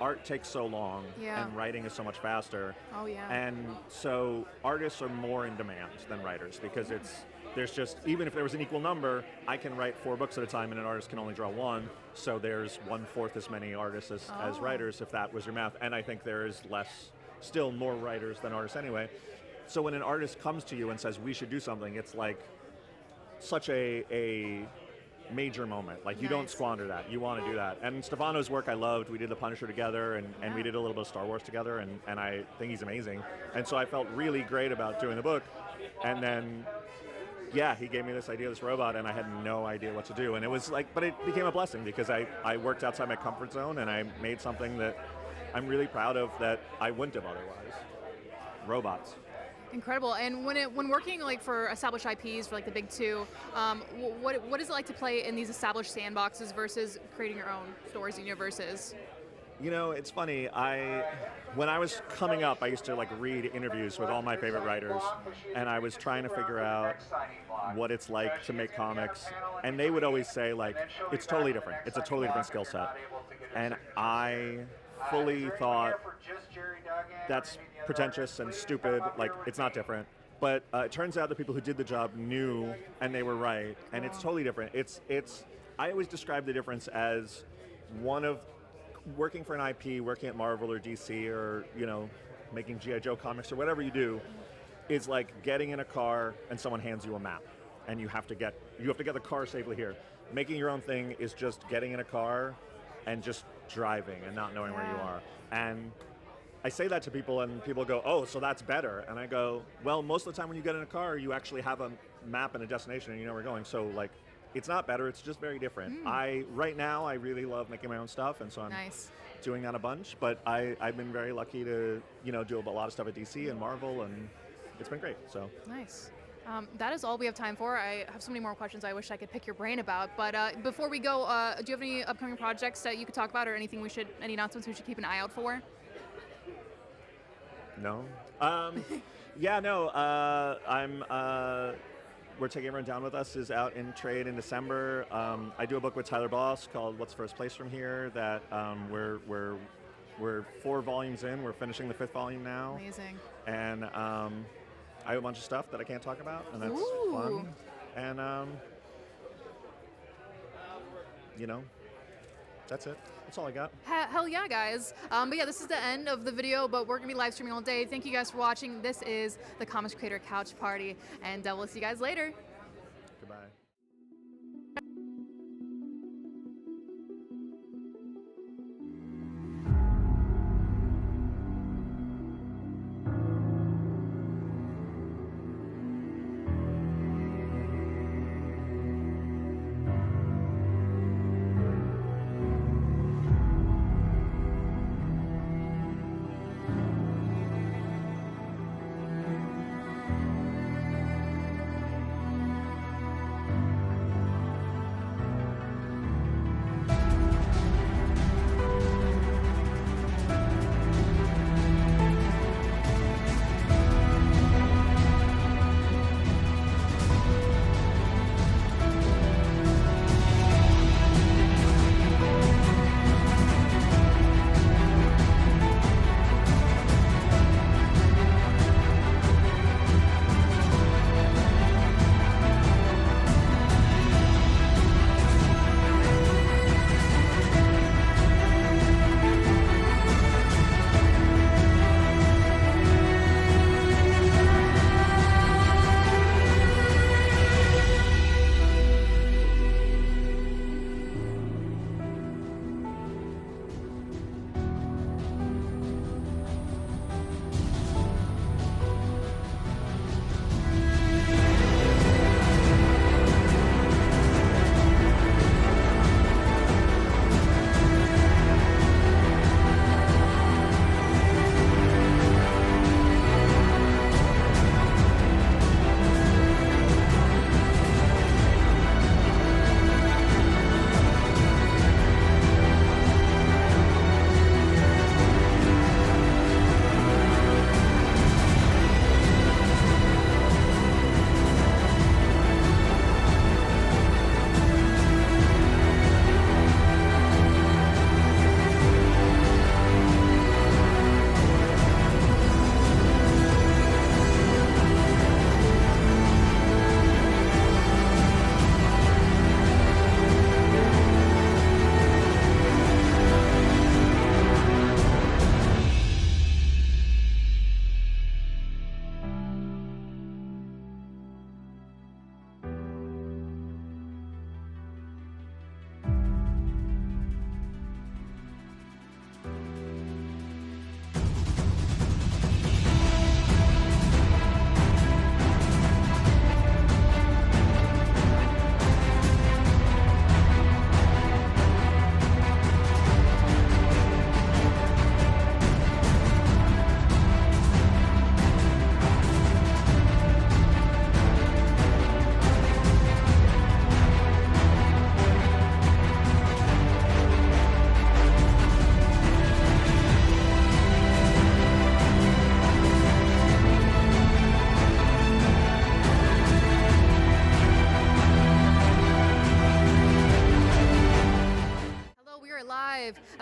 art takes so long and writing is so much faster. Oh yeah. And so artists are more in demand than writers because there's just, even if there was an equal number, I can write 4 books at a time and an artist can only draw 1. So there's 1/4 as many artists as writers, if that was your math. And I think there is still more writers than artists anyway. So when an artist comes to you and says, we should do something, it's like such a major moment. Like, you don't squander that. You want to do that. And Stefano's work I loved. We did The Punisher together, and we did a little bit of Star Wars together, and I think he's amazing. And so I felt really great about doing the book. And then, he gave me this idea of this robot, and I had no idea what to do. And it was like, but it became a blessing because I worked outside my comfort zone, and I made something that I'm really proud of that I wouldn't have otherwise. Robots. Incredible. And when working like for established IPs for like the big 2, what is it like to play in these established sandboxes versus creating your own stories and universes? It's funny. When I was coming up, I used to read interviews with all my favorite writers, and I was trying to figure out what it's like to make comics, and they would always say it's totally different. It's a totally different skill set, and I fully thought that's pretentious and stupid. It's not different. But it turns out the people who did the job knew, and they were right, and it's totally different. I always describe the difference as one of working for an IP, working at Marvel or DC or making G.I. Joe comics or whatever you do, is like getting in a car and someone hands you a map, and you have to get the car safely here. Making your own thing is just getting in a car and just driving and not knowing where you are. And I say that to people, and people go, "Oh, so that's better." And I go, "Well, most of the time when you get in a car, you actually have a map and a destination, and you know where you're going. So like, it's not better. It's just very different." Right now, I really love making my own stuff, and so I'm doing that a bunch. But I've been very lucky to do a lot of stuff at DC and Marvel, and it's been great. So nice. That is all we have time for. I have so many more questions I wish I could pick your brain about. But before we go, do you have any upcoming projects that you could talk about, or any announcements we should keep an eye out for? No. We're Taking Everyone Down With Us is out in trade in December. I do a book with Tyler Boss called What's First Place From Here that we're 4 volumes in. We're finishing the 5th volume now. Amazing. And I have a bunch of stuff that I can't talk about, and that's fun. And that's it. That's all I got. Hell yeah, guys. But yeah, this is the end of the video, but we're going to be live streaming all day. Thank you guys for watching. This is the Comics Creator Couch Party, and we'll see you guys later. Goodbye.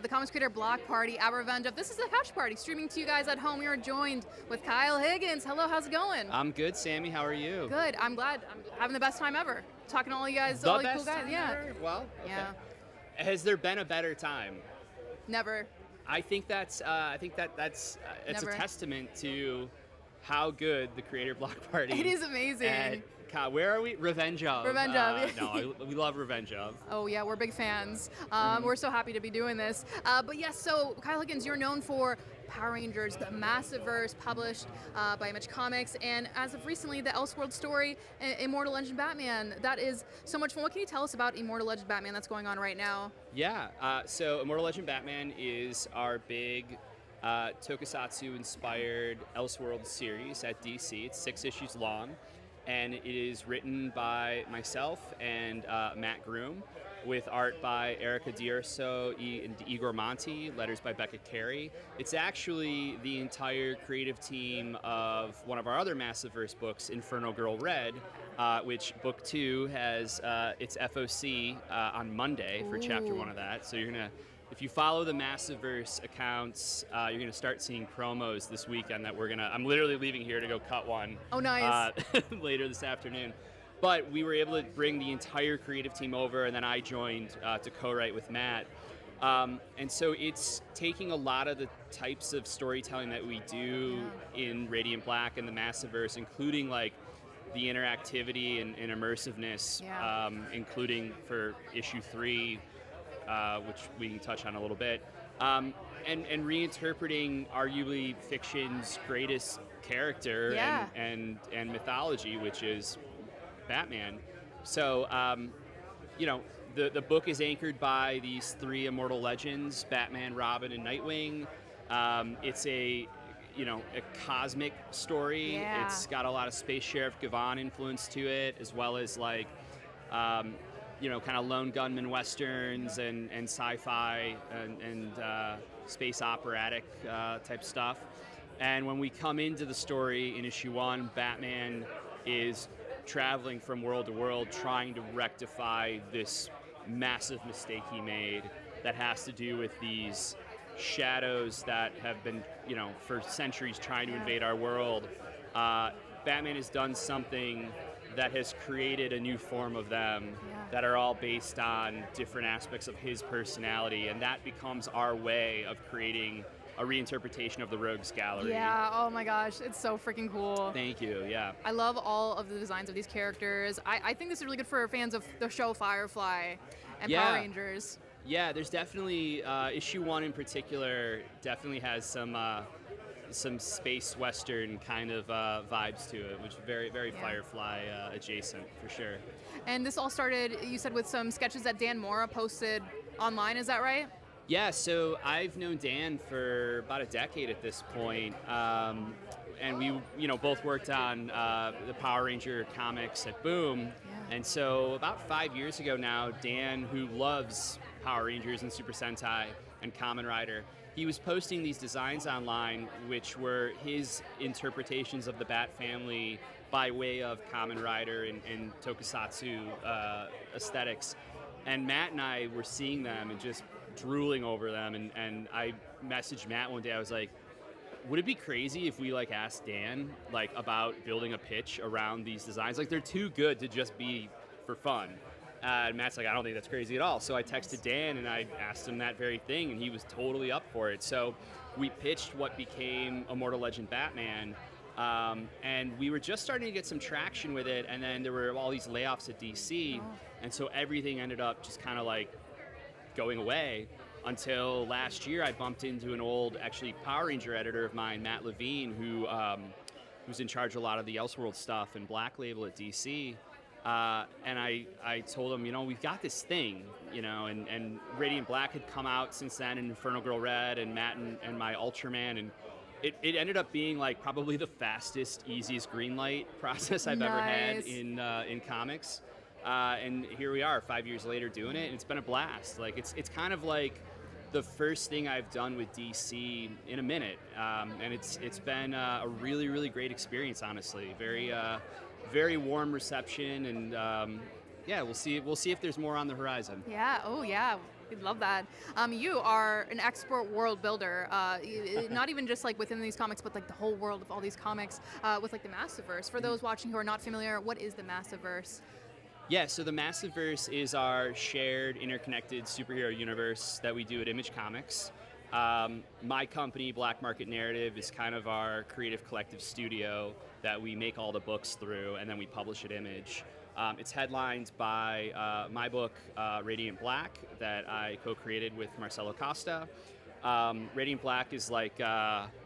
at the Comics Creator Block Party at Revenge of. This is the Couch Party, streaming to you guys at home. We are joined with Kyle Higgins. Hello, how's it going? I'm good, Sammy. How are you? Good. I'm glad. I'm having the best time ever. Talking to all you guys, The all you best cool guys. time Yeah. ever? Well, okay. Yeah. Has there been a better time? Never. I think that's it's Never. a testament to how good the Creator Block Party. It is amazing. Where are we? Revenge of. Revenge of. We love Revenge of. Oh yeah, we're big fans. We're so happy to be doing this. But yes, so Kyle Higgins, you're known for Power Rangers, the Massiverse, published by Image Comics, and as of recently, the Elseworld story, Immortal Legend Batman. That is so much fun. What can you tell us about Immortal Legend Batman that's going on right now? Yeah. So Immortal Legend Batman is our big Tokusatsu-inspired Elseworld series at DC. It's 6 issues long, and it is written by myself and Matt Groom, with art by Erica D'Urso and Igor Monti, letters by Becca Carey. It's actually the entire creative team of one of our other Massiverse books, Inferno Girl Red, which book 2 has its FOC on Monday for chapter 1 of that. So you're gonna, if you follow the Massiverse accounts, you're gonna start seeing promos this weekend that I'm literally leaving here to go cut one. Oh, nice. Later this afternoon. But we were able to bring the entire creative team over, and then I joined to co-write with Matt. And so it's taking a lot of the types of storytelling that we do in Radiant Black and the Massiverse, including like the interactivity and immersiveness, including for issue 3, which we can touch on a little bit, and reinterpreting arguably fiction's greatest character and mythology, which is Batman. So, the book is anchored by these 3 immortal legends, Batman, Robin, and Nightwing. It's a cosmic story. Yeah. It's got a lot of Space Sheriff Gavan influence to it, as well as like, kind of lone gunman westerns and sci-fi and space operatic type stuff. And when we come into the story in issue 1, Batman is traveling from world to world trying to rectify this massive mistake he made that has to do with these shadows that have been, for centuries trying to invade our world. Batman has done something that has created a new form of them that are all based on different aspects of his personality, and that becomes our way of creating a reinterpretation of the Rogues Gallery. Yeah, oh my gosh, it's so freaking cool. Thank you, yeah. I love all of the designs of these characters. I think this is really good for fans of the show Firefly and Power Rangers. Yeah, there's definitely, issue 1 in particular definitely has some space western kind of vibes to it, which is very, very Firefly adjacent for sure. And this all started, you said, with some sketches that Dan Mora posted online, is that right? Yeah, so I've known Dan for about a decade at this point, and we, both worked on the Power Ranger comics at Boom, and so about 5 years ago now, Dan, who loves Power Rangers and Super Sentai and Kamen Rider, he was posting these designs online, which were his interpretations of the Bat family by way of Kamen Rider and Tokusatsu aesthetics, and Matt and I were seeing them and just drooling over them, and I messaged Matt one day. I was like, would it be crazy if we asked Dan about building a pitch around these designs? They're too good to just be for fun. And Matt's like, I don't think that's crazy at all. So I texted Dan and I asked him that very thing, and he was totally up for it. So we pitched what became Immortal Legend Batman, and we were just starting to get some traction with it, and then there were all these layoffs at DC, and so everything ended up just kind of going away until last year. I bumped into an old, actually, Power Ranger editor of mine, Matt Levine, who's in charge of a lot of the Elseworld stuff and Black Label at DC. And I told him, we've got this thing, and Radiant Black had come out since then, and Inferno Girl Red, and Matt and my Ultraman, and it ended up being probably the fastest, easiest green light process I've ever had in comics. And here we are 5 years later doing it, and it's been a blast. It's kind of like the first thing I've done with DC in a minute, and it's been a really, really great experience, honestly. Very warm reception, and we'll see if there's more on the horizon. Yeah, oh yeah, we'd love that. You are an expert world builder, not even just within these comics, but the whole world of all these comics with the Massiverse. For those watching who are not familiar, what is the Massiverse? Yeah, so the Massiverse is our shared, interconnected superhero universe that we do at Image Comics. My company, Black Market Narrative, is kind of our creative collective studio that we make all the books through, and then we publish at Image. It's headlined by my book, Radiant Black, that I co-created with Marcelo Costa. Radiant Black is like,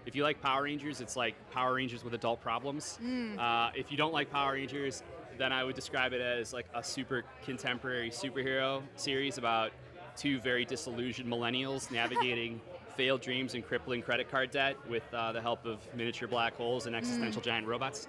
if you like Power Rangers, it's like Power Rangers with adult problems. If you don't like Power Rangers, then I would describe it as like a super contemporary superhero series about two very disillusioned millennials navigating failed dreams and crippling credit card debt with the help of miniature black holes and existential giant robots.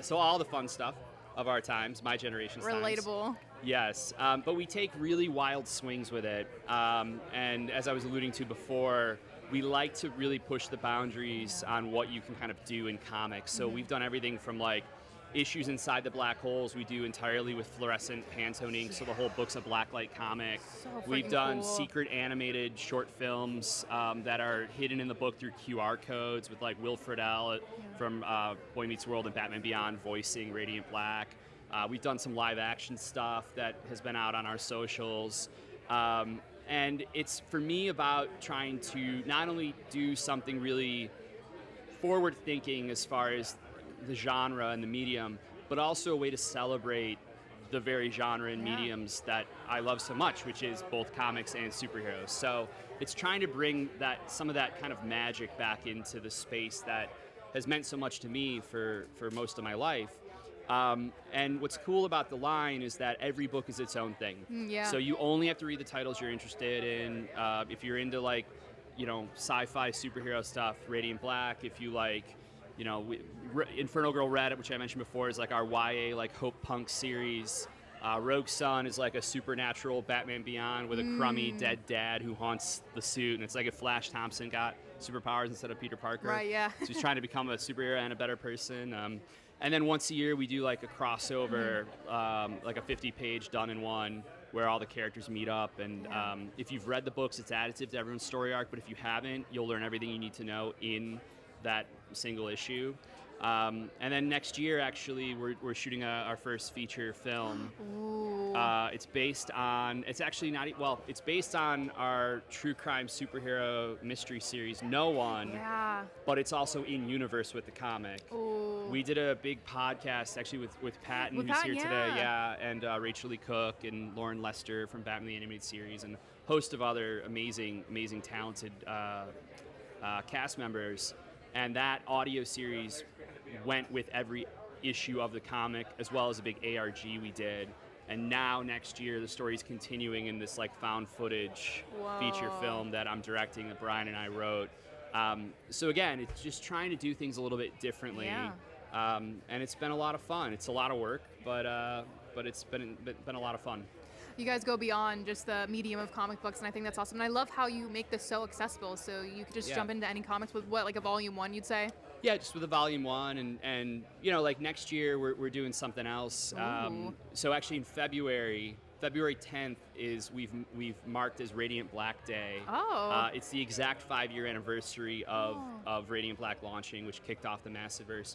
So all the fun stuff of our times, my generation's times. Relatable. Yes, but we take really wild swings with it. And as I was alluding to before, we like to really push the boundaries on what you can kind of do in comics. So we've done everything from like issues inside the black holes we do entirely with fluorescent Pantone, so the whole book's a blacklight comic. We've done secret animated short films that are hidden in the book through QR codes with like Will Friedle from Boy Meets World and Batman Beyond voicing Radiant Black. We've done some live action stuff that has been out on our socials. And it's for me about trying to not only do something really forward thinking as far as the genre and the medium, but also a way to celebrate the very genre and mediums that I love so much, which is both comics and superheroes. So it's trying to bring some of that kind of magic back into the space that has meant so much to me for most of my life. And what's cool about the line is that every book is its own thing. Yeah. So you only have to read the titles you're interested in. If you're into like, sci-fi superhero stuff, Radiant Black. If you like, Infernal Girl Red, which I mentioned before, is like our YA like hope punk series. Rogue Sun is like a supernatural Batman Beyond with a crummy dead dad who haunts the suit, and it's like if Flash Thompson got superpowers instead of Peter Parker. Right, yeah. So he's trying to become a superhero and a better person. And then once a year we do like a crossover, like a 50-page done in one, where all the characters meet up. And if you've read the books, it's additive to everyone's story arc, but if you haven't, you'll learn everything you need to know in that single issue. And then next year, actually, we're shooting our first feature film. It's based on, it's based on our true crime superhero mystery series, No One, but it's also in universe with the comic. We did a big podcast actually with Patton, who's here today, and Rachel Lee Cook and Lauren Lester from Batman the Animated Series, and a host of other amazing, talented cast members. And that audio series went with every issue of the comic, as well as a big ARG we did. And now next year, the story's continuing in this like found footage feature film that I'm directing, that Brian and I wrote. So again, it's just trying to do things a little bit differently. And it's been a lot of fun. It's a lot of work, but it's been a lot of fun. You guys go beyond just the medium of comic books, and I think that's awesome. And I love how you make this so accessible, so you could just jump into any comics with like a volume 1, you'd say? Yeah, just with a volume 1, and like next year we're doing something else. So actually in February 10th is we've marked as Radiant Black Day. It's the exact 5-year anniversary of Radiant Black launching, which kicked off the Massiverse.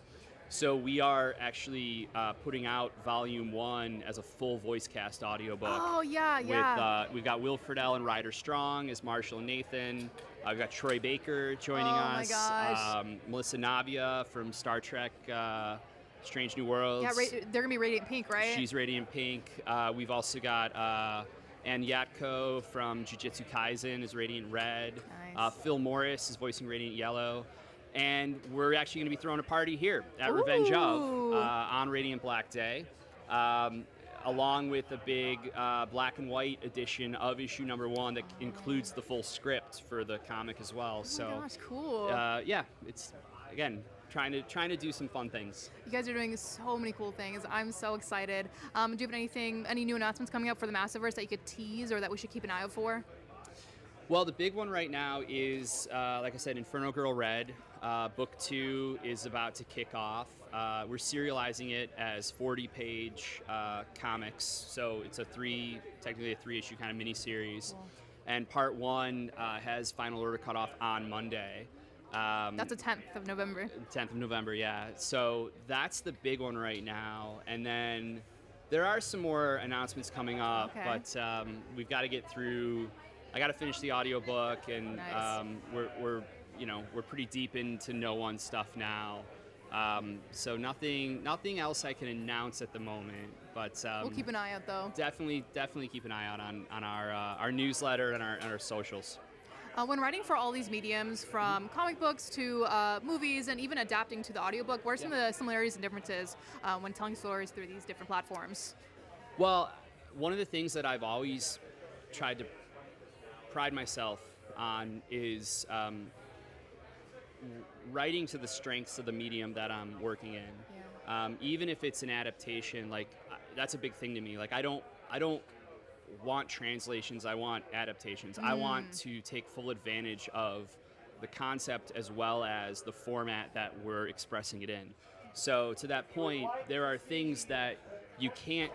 So we are actually putting out Volume 1 as a full voice cast audiobook. We've got Will Friedle and Ryder Strong as Marshall and Nathan. We've got Troy Baker joining us. Melissa Navia from Star Trek Strange New Worlds. Yeah, they're going to be Radiant Pink, right? She's Radiant Pink. We've also got Ann Yatko from Jujutsu Kaisen is Radiant Red. Nice. Phil Morris is voicing Radiant Yellow. And we're actually going to be throwing a party here at Revenge of on Radiant Black Day, along with a big black and white edition of issue number 1 that includes the full script for the comic as well. Oh my gosh, cool. It's again trying to do some fun things. You guys are doing so many cool things. I'm so excited. Do you have any new announcements coming up for the Massiverse that you could tease or that we should keep an eye out for? Well, the big one right now is, like I said, Infernal Girl Red. Book 2 is about to kick off. We're serializing it as 40-page comics, so it's technically a 3-issue kind of mini-series. Cool. And part 1 has final order cut off on Monday. That's the 10th of November. 10th of November, yeah. So that's the big one right now. And then there are some more announcements coming up, but we've got to get through I got to finish the audiobook, and Nice. we're pretty deep into No One stuff now. So nothing else I can announce at the moment, but We'll keep an eye out though. definitely keep an eye out on our newsletter and our socials. When writing for all these mediums, from comic books to movies and even adapting to the audiobook, what are some of the similarities and differences when telling stories through these different platforms? Well, one of the things that I've always tried to pride myself on is writing to the strengths of the medium that I'm working in. Even if it's an adaptation, like that's a big thing to me. Like I don't want translations, I want adaptations. I want to take full advantage of the concept as well as the format that we're expressing it in. So to that point, there are things that you can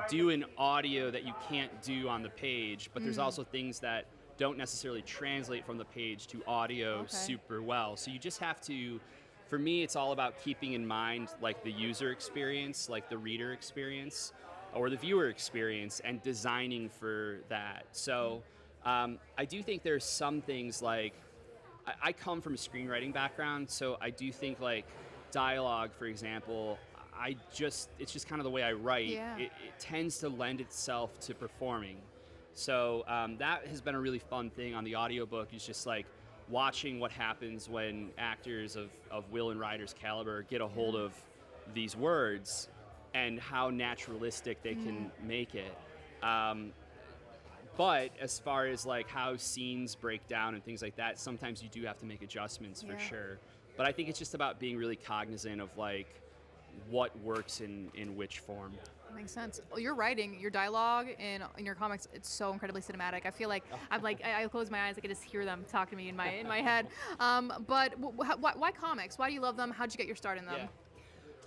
do in audio that you can't do on the page, but there's also things that don't necessarily translate from the page to audio super well. So you just have to, for me, it's all about keeping in mind like the user experience, like the reader experience, or the viewer experience, and designing for that. So I do think there's some things like, I come from a screenwriting background, so I do think like dialogue, for example, it's just kind of the way I write. Yeah. It tends to lend itself to performing. So that has been a really fun thing on the audiobook, is just like watching what happens when actors of Will and Ryder's caliber get a hold of these words and how naturalistic they can make it. But as far as like how scenes break down and things like that, sometimes you do have to make adjustments for sure. But I think it's just about being really cognizant of like what works in which form. Makes sense. Well, your writing, your dialogue in your comics, it's so incredibly cinematic. I feel like I'm like I close my eyes, I can just hear them talk to me in my head. But why comics? Why do you love them? How'd you get your start in them?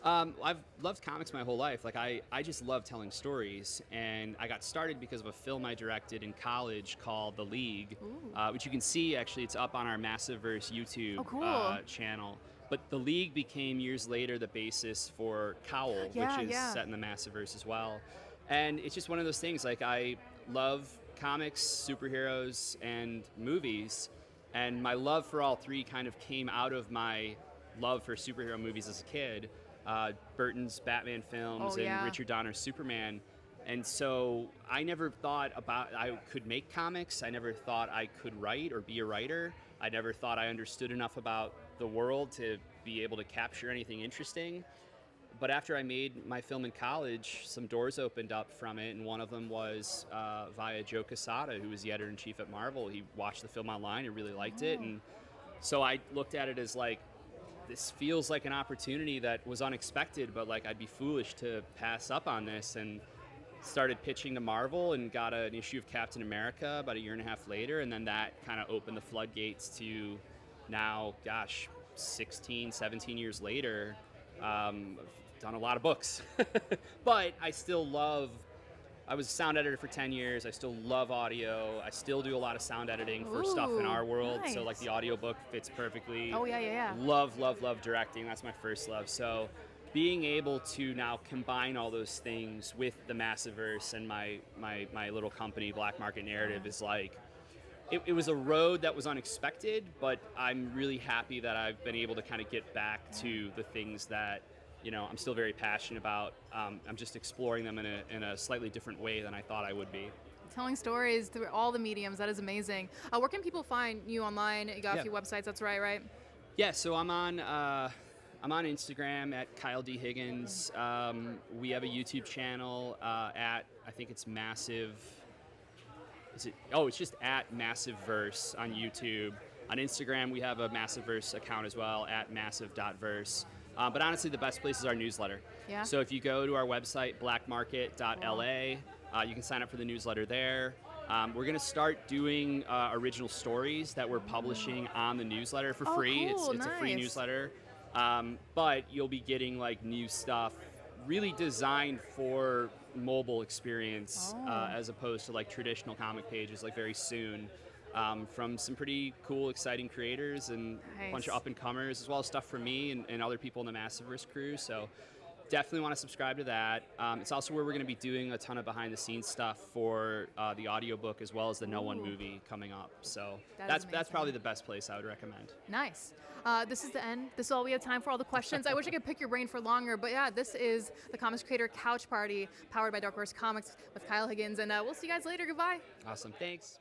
I've loved comics my whole life. Like I just love telling stories, and I got started because of a film I directed in college called The League, which you can see actually. It's up on our Massiveverse YouTube channel. But The League became years later the basis for Cowl, which is set in the Massiveverse as well. And it's just one of those things. Like I love comics, superheroes, and movies, and my love for all three kind of came out of my love for superhero movies as a kid. Burton's Batman films and Richard Donner's Superman. And so I never thought I could make comics. I never thought I could write or be a writer. I never thought I understood enough about the world to be able to capture anything interesting. But after I made my film in college, some doors opened up from it, and one of them was via Joe Quesada, who was the editor-in-chief at Marvel. He watched the film online and really liked it, and so I looked at it as like, this feels like an opportunity that was unexpected, but like I'd be foolish to pass up on this, and started pitching to Marvel and got an issue of Captain America about a year and a half later, and then that kind of opened the floodgates to now, 16, 17 years later, I've done a lot of books. But I was a sound editor for 10 years. I still love audio. I still do a lot of sound editing for stuff in our world. So like the audiobook fits perfectly. Oh, yeah. Love directing. That's my first love. So being able to now combine all those things with the Massiveverse and my little company, Black Market Narrative, is like, it was a road that was unexpected, but I'm really happy that I've been able to kind of get back to the things that, I'm still very passionate about. I'm just exploring them in a slightly different way than I thought I would be. Telling stories through all the mediums, that is amazing. Where can people find you online? You got a few websites, that's right? Yeah, so I'm on Instagram at Kyle D. Higgins. We have a YouTube channel at, I think it's Massive. It's just at Massiveverse on YouTube. On Instagram, we have a Massiveverse account as well, at massive.verse. But honestly, the best place is our newsletter. Yeah. So if you go to our website, blackmarket.la, you can sign up for the newsletter there. We're going to start doing original stories that we're publishing on the newsletter for free. Cool, It's a free nice. newsletter. But you'll be getting like new stuff really designed for mobile experience as opposed to like traditional comic pages, like very soon. From some pretty cool, exciting creators and a bunch of up-and-comers, as well as stuff from me and other people in the Massiveverse crew. So definitely want to subscribe to that. It's also where we're going to be doing a ton of behind the scenes stuff for the audiobook as well as the No One Ooh. movie coming up. So That is that's probably the best place I would recommend. Nice. This is the end. This is all we have time for, all the questions. I wish I could pick your brain for longer, but yeah, this is the Comics Creator Couch Party powered by Dark Horse Comics with Kyle Higgins, and we'll see you guys later. Goodbye. Awesome. Thanks.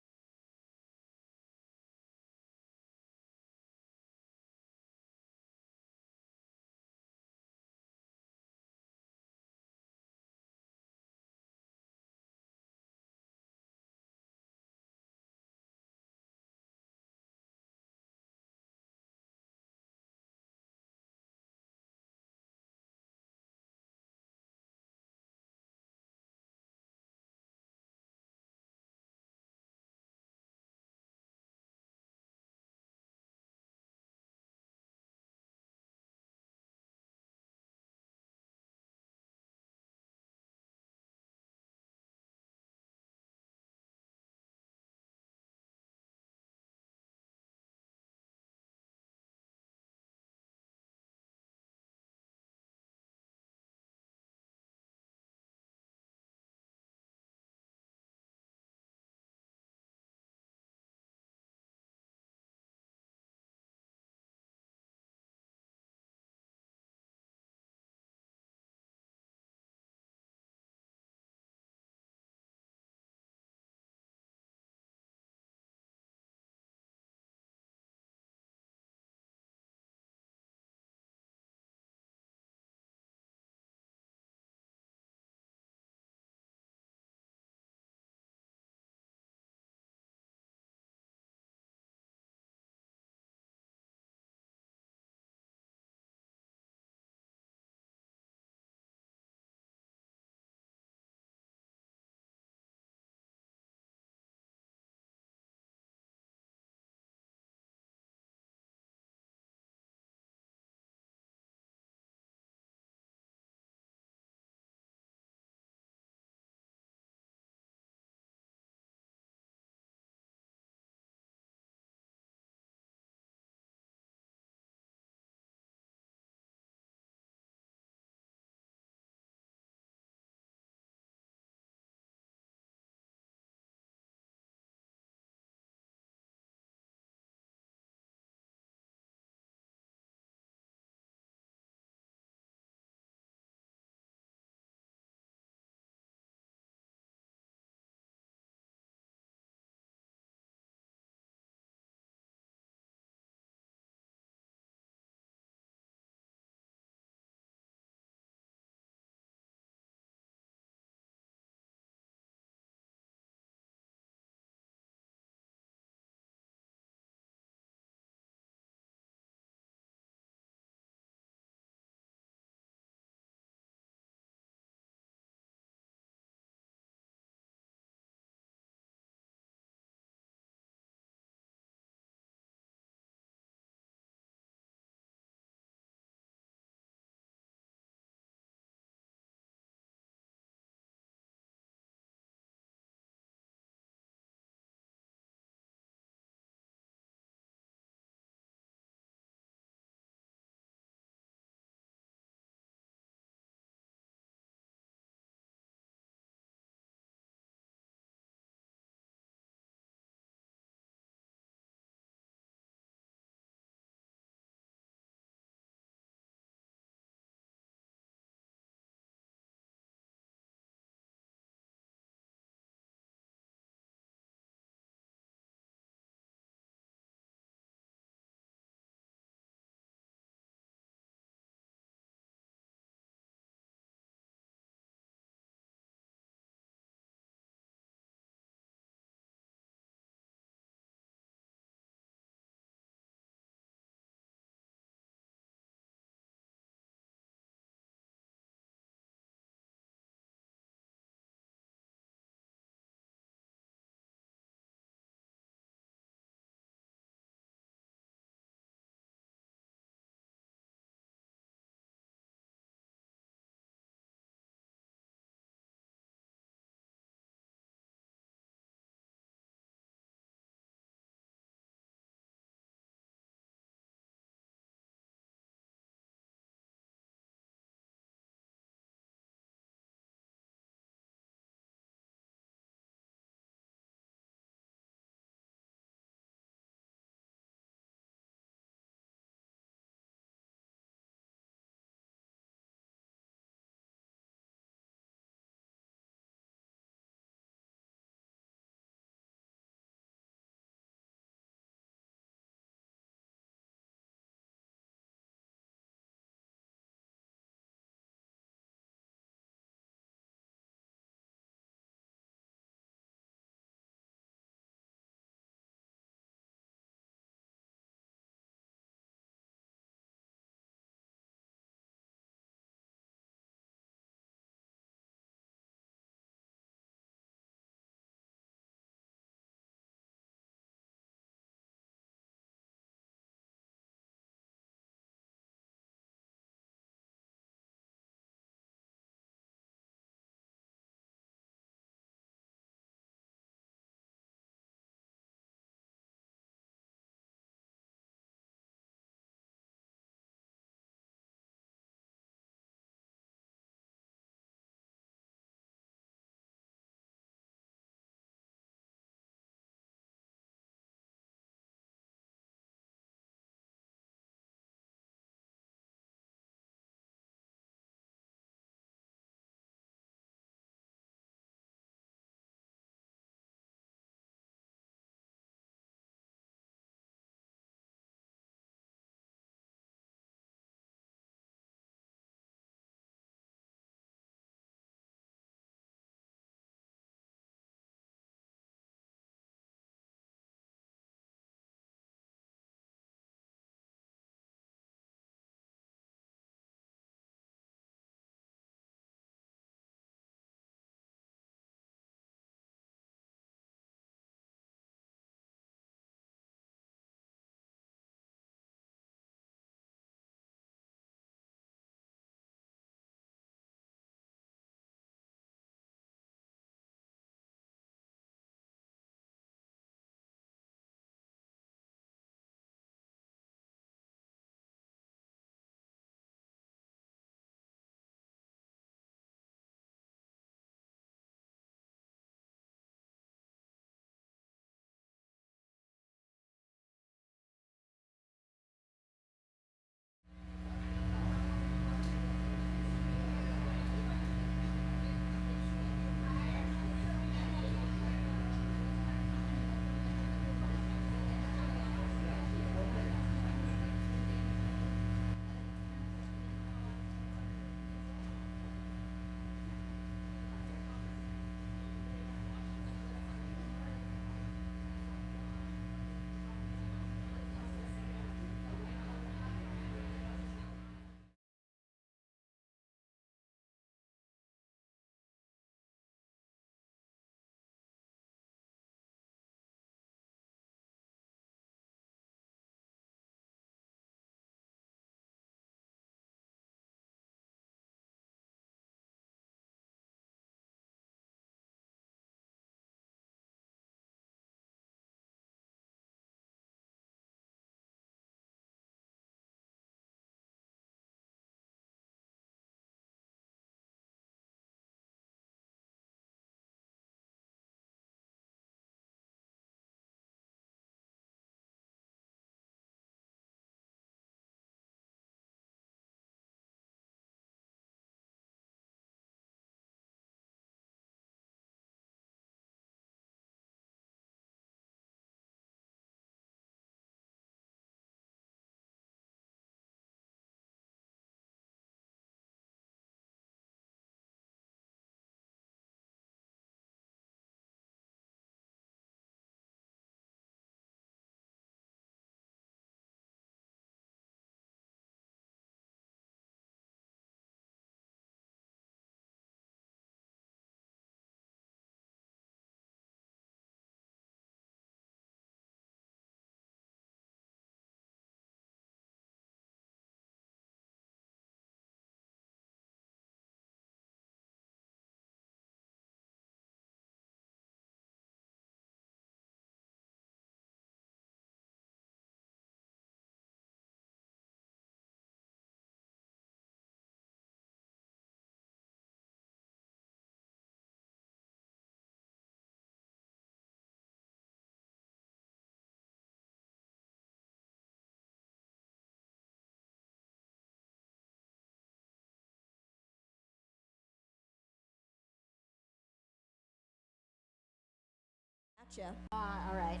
Gotcha. All right.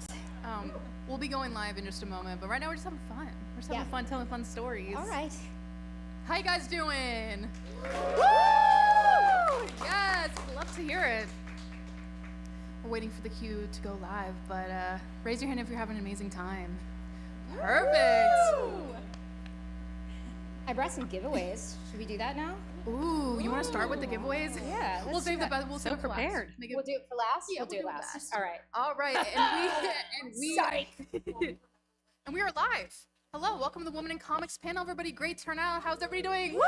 We'll be going live in just a moment, but right now we're just having fun. We're just having fun telling fun stories. All right. How you guys doing? Woo! Yes, love to hear it. We're waiting for the cue to go live, but raise your hand if you're having an amazing time. Perfect. Woo! I brought some giveaways. Should we do that now? Ooh, you want to start with the giveaways? Yeah. We'll let's save do the that. best. We'll save it for last. We'll do it for last. Yeah, we'll do it last. All right. And we Psych. and we are live. Hello, welcome to the Women in Comics panel, everybody. Great turnout. How's everybody doing? Woo!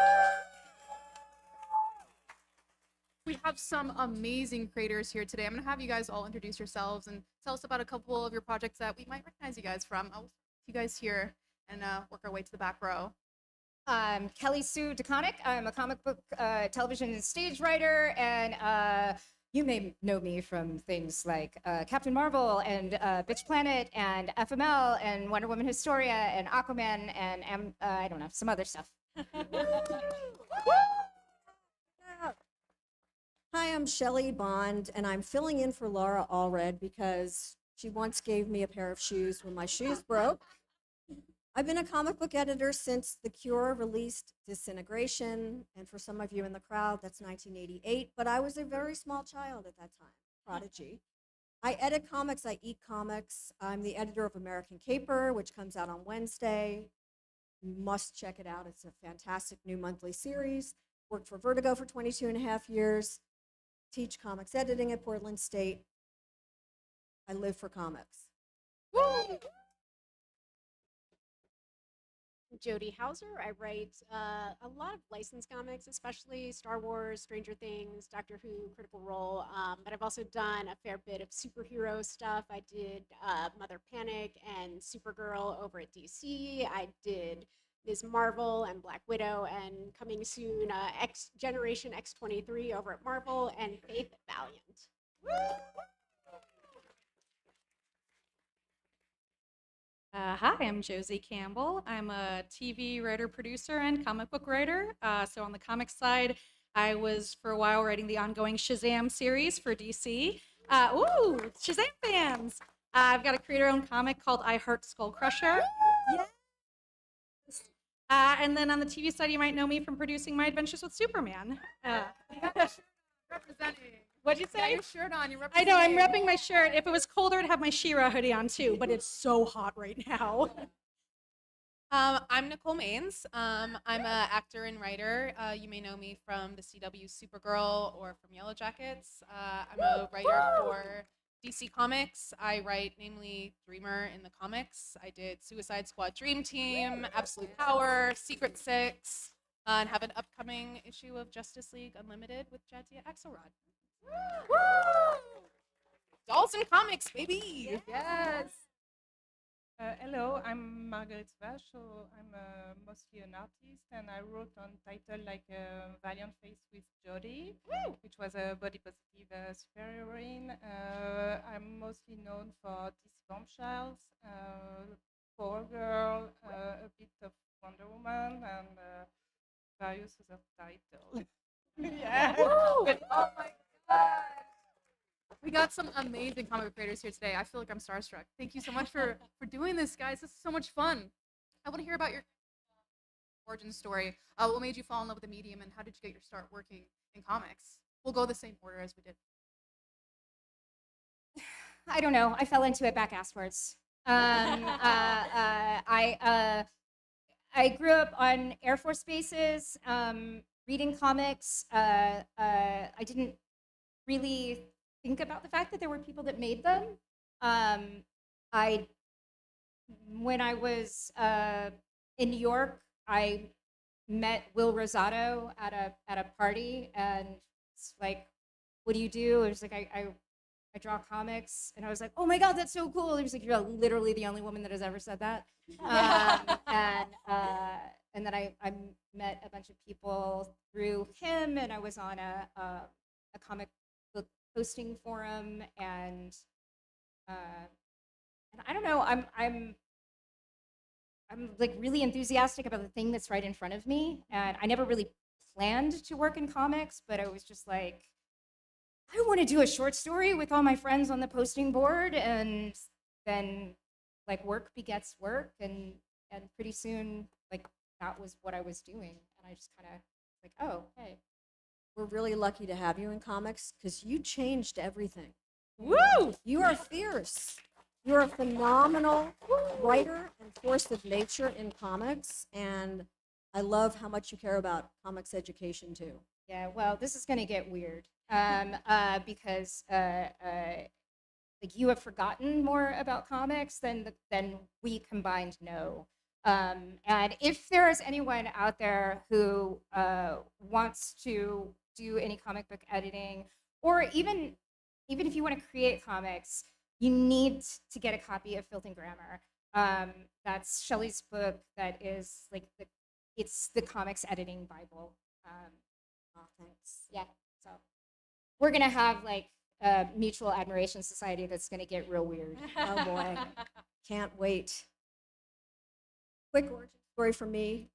We have some amazing creators here today. I'm going to have you guys all introduce yourselves and tell us about a couple of your projects that we might recognize you guys from. I'll see you guys here and work our way to the back row. Kelly Sue DeConnick. I'm a comic book, television, and stage writer, and you may know me from things like Captain Marvel and Bitch Planet and FML and Wonder Woman Historia and Aquaman and I don't know, some other stuff. Hi, I'm Shelley Bond, and I'm filling in for Laura Allred because she once gave me a pair of shoes when my shoes broke. I've been a comic book editor since The Cure released Disintegration, and for some of you in the crowd, that's 1988, but I was a very small child at that time, prodigy. I edit comics, I eat comics. I'm the editor of American Caper, which comes out on Wednesday. You must check it out. It's a fantastic new monthly series. Worked for Vertigo for 22 and a half years. Teach comics editing at Portland State. I live for comics. Woo! Jody Hauser. I write a lot of licensed comics, especially Star Wars, Stranger Things, Doctor Who, Critical Role. But I've also done a fair bit of superhero stuff. I did Mother Panic and Supergirl over at DC. I did Ms. Marvel and Black Widow, and coming soon, X Generation X-23 over at Marvel, and Faith at Valiant. Hi, I'm Josie Campbell. I'm a TV writer, producer, and comic book writer. So on the comics side, I was for a while writing the ongoing Shazam series for DC. Ooh, Shazam fans! I've got a creator-owned comic called I Heart Skull Crusher. Yes. And then on the TV side, you might know me from producing My Adventures with Superman. Representing. What'd you say? You got your shirt on. You're I know, I'm representing. repping my shirt. If it was colder, I'd have my She-Ra hoodie on too, but it's so hot right now. I'm Nicole Maines. I'm an actor and writer. You may know me from the CW Supergirl or from Yellow Jackets. I'm a writer for DC Comics. I write namely Dreamer in the comics. I did Suicide Squad Dream Team, Absolute Power, Secret Six, and have an upcoming issue of Justice League Unlimited with Jadzia Axelrod. Woo! Dolls and comics, baby! Yes! Hello, I'm Margaret Vacho. I'm mostly an artist, and I wrote on title like Valiant Face with Jodie, which was a body positive superheroine. I'm mostly known for DC Bombshells, Power Girl, a bit of Wonder Woman, and various other titles. Yeah. Woo! Oh my God! We got some amazing comic creators here today. I feel like I'm starstruck. Thank you so much for doing this, guys. This is so much fun. I want to hear about your origin story. What made you fall in love with the medium, and how did you get your start working in comics? We'll go the same order as we did. I don't know. I fell into it back asswards. I grew up on Air Force bases, reading comics. I didn't really think about the fact that there were people that made them. When I was in New York, I met Will Rosato at a party, and it's like, "What do you do?" It was like, I draw comics, and I was like, "Oh my God, that's so cool!" He was like, "You're literally the only woman that has ever said that." And then I met a bunch of people through him, and I was on a comic book posting forum, and I don't know, I'm like really enthusiastic about the thing that's right in front of me, and I never really planned to work in comics, but I was just like, I want to do a short story with all my friends on the posting board, and then like work begets work, and pretty soon like that was what I was doing, and I just kind of like, oh, hey. We're really lucky to have you in comics because you changed everything. Woo! You are fierce. You're a phenomenal writer and force of nature in comics, and I love how much you care about comics education too. Yeah, well, this is going to get weird because like you have forgotten more about comics than we combined know. And if there is anyone out there who wants to do any comic book editing, or even if you want to create comics, you need to get a copy of Filth and Grammar. That's Shelley's book. That is like it's the comics editing Bible. Oh, thanks. Yeah. So we're gonna have like a mutual admiration society that's gonna get real weird. Oh boy, can't wait. Quick origin story for me.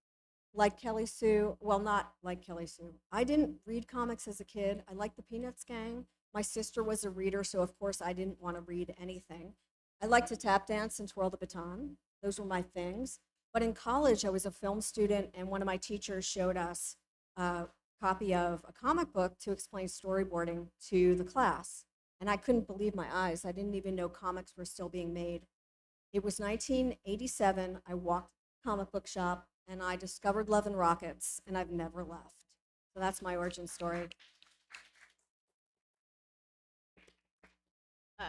Like Kelly Sue, well, not like Kelly Sue. I didn't read comics as a kid. I liked the Peanuts gang. My sister was a reader, so of course I didn't want to read anything. I liked to tap dance and twirl the baton. Those were my things. But in college, I was a film student, and one of my teachers showed us a copy of a comic book to explain storyboarding to the class. And I couldn't believe my eyes. I didn't even know comics were still being made. It was 1987. I walked to the comic book shop, and I discovered Love and Rockets, and I've never left. So that's my origin story.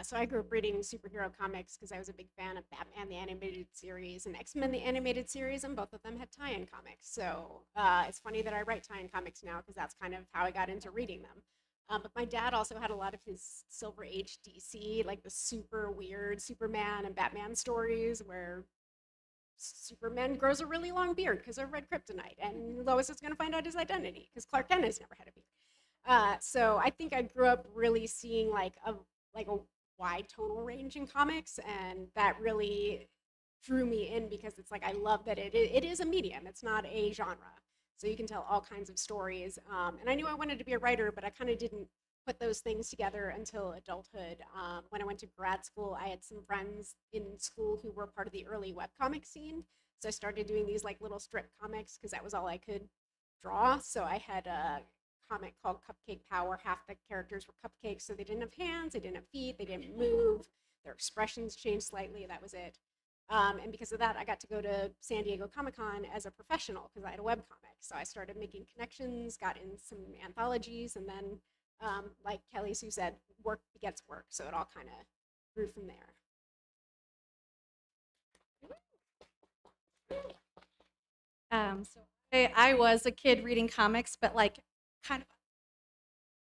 So I grew up reading superhero comics because I was a big fan of Batman the Animated Series and X-Men the Animated Series, and both of them had tie-in comics. So it's funny that I write tie-in comics now because that's kind of how I got into reading them. But my dad also had a lot of his Silver Age DC, like the super weird Superman and Batman stories where Superman grows a really long beard because of red kryptonite, and Lois is going to find out his identity because Clark Kent has never had a beard. So I think I grew up really seeing like a wide tonal range in comics, and that really drew me in because it's like I love that it is a medium. It's not a genre, so you can tell all kinds of stories. And I knew I wanted to be a writer, but I kind of didn't put those things together until adulthood. When I went to grad school, I had some friends in school who were part of the early webcomic scene. So I started doing these like little strip comics because that was all I could draw. So I had a comic called Cupcake Power. Half the characters were cupcakes, so they didn't have hands, they didn't have feet, they didn't move, their expressions changed slightly, that was it. And because of that, I got to go to San Diego Comic-Con as a professional because I had a webcomic. So I started making connections, got in some anthologies, and then like Kelly Sue said, work begets work. So it all kind of grew from there. So I was a kid reading comics, but like kind of.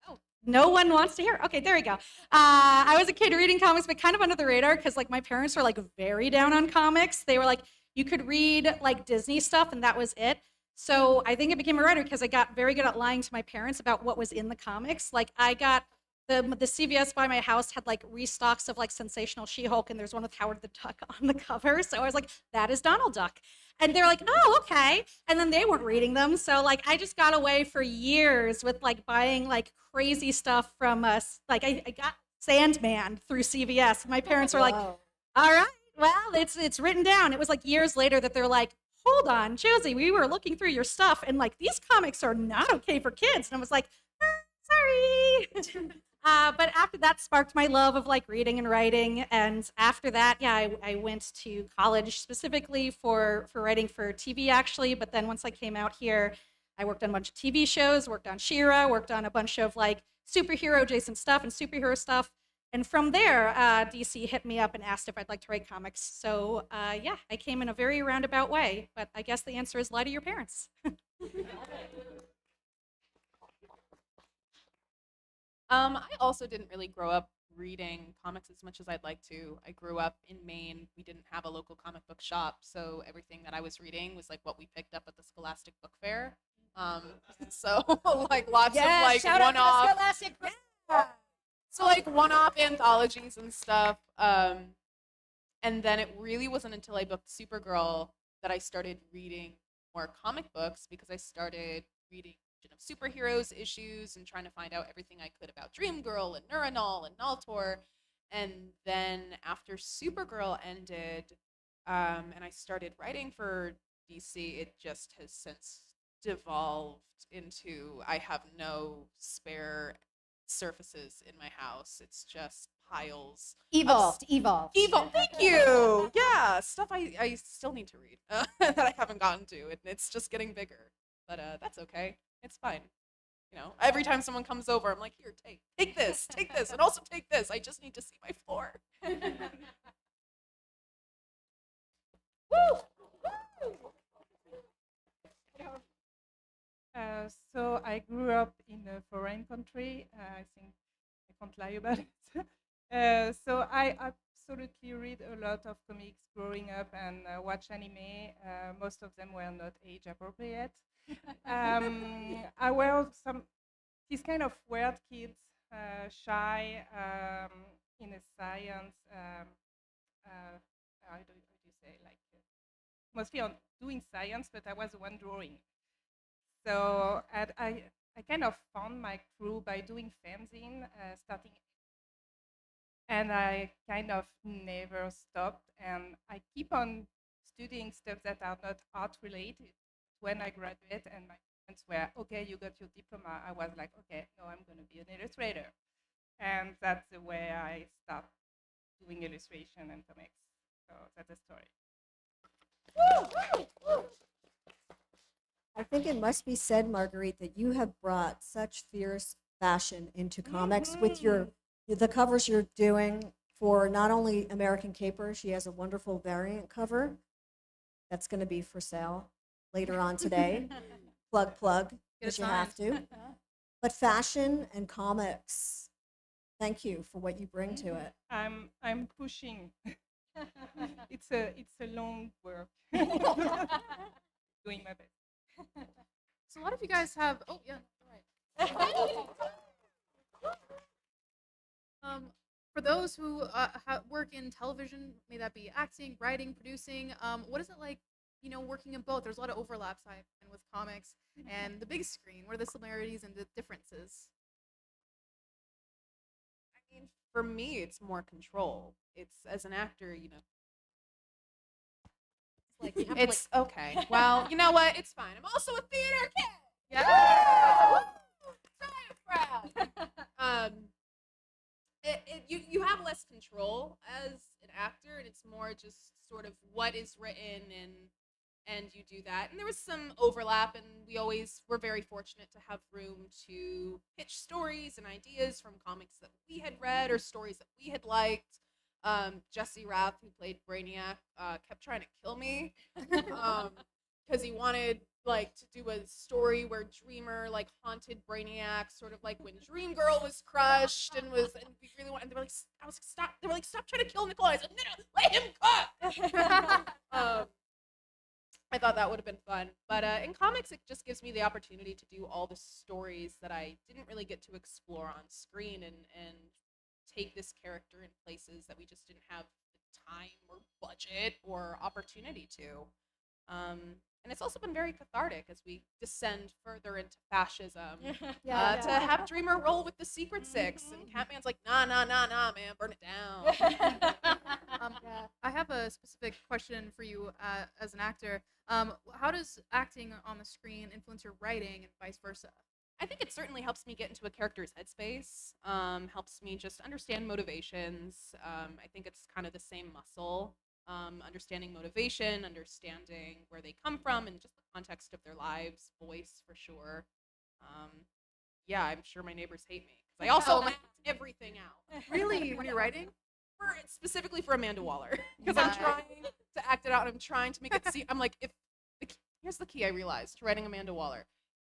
Oh, no one wants to hear. Okay, there we go. I was a kid reading comics, but kind of under the radar because like my parents were like very down on comics. They were like, you could read like Disney stuff, and that was it. So I think I became a writer because I got very good at lying to my parents about what was in the comics. Like I got the CVS by my house had like restocks of like Sensational She-Hulk, and there's one with Howard the Duck on the cover. So I was like, that is Donald Duck. And they're like, oh, okay. And then they weren't reading them. So like I just got away for years with like buying like crazy stuff from us. Like I got Sandman through CVS. My parents were like, all right, well, it's written down. It was like years later that they're like, hold on, Josie, we were looking through your stuff and like these comics are not okay for kids. And I was like, sorry. But after that sparked my love of like reading and writing. And after that, yeah, I went to college specifically for writing for TV actually. But then once I came out here, I worked on a bunch of TV shows, worked on She-Ra, worked on a bunch of like superhero adjacent stuff and superhero stuff. And from there, DC hit me up and asked if I'd like to write comics. So yeah, I came in a very roundabout way, but I guess the answer is lie to your parents. I also didn't really grow up reading comics as much as I'd like to. I grew up in Maine. We didn't have a local comic book shop, so everything that I was reading was like what we picked up at the Scholastic Book Fair. So like lots of like one-off. So like one-off anthologies and stuff. And then it really wasn't until I booked Supergirl that I started reading more comic books because I started reading of superheroes issues and trying to find out everything I could about Dream Girl and Neuronal and Naltor. And then after Supergirl ended, and I started writing for DC, it just has since devolved into I have no spare surfaces in my house. It's just piles. Evolved. Evolved. Thank you. Yeah, stuff I still need to read that I haven't gotten to, and it's just getting bigger. But that's okay. It's fine. You know, every time someone comes over, I'm like, here, take this, and also take this. I just need to see my floor. Woo! So I grew up in a foreign country. I think I can't lie about it. So I absolutely read a lot of comics growing up and watch anime. Most of them were not age appropriate. I were these kind of weird kids, shy, in a science. How do you say, like mostly on doing science, but I was the one drawing. So I kind of found my crew by doing fanzine, starting, and I kind of never stopped, and I keep on studying stuff that are not art related. When I graduate and my parents were, okay, you got your diploma, I was like, okay, no, I'm going to be an illustrator. And that's the way I stopped doing illustration and comics. So that's the story. I think it must be said, Marguerite, that you have brought such fierce fashion into comics with the covers you're doing for not only American Caper. She has a wonderful variant cover that's going to be for sale later on today. plug, because you have to. But fashion and comics, thank you for what you bring to it. I'm pushing. It's a long work. Doing my best. So a lot of you guys have. Oh yeah, all right. For those who work in television, may that be acting, writing, producing, what is it like? You know, working in both. There's a lot of overlaps I find with comics and the big screen. What are the similarities and the differences? I mean, for me, it's more control. It's as an actor, you know. Like, it's okay. Well, you know what? It's fine. I'm also a theater kid. Yeah. Proud. You have less control as an actor, and it's more just sort of what is written and you do that. And there was some overlap, and we always were very fortunate to have room to pitch stories and ideas from comics that we had read or stories that we had liked. Jesse Rath, who played Brainiac, kept trying to kill me because he wanted like to do a story where Dreamer like haunted Brainiac, sort of like when Dream Girl was crushed and we really wanted. And they were like, stop. They were like, stop trying to kill Nicole. I said, no, let him cook. I thought that would have been fun, but in comics, it just gives me the opportunity to do all the stories that I didn't really get to explore on screen and take this character in places that we just didn't have the time or budget or opportunity to. And it's also been very cathartic as we descend further into fascism. To have Dreamer roll with the Secret Six, and Catman's like, nah, man, burn it down. I have a specific question for you as an actor. How does acting on the screen influence your writing and vice versa? I think it certainly helps me get into a character's headspace, helps me just understand motivations. I think it's kind of the same muscle, understanding motivation, understanding where they come from, and just the context of their lives, voice for sure. Yeah, I'm sure my neighbors hate me, because I also act everything out. Really? When you're writing? Specifically for Amanda Waller, because I'm trying to act it out, and I'm trying to make it seem, I'm like, here's the key I realized to writing Amanda Waller.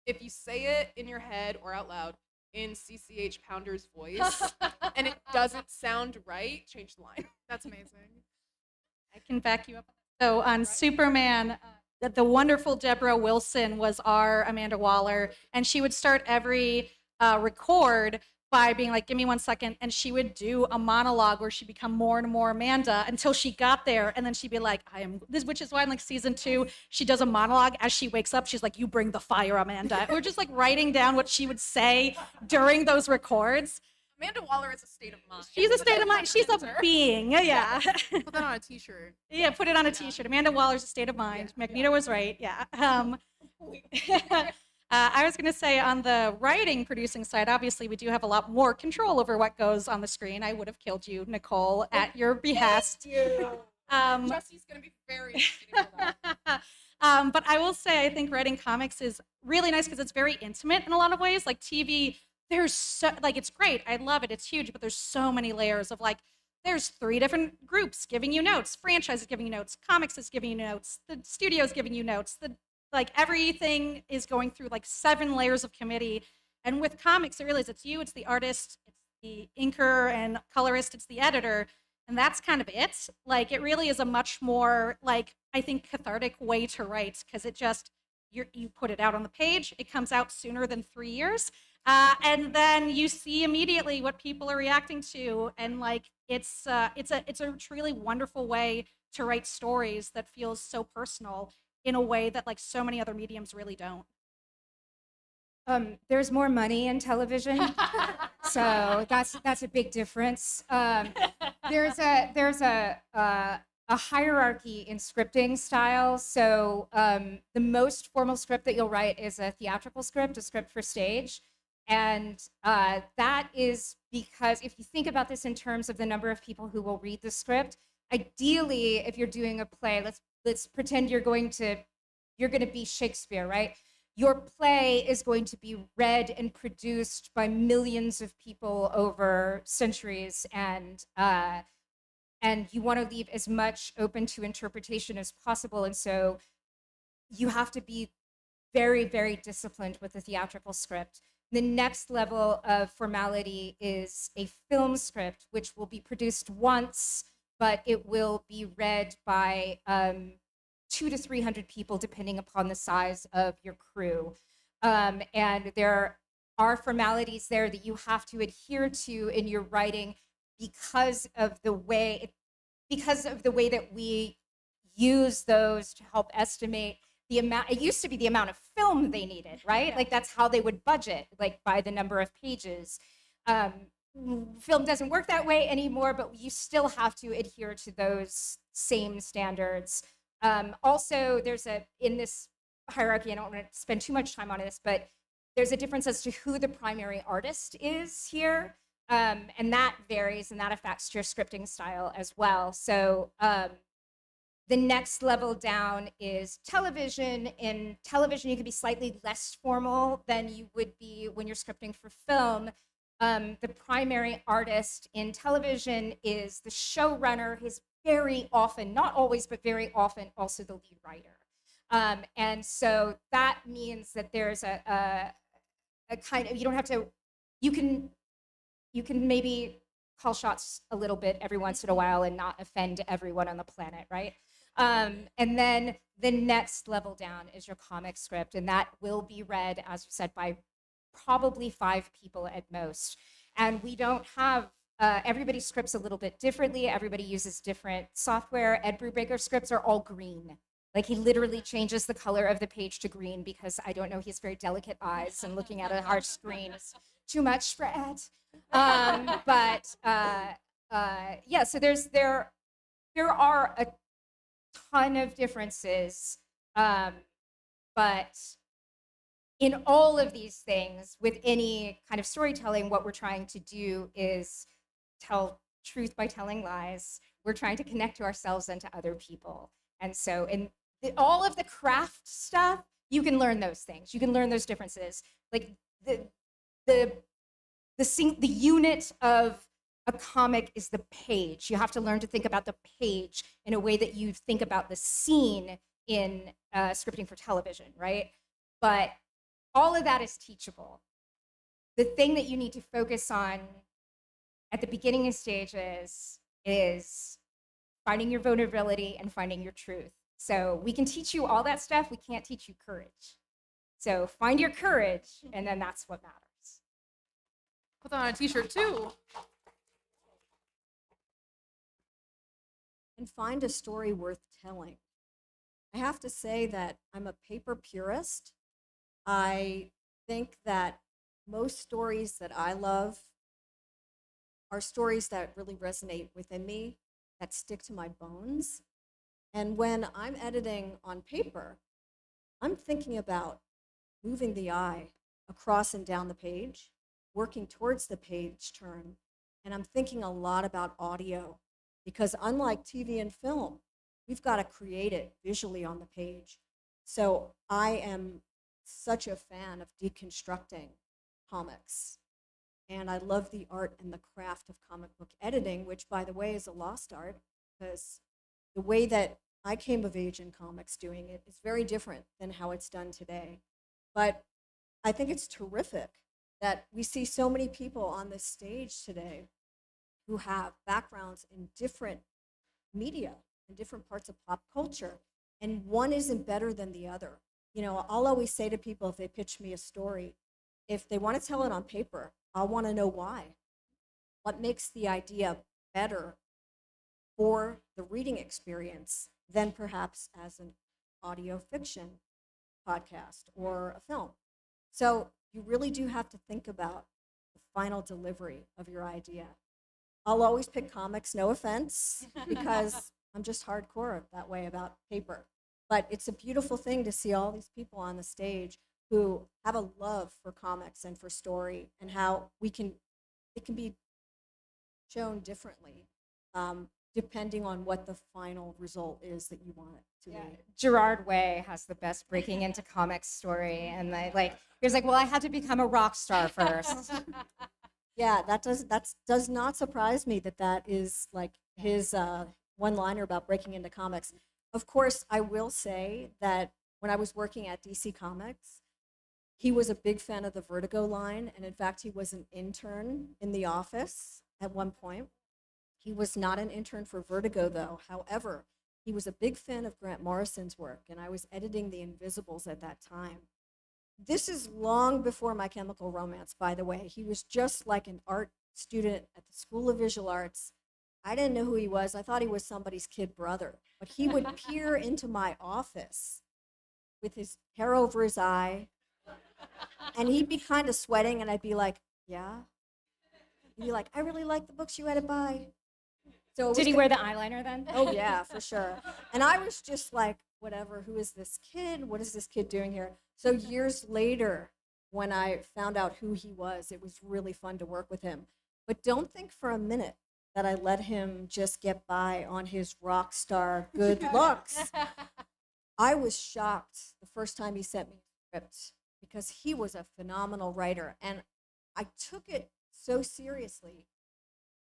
If you say it in your head or out loud in CCH Pounder's voice and it doesn't sound right, change the line. That's amazing. I can back you up. So on Superman, the wonderful Deborah Wilson was our Amanda Waller, and she would start every record by being like, give me 1 second. And she would do a monologue where she'd become more and more Amanda until she got there. And then she'd be like, I am this, which is why in like season 2, she does a monologue as she wakes up. She's like, you bring the fire, Amanda. We're just like writing down what she would say during those records. Amanda Waller is a state of mind. She's a state of mind. She's a being. Yeah. Put that on a t-shirt. Yeah, put it on a t-shirt. Amanda Waller's a state of mind. Magneto was right. Yeah. I was going to say on the writing producing side, obviously we do have a lot more control over what goes on the screen. I would have killed you, Nicole, at your behest. Jesse's going to be very excited for that. But I will say, I think writing comics is really nice because it's very intimate in a lot of ways. Like TV, there's so, like, it's great. I love it. It's huge, but there's so many layers of like, there's 3 different groups giving you notes. Franchise is giving you notes. Comics is giving you notes. The studio is giving you notes. Like everything is going through like 7 layers of committee. And with comics, it really is, it's you, it's the artist, it's the inker and colorist, it's the editor. And that's kind of it. Like it really is a much more like, I think, cathartic way to write because it just, you put it out on the page, it comes out sooner than 3 years. And then you see immediately what people are reacting to. And like, it's a truly wonderful way to write stories that feels so personal in a way that like so many other mediums really don't. There's more money in television, so that's a big difference. There's a hierarchy in scripting style. So the most formal script that you'll write is a theatrical script, a script for stage, and that is because if you think about this in terms of the number of people who will read the script, ideally, if you're doing a play, let's pretend you're going to be Shakespeare, right? Your play is going to be read and produced by millions of people over centuries, and you want to leave as much open to interpretation as possible. And so you have to be very, very disciplined with the theatrical script. The next level of formality is a film script, which will be produced once, but it will be read by 200 to 300 people, depending upon the size of your crew. And there are formalities there that you have to adhere to in your writing because of the way that we use those to help estimate the amount. It used to be the amount of film they needed, right? Like that's how they would budget, like by the number of pages. Film doesn't work that way anymore, but you still have to adhere to those same standards. Also, in this hierarchy, I don't want to spend too much time on this, but there's a difference as to who the primary artist is here. And that varies and that affects your scripting style as well. So the next level down is television. In television, you can be slightly less formal than you would be when you're scripting for film. The primary artist in television is the showrunner. He's very often, not always, but very often also the lead writer. And so that means that there's a kind of, you don't have to, you can maybe call shots a little bit every once in a while and not offend everyone on the planet, right? And then the next level down is your comic script, and that will be read, as you said, by probably 5 people at most. And we don't have, everybody scripts a little bit differently. Everybody uses different software. Ed Brubaker's scripts are all green. Like he literally changes the color of the page to green because I don't know, he has very delicate eyes and looking at a harsh screen is too much for Ed. Yeah, so there are a ton of differences, but in all of these things, with any kind of storytelling, what we're trying to do is tell truth by telling lies. We're trying to connect to ourselves and to other people. And so in all of the craft stuff, you can learn those things. You can learn those differences. Like the unit of a comic is the page. You have to learn to think about the page in a way that you think about the scene in scripting for television, right? But all of that is teachable. The thing that you need to focus on at the beginning of stages is finding your vulnerability and finding your truth. So we can teach you all that stuff. We can't teach you courage. So find your courage, and then that's what matters. Put that on a t-shirt too. And find a story worth telling. I have to say that I'm a paper purist. I think that most stories that I love are stories that really resonate within me, that stick to my bones. And when I'm editing on paper, I'm thinking about moving the eye across and down the page, working towards the page turn. And I'm thinking a lot about audio because unlike TV and film, we've got to create it visually on the page. So I am such a fan of deconstructing comics. And I love the art and the craft of comic book editing, which, by the way, is a lost art because the way that I came of age in comics doing it is very different than how it's done today. But I think it's terrific that we see so many people on this stage today who have backgrounds in different media and different parts of pop culture, and one isn't better than the other. You know, I'll always say to people if they pitch me a story, if they want to tell it on paper, I want to know why. What makes the idea better for the reading experience than perhaps as an audio fiction podcast or a film? So you really do have to think about the final delivery of your idea. I'll always pick comics, no offense, because I'm just hardcore that way about paper. But it's a beautiful thing to see all these people on the stage who have a love for comics and for story and how it can be shown differently depending on what the final result is that you want it to be. Gerard Way has the best breaking into comics story, and he was like, well, I had to become a rock star first. Yeah, that does not surprise me that is like his one-liner about breaking into comics. Of course, I will say that when I was working at DC Comics, he was a big fan of the Vertigo line, and in fact, he was an intern in the office at one point. He was not an intern for Vertigo, though. However, he was a big fan of Grant Morrison's work, and I was editing The Invisibles at that time. This is long before My Chemical Romance, by the way. He was just like an art student at the School of Visual Arts. I didn't know who he was. I thought he was somebody's kid brother. But he would peer into my office with his hair over his eye, and he'd be kind of sweating, and I'd be like, yeah? He'd be like, I really like the books you edit by. So Did he wear the eyeliner then? Oh, yeah, for sure. And I was just like, whatever, who is this kid? What is this kid doing here? So years later, when I found out who he was, it was really fun to work with him. But don't think for a minute that I let him just get by on his rock star good looks. I was shocked the first time he sent me a script because he was a phenomenal writer. And I took it so seriously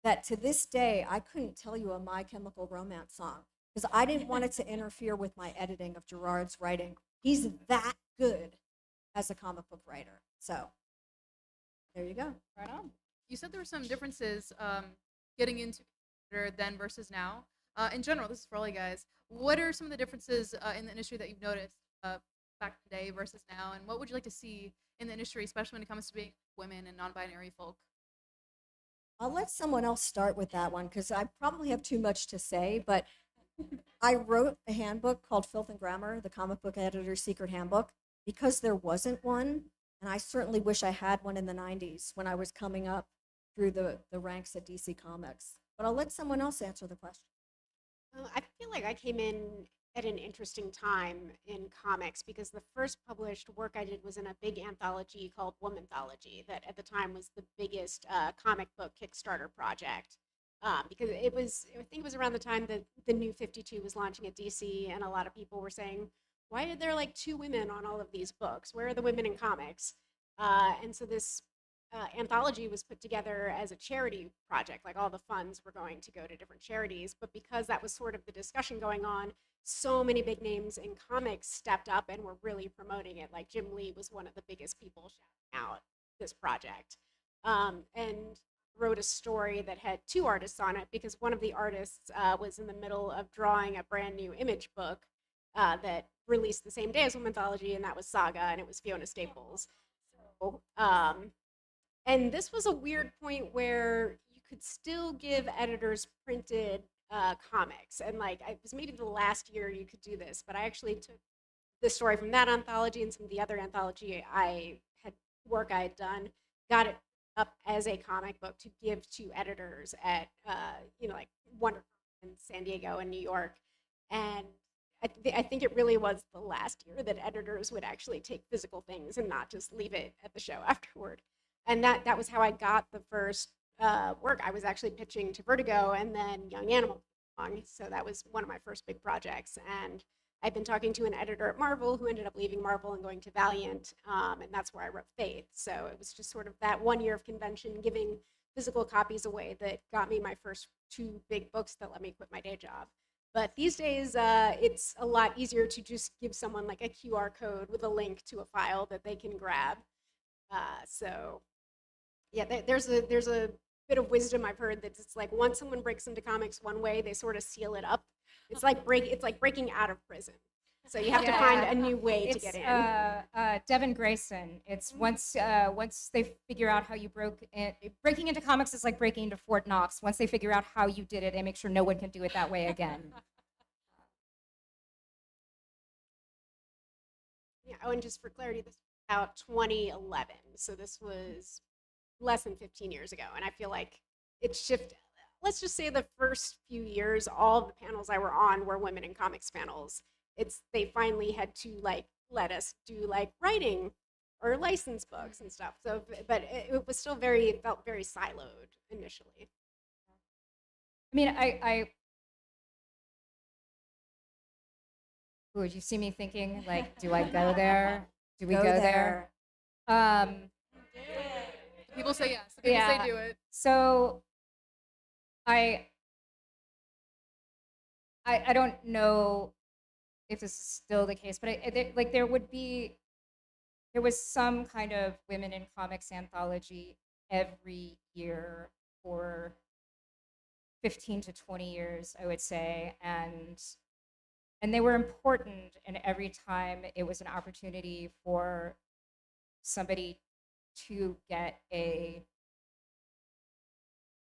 that to this day, I couldn't tell you a My Chemical Romance song because I didn't want it to interfere with my editing of Gerard's writing. He's that good as a comic book writer. So there you go. Right on. You said there were some differences getting into then versus now. In general, this is for all you guys. What are some of the differences in the industry that you've noticed back in the day versus now? And what would you like to see in the industry, especially when it comes to being women and non-binary folk? I'll let someone else start with that one because I probably have too much to say, but I wrote a handbook called Filth and Grammar, the Comic Book Editor's Secret Handbook, because there wasn't one, and I certainly wish I had one in the 90s when I was coming up through the ranks at DC Comics. But I'll let someone else answer the question. I feel like I came in at an interesting time in comics because the first published work I did was in a big anthology called Womanthology that at the time was the biggest comic book Kickstarter project. Because I think it was around the time that the New 52 was launching at DC, and a lot of people were saying, why are there like 2 women on all of these books? Where are the women in comics? And so this anthology was put together as a charity project, like all the funds were going to go to different charities, but because that was sort of the discussion going on, so many big names in comics stepped up and were really promoting it. Like Jim Lee was one of the biggest people shouting out this project, and wrote a story that had 2 artists on it because one of the artists was in the middle of drawing a brand new Image book that released the same day as Womanthology, and that was Saga, and it was Fiona Staples. So, And this was a weird point where you could still give editors printed comics. And like, it was maybe the last year you could do this, but I actually took the story from that anthology and some of the other anthology I had done, got it up as a comic book to give to editors at, like Wonder in San Diego and New York. And I think it really was the last year that editors would actually take physical things and not just leave it at the show afterward. And that was how I got the first work. I was actually pitching to Vertigo, and then Young Animal came along. So that was one of my first big projects. And I've been talking to an editor at Marvel who ended up leaving Marvel and going to Valiant, and that's where I wrote Faith. So it was just sort of that 1 year of convention, giving physical copies away, that got me my first 2 big books that let me quit my day job. But these days, it's a lot easier to just give someone like a QR code with a link to a file that they can grab. So yeah, there's a bit of wisdom I've heard that it's like once someone breaks into comics one way, they sort of seal it up. It's like breaking out of prison. So you have to find a new way to get in. Devin Grayson. It's once they figure out how you broke in, breaking into comics is like breaking into Fort Knox. Once they figure out how you did it, they make sure no one can do it that way again. Yeah. Oh, and just for clarity, this was out 2011. So this was less than 15 years ago, and I feel like it shifted. Let's just say the first few years, all of the panels I were on were women in comics panels. They finally had to like let us do like writing or license books and stuff. So, but it was still it felt very siloed initially. I mean, would you see me thinking like, do I go there? Do we go there? People say yes. People say do it. So I don't know if this is still the case, but there was some kind of women in comics anthology every year for 15 to 20 years, I would say, and they were important, and every time it was an opportunity for somebody to get a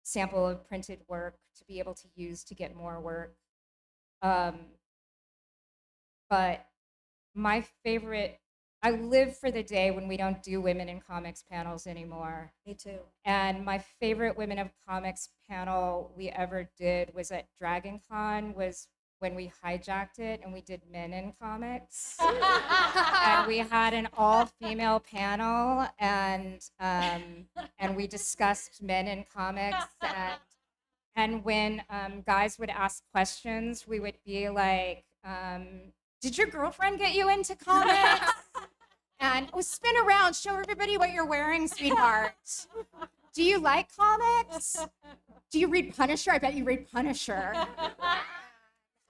sample of printed work to be able to use to get more work. But my favorite, I live for the day when we don't do women in comics panels anymore. Me too. And my favorite women of comics panel we ever did was at Dragon Con, was when we hijacked it and we did men in comics. And we had an all-female panel, and we discussed men in comics. And when guys would ask questions, we would be like, did your girlfriend get you into comics? And spin around, show everybody what you're wearing, sweetheart. Do you like comics? Do you read Punisher? I bet you read Punisher.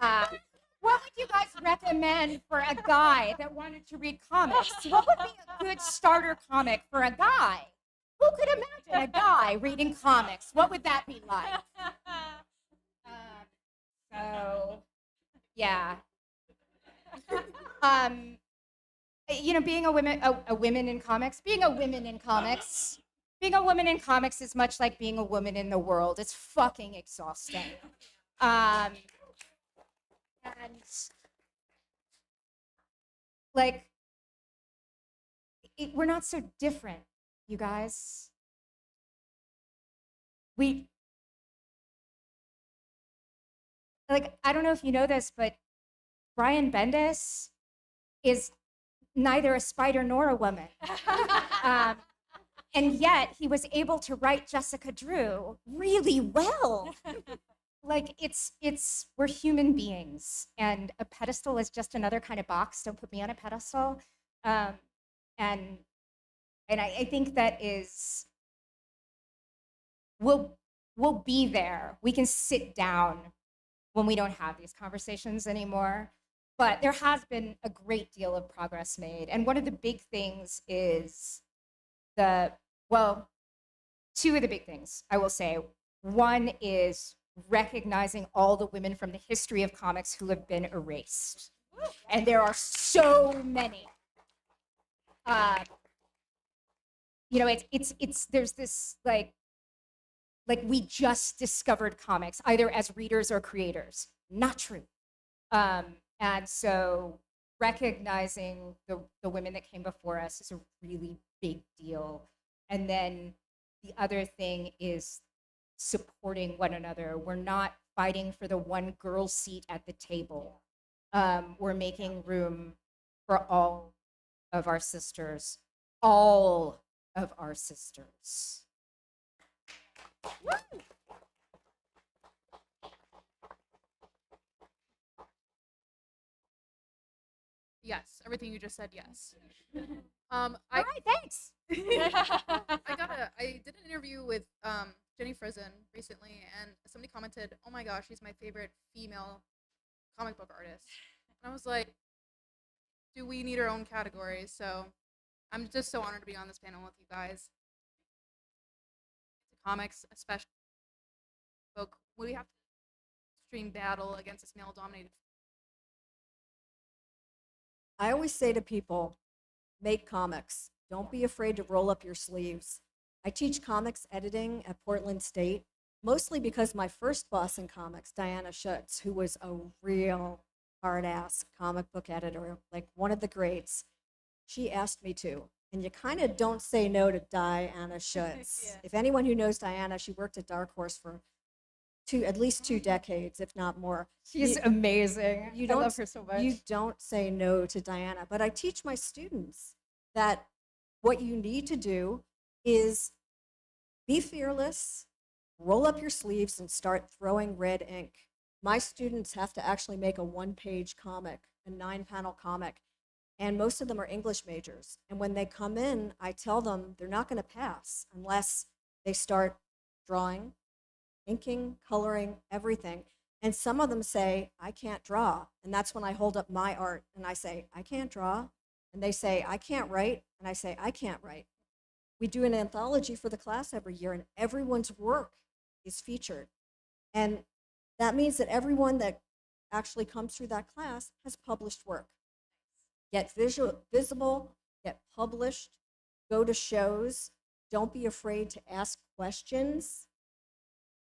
What would you guys recommend for a guy that wanted to read comics? What would be a good starter comic for a guy? Who could imagine a guy reading comics? What would that be like? So, yeah. Being a woman in comics, being a woman in comics is much like being a woman in the world. It's fucking exhausting. And like, we're not so different, you guys. I don't know if you know this, but Brian Bendis is neither a spider nor a woman. And yet he was able to write Jessica Drew really well. Like, we're human beings, and a pedestal is just another kind of box. Don't put me on a pedestal. And I think that we'll be there. We can sit down when we don't have these conversations anymore. But there has been a great deal of progress made. And one of the big things is two of the big things, I will say. One is recognizing all the women from the history of comics who have been erased. And there are so many. you know, it's there's this like we just discovered comics either as readers or creators. Not true. And so recognizing the women that came before us is a really big deal. And then the other thing is supporting one another. We're not fighting for the one girl seat at the table. We're making room for all of our sisters. All of our sisters. Yes, everything you just said, yes. All right, thanks. I did an interview with Jenny Frizen recently, and somebody commented, "Oh my gosh, she's my favorite female comic book artist." And I was like, "Do we need our own categories?" So I'm just so honored to be on this panel with you guys. Comics, especially book, we have to extreme battle against this male-dominated. I always say to people, make comics. Don't be afraid to roll up your sleeves. I teach comics editing at Portland State, mostly because my first boss in comics, Diana Schutz, who was a real hard-ass comic book editor, like one of the greats, she asked me to. And you kind of don't say no to Diana Schutz. Yeah. If anyone who knows Diana, she worked at Dark Horse for at least 2 decades, if not more. She's amazing. You I don't, love her so much. You don't say no to Diana. But I teach my students that what you need to do is be fearless, roll up your sleeves, and start throwing red ink. My students have to actually make a 1-page comic, a 9-panel comic, and most of them are English majors. And when they come in, I tell them they're not going to pass unless they start drawing, inking, coloring, everything. And some of them say, I can't draw. And that's when I hold up my art and I say, I can't draw. And they say, I can't write. And I say, I can't write. We do an anthology for the class every year, and everyone's work is featured. And that means that everyone that actually comes through that class has published work. Get visible, get published, go to shows. Don't be afraid to ask questions.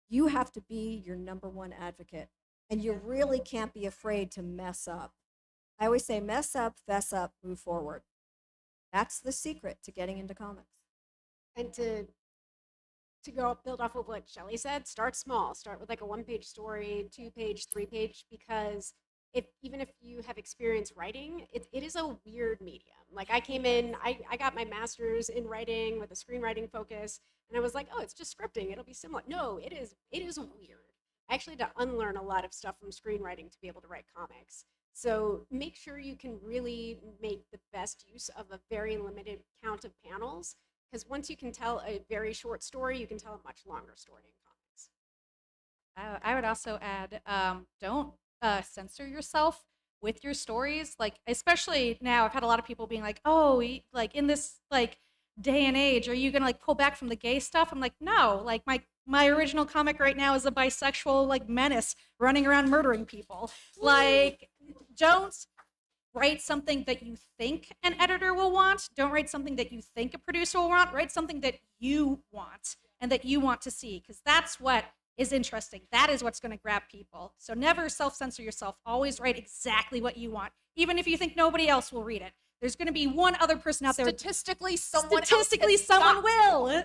You have to be your #1 advocate, and you really can't be afraid to mess up. I always say mess up, fess up, move forward. That's the secret to getting into comics. And to go build off of what Shelley said, start small. Start with like a 1-page story, 2-page, 3-page, because even if you have experience writing, it is a weird medium. Like I came in, I got my master's in writing with a screenwriting focus, and I was like, oh, it's just scripting. It'll be similar. No, it is weird. I actually had to unlearn a lot of stuff from screenwriting to be able to write comics. So make sure you can really make the best use of a very limited count of panels, because once you can tell a very short story, you can tell a much longer story in comics. I would also add, don't censor yourself with your stories. Like, especially now, I've had a lot of people being like, "Oh, like in this like day and age, are you gonna like pull back from the gay stuff?" I'm like, no. Like my original comic right now is a bisexual like menace running around murdering people. Like, don't write something that you think an editor will want. Don't write something that you think a producer will want. Write something that you want and that you want to see, because that's what is interesting. That is what's going to grab people. So never self-censor yourself. Always write exactly what you want, even if you think nobody else will read it. There's going to be one other person out there. Statistically, someone will.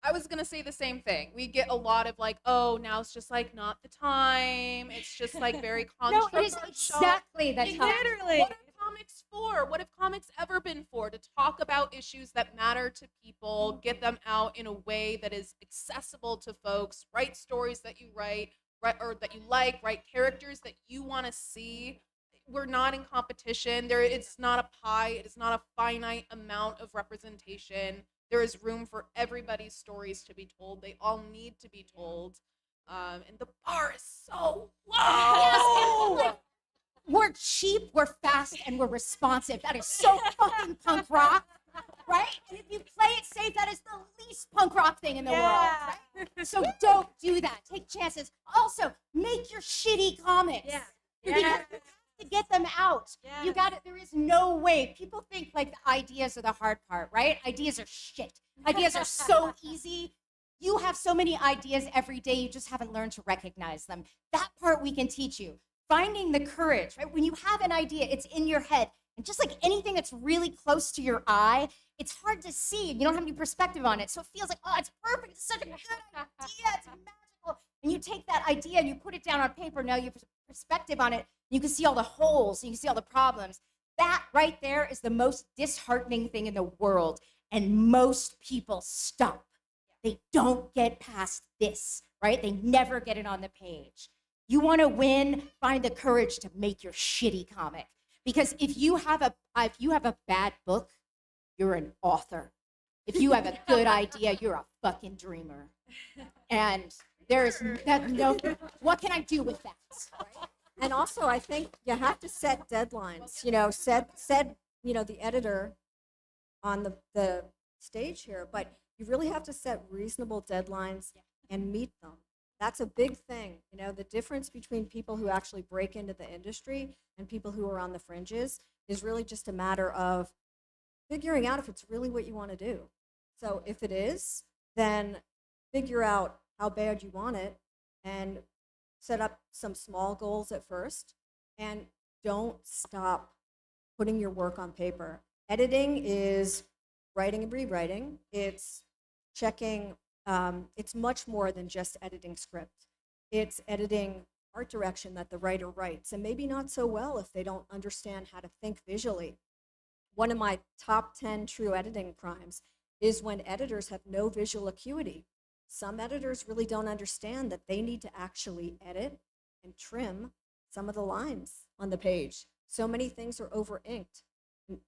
I was gonna say the same thing. We get a lot of like, oh, now it's just like not the time. It's just like very No, controversial. it is exactly the time. Literally. What are comics for? What have comics ever been for? To talk about issues that matter to people, get them out in a way that is accessible to folks, write stories that you write or that you like, write characters that you want to see. We're not in competition. It's not a pie. It is not a finite amount of representation. There is room for everybody's stories to be told. They all need to be told. And the bar is so low. Yes, like, we're cheap, we're fast, and we're responsive. That is so fucking punk rock, right? And if you play it safe, that is the least punk rock thing in the world. Right? So don't do that. Take chances. Also, make your shitty comics. Yeah. Because to get them out. You got it. There is no way. People think like the ideas are the hard part, right? Ideas are shit. Ideas are so easy. You have so many ideas every day. You just haven't learned to recognize them. That part we can teach you. Finding the courage, right? When you have an idea, it's in your head. And just like anything that's really close to your eye, it's hard to see. You don't have any perspective on it. So it feels like, oh, it's perfect. It's such a good idea. It's magical. And you take that idea and you put it down on paper. Now you have perspective on it. You can see all the holes. You can see all the problems. That right there is the most disheartening thing in the world. And most people stop. They don't get past this, right? They never get it on the page. You want to win, find the courage to make your shitty comic. Because if you have a bad book, you're an author. If you have a good idea, you're a fucking dreamer. And there's no, what can I do with that? Right? And also, I think you have to set deadlines. Set the editor on the stage here, but you really have to set reasonable deadlines and meet them. That's a big thing. The difference between people who actually break into the industry and people who are on the fringes is really just a matter of figuring out if it's really what you want to do. So if it is, then figure out how bad you want it and set up some small goals at first, and don't stop putting your work on paper. Editing is writing and rewriting. It's checking. It's much more than just editing script. It's editing art direction that the writer writes, and maybe not so well if they don't understand how to think visually. One of my top 10 true editing crimes is when editors have no visual acuity. Some editors really don't understand that they need to actually edit and trim some of the lines on the page. So many things are over-inked,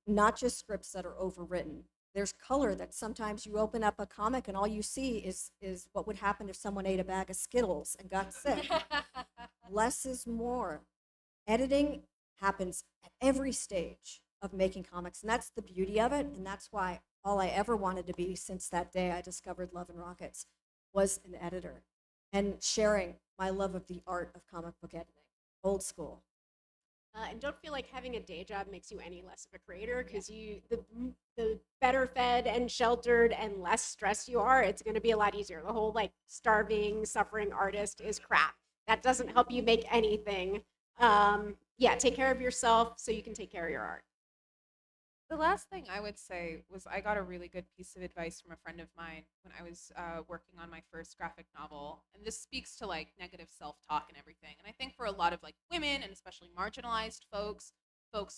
not just scripts that are overwritten. There's color that sometimes you open up a comic and all you see is what would happen if someone ate a bag of Skittles and got sick. Less is more. Editing happens at every stage of making comics, and that's the beauty of it, and that's why all I ever wanted to be since that day I discovered Love and Rockets was an editor and sharing my love of the art of comic book editing, old school. And don't feel like having a day job makes you any less of a creator, because the better fed and sheltered and less stressed you are, it's going to be a lot easier. The whole like starving, suffering artist is crap. That doesn't help you make anything. Take care of yourself so you can take care of your art. The last thing I would say was I got a really good piece of advice from a friend of mine when I was working on my first graphic novel. And this speaks to like negative self-talk and everything. And I think for a lot of like women and especially marginalized folks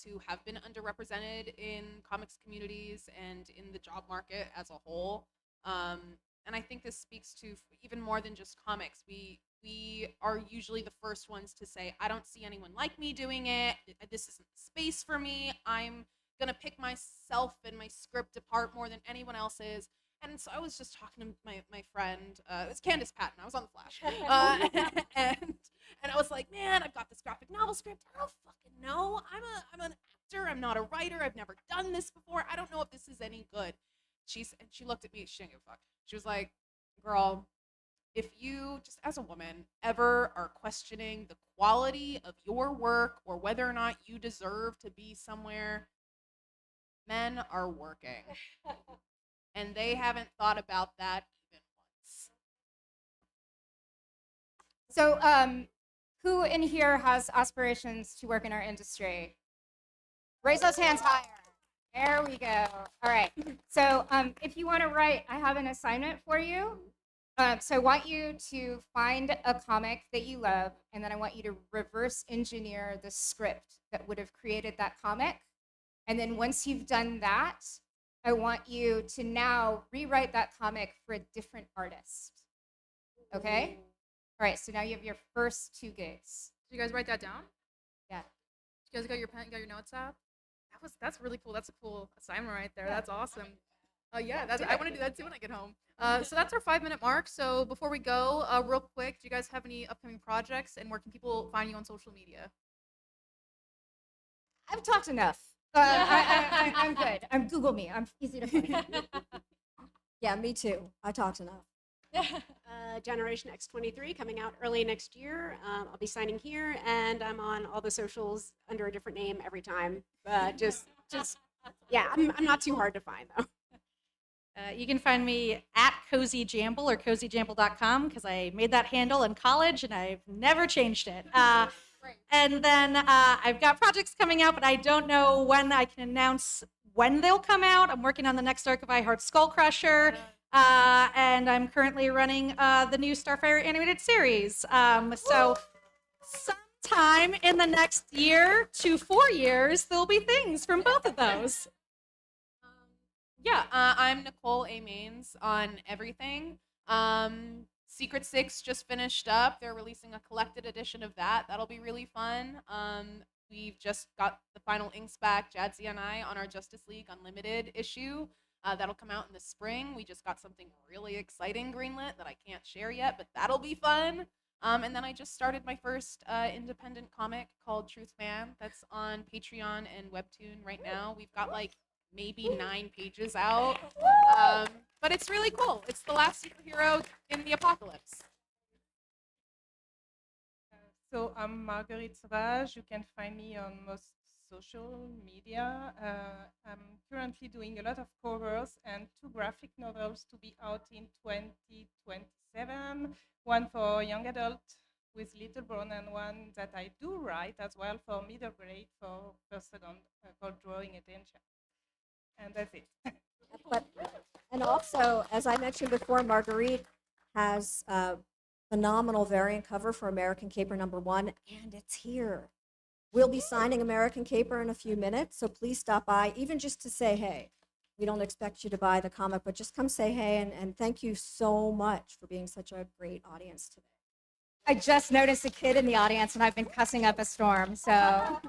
who have been underrepresented in comics communities and in the job market as a whole. And I think this speaks to even more than just comics. We are usually the first ones to say, I don't see anyone like me doing it. This isn't the space for me. I'm gonna pick myself and my script apart more than anyone else is. And so I was just talking to my friend, it's Candace Patton, I was on the Flash. And I was like, man, I've got this graphic novel script. I don't fucking know. I'm an actor, I'm not a writer, I've never done this before. I don't know if this is any good. She looked at me, she didn't give a fuck. She was like, girl, if you, just as a woman, ever are questioning the quality of your work or whether or not you deserve to be somewhere, men are working, and they haven't thought about that even once. So, who in here has aspirations to work in our industry? Raise those hands higher. There we go. All right. So, if you want to write, I have an assignment for you. So I want you to find a comic that you love, and then I want you to reverse engineer the script that would have created that comic. And then once you've done that, I want you to now rewrite that comic for a different artist. Okay? All right, so now you have your first 2 gigs. Did you guys write that down? Yeah. You guys got your pen, got your notes out? That's really cool. That's a cool assignment right there. That's awesome. I want to do that too when I get home. So that's our 5-minute mark. So before we go, real quick, do you guys have any upcoming projects, and where can people find you on social media? I've talked enough. I'm good. Google me. I'm easy to find. Yeah, me too. I talked enough. Generation X23 coming out early next year. I'll be signing here, and I'm on all the socials under a different name every time. Yeah, I'm not too hard to find though. You can find me at Cozy Jamble or cozyjamble.com because I made that handle in college and I've never changed it. And then I've got projects coming out, but I don't know when I can announce when they'll come out. I'm working on the next arc of I Heart Skull Crusher, and I'm currently running the new Starfire animated series. So sometime in the next year to 4 years, there'll be things from both of those. Yeah, I'm Nicole A. Maines on everything. Secret Six just finished up. They're releasing a collected edition of that. That'll be really fun. We've just got the final inks back, Jadzia and I, on our Justice League Unlimited issue. That'll come out in the spring. We just got something really exciting greenlit that I can't share yet, but that'll be fun. And then I just started my first independent comic called Truth Man. That's on Patreon and Webtoon right now. We've got like maybe 9 pages out. But it's really cool. It's the last superhero in the apocalypse. So I'm Marguerite Sauvage. You can find me on most social media. I'm currently doing a lot of covers and 2 graphic novels to be out in 2027. One for young adult with Little Brown, and one that I do write as well for middle grade for first second called Drawing Attention. And that's it. And also, as I mentioned before, Marguerite has a phenomenal variant cover for American Caper #1, and it's here. We'll be signing American Caper in a few minutes, so please stop by, even just to say hey. We don't expect you to buy the comic, but just come say hey, and thank you so much for being such a great audience today. I just noticed a kid in the audience, and I've been cussing up a storm, so.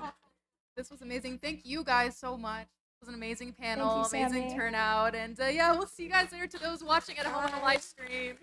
This was amazing. Thank you guys so much. It was an amazing panel, Thank you, amazing Sammy. turnout, and yeah, we'll see you guys later to those watching at home on the live stream.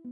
And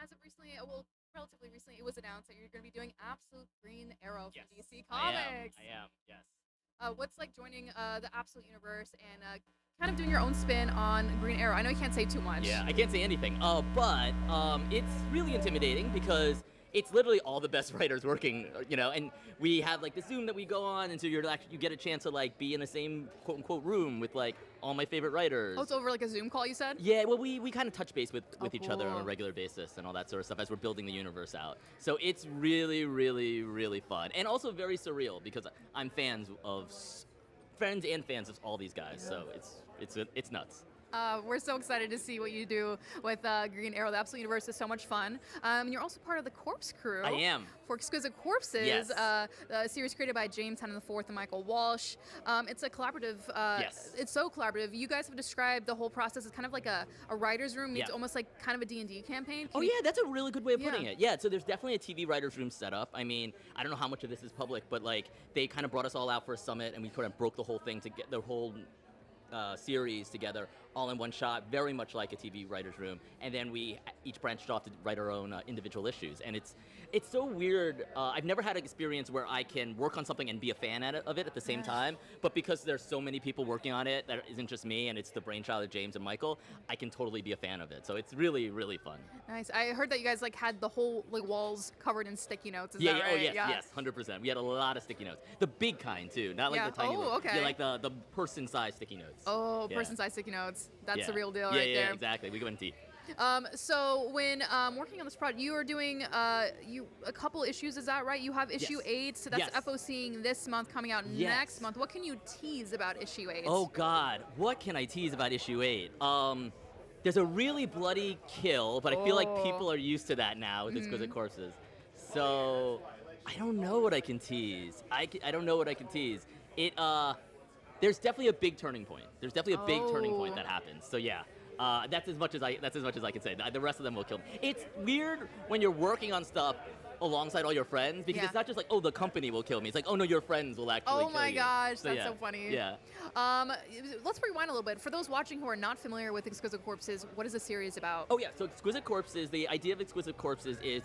as of recently, well, relatively recently, it was announced that you're going to be doing Absolute Green Arrow for DC Comics. I am, yes. What's like joining the Absolute universe and kind of doing your own spin on Green Arrow? I know you can't say too much. Yeah, I can't say anything. But it's really intimidating because it's literally all the best writers working, and we have like the Zoom that we go on, and so you get a chance to like be in the same quote unquote room with like all my favorite writers. Oh, it's over like a Zoom call, you said? Yeah, well, we kind of touch base with each other on cool. a regular basis and all that sort of stuff as we're building the universe out. So it's really, really, really fun, and also very surreal because I'm friends and fans of all these guys. So it's nuts. We're so excited to see what you do with Green Arrow. The Absolute Universe is so much fun. You're also part of the Corpse Crew. I am. For Exquisite Corpses, Yes. A series created by James Hennon IV and Michael Walsh. It's a collaborative. Yes. It's so collaborative. You guys have described the whole process as kind of like a writer's room meets Yeah. almost like kind of a D&D campaign. Oh, yeah, that's a really good way of putting Yeah. it. Yeah, so there's definitely a TV writer's room set up. I mean, I don't know how much of this is public, but like they kind of brought us all out for a summit, and we kind of broke the whole thing to get the whole series together all in one shot, very much like a TV writer's room. And then we each branched off to write our own individual issues. And it's so weird. I've never had an experience where I can work on something and be a fan of it at the same time. But because there's so many people working on it, that isn't just me, and it's the brainchild of James and Michael, I can totally be a fan of it. So it's really, really fun. Nice. I heard that you guys like had the whole like walls covered in sticky notes. Is Yeah, that yeah, right? oh yes, 100%. We had a lot of sticky notes. The big kind too, not like Yeah. the tiny Oh, ones. okay. Yeah, like the person-sized sticky notes. Oh, Yeah. person-sized sticky notes. That's Yeah. the real deal yeah, right yeah, there. exactly. We go in deep. So when working on this project, you are doing a couple issues. Is that right? You have issue Yes. 8. So that's Yes. FOCing this month, coming out Yes. next month. What can you tease about issue 8? Oh God, what can I tease about issue 8? There's a really bloody kill, but I feel like Oh. people are used to that now with Exquisite Corpses. So I don't know what I can tease. I don't know what I can tease. There's definitely a big turning point. There's definitely a big turning point that happens. So yeah. That's as much as I can say. The rest of them will kill me. It's weird when you're working on stuff alongside all your friends because it's not just like, oh, the company will kill me. It's like, oh no, your friends will actually kill Oh my you. gosh, So, that's yeah. so funny. Yeah. Let's rewind a little bit. For those watching who are not familiar with Exquisite Corpses, what is the series about? Oh yeah, so Exquisite Corpses, the idea of Exquisite Corpses is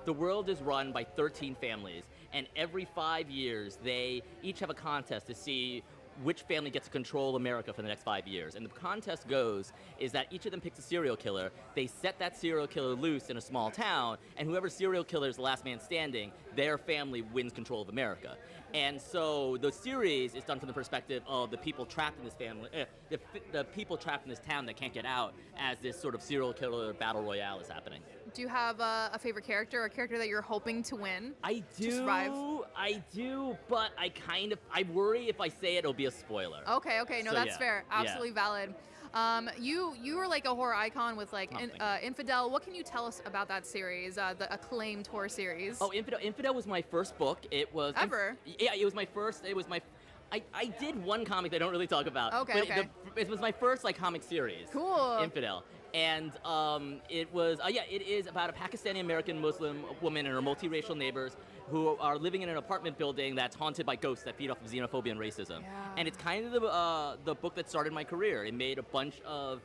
the world is run by 13 families, and every 5 years they each have a contest to see which family gets to control America for the next 5 years. And the contest goes is that each of them picks a serial killer, they set that serial killer loose in a small town, and whoever serial killer is the last man standing, their family wins control of America. And so the series is done from the perspective of the people trapped in this family, the people trapped in this town that can't get out as this sort of serial killer battle royale is happening. Do you have a favorite character, or a character that you're hoping to win? I To survive? do, but I worry if I say it, it'll be a spoiler. Okay, no, So, that's yeah, fair. yeah. Absolutely valid. You were like a horror icon with like Infidel. What can you tell us about that series, the acclaimed horror series? Oh, Infidel was my first book. It was Ever? Yeah, it was my first. It was my. I did one comic that I don't really talk about. Okay, but it was my first like comic series. Cool. Infidel. And it was, it is about a Pakistani American Muslim woman and her multiracial neighbors. who are living in an apartment building that's haunted by ghosts that feed off of xenophobia and racism. And it's kind of the book that started my career. It made a bunch of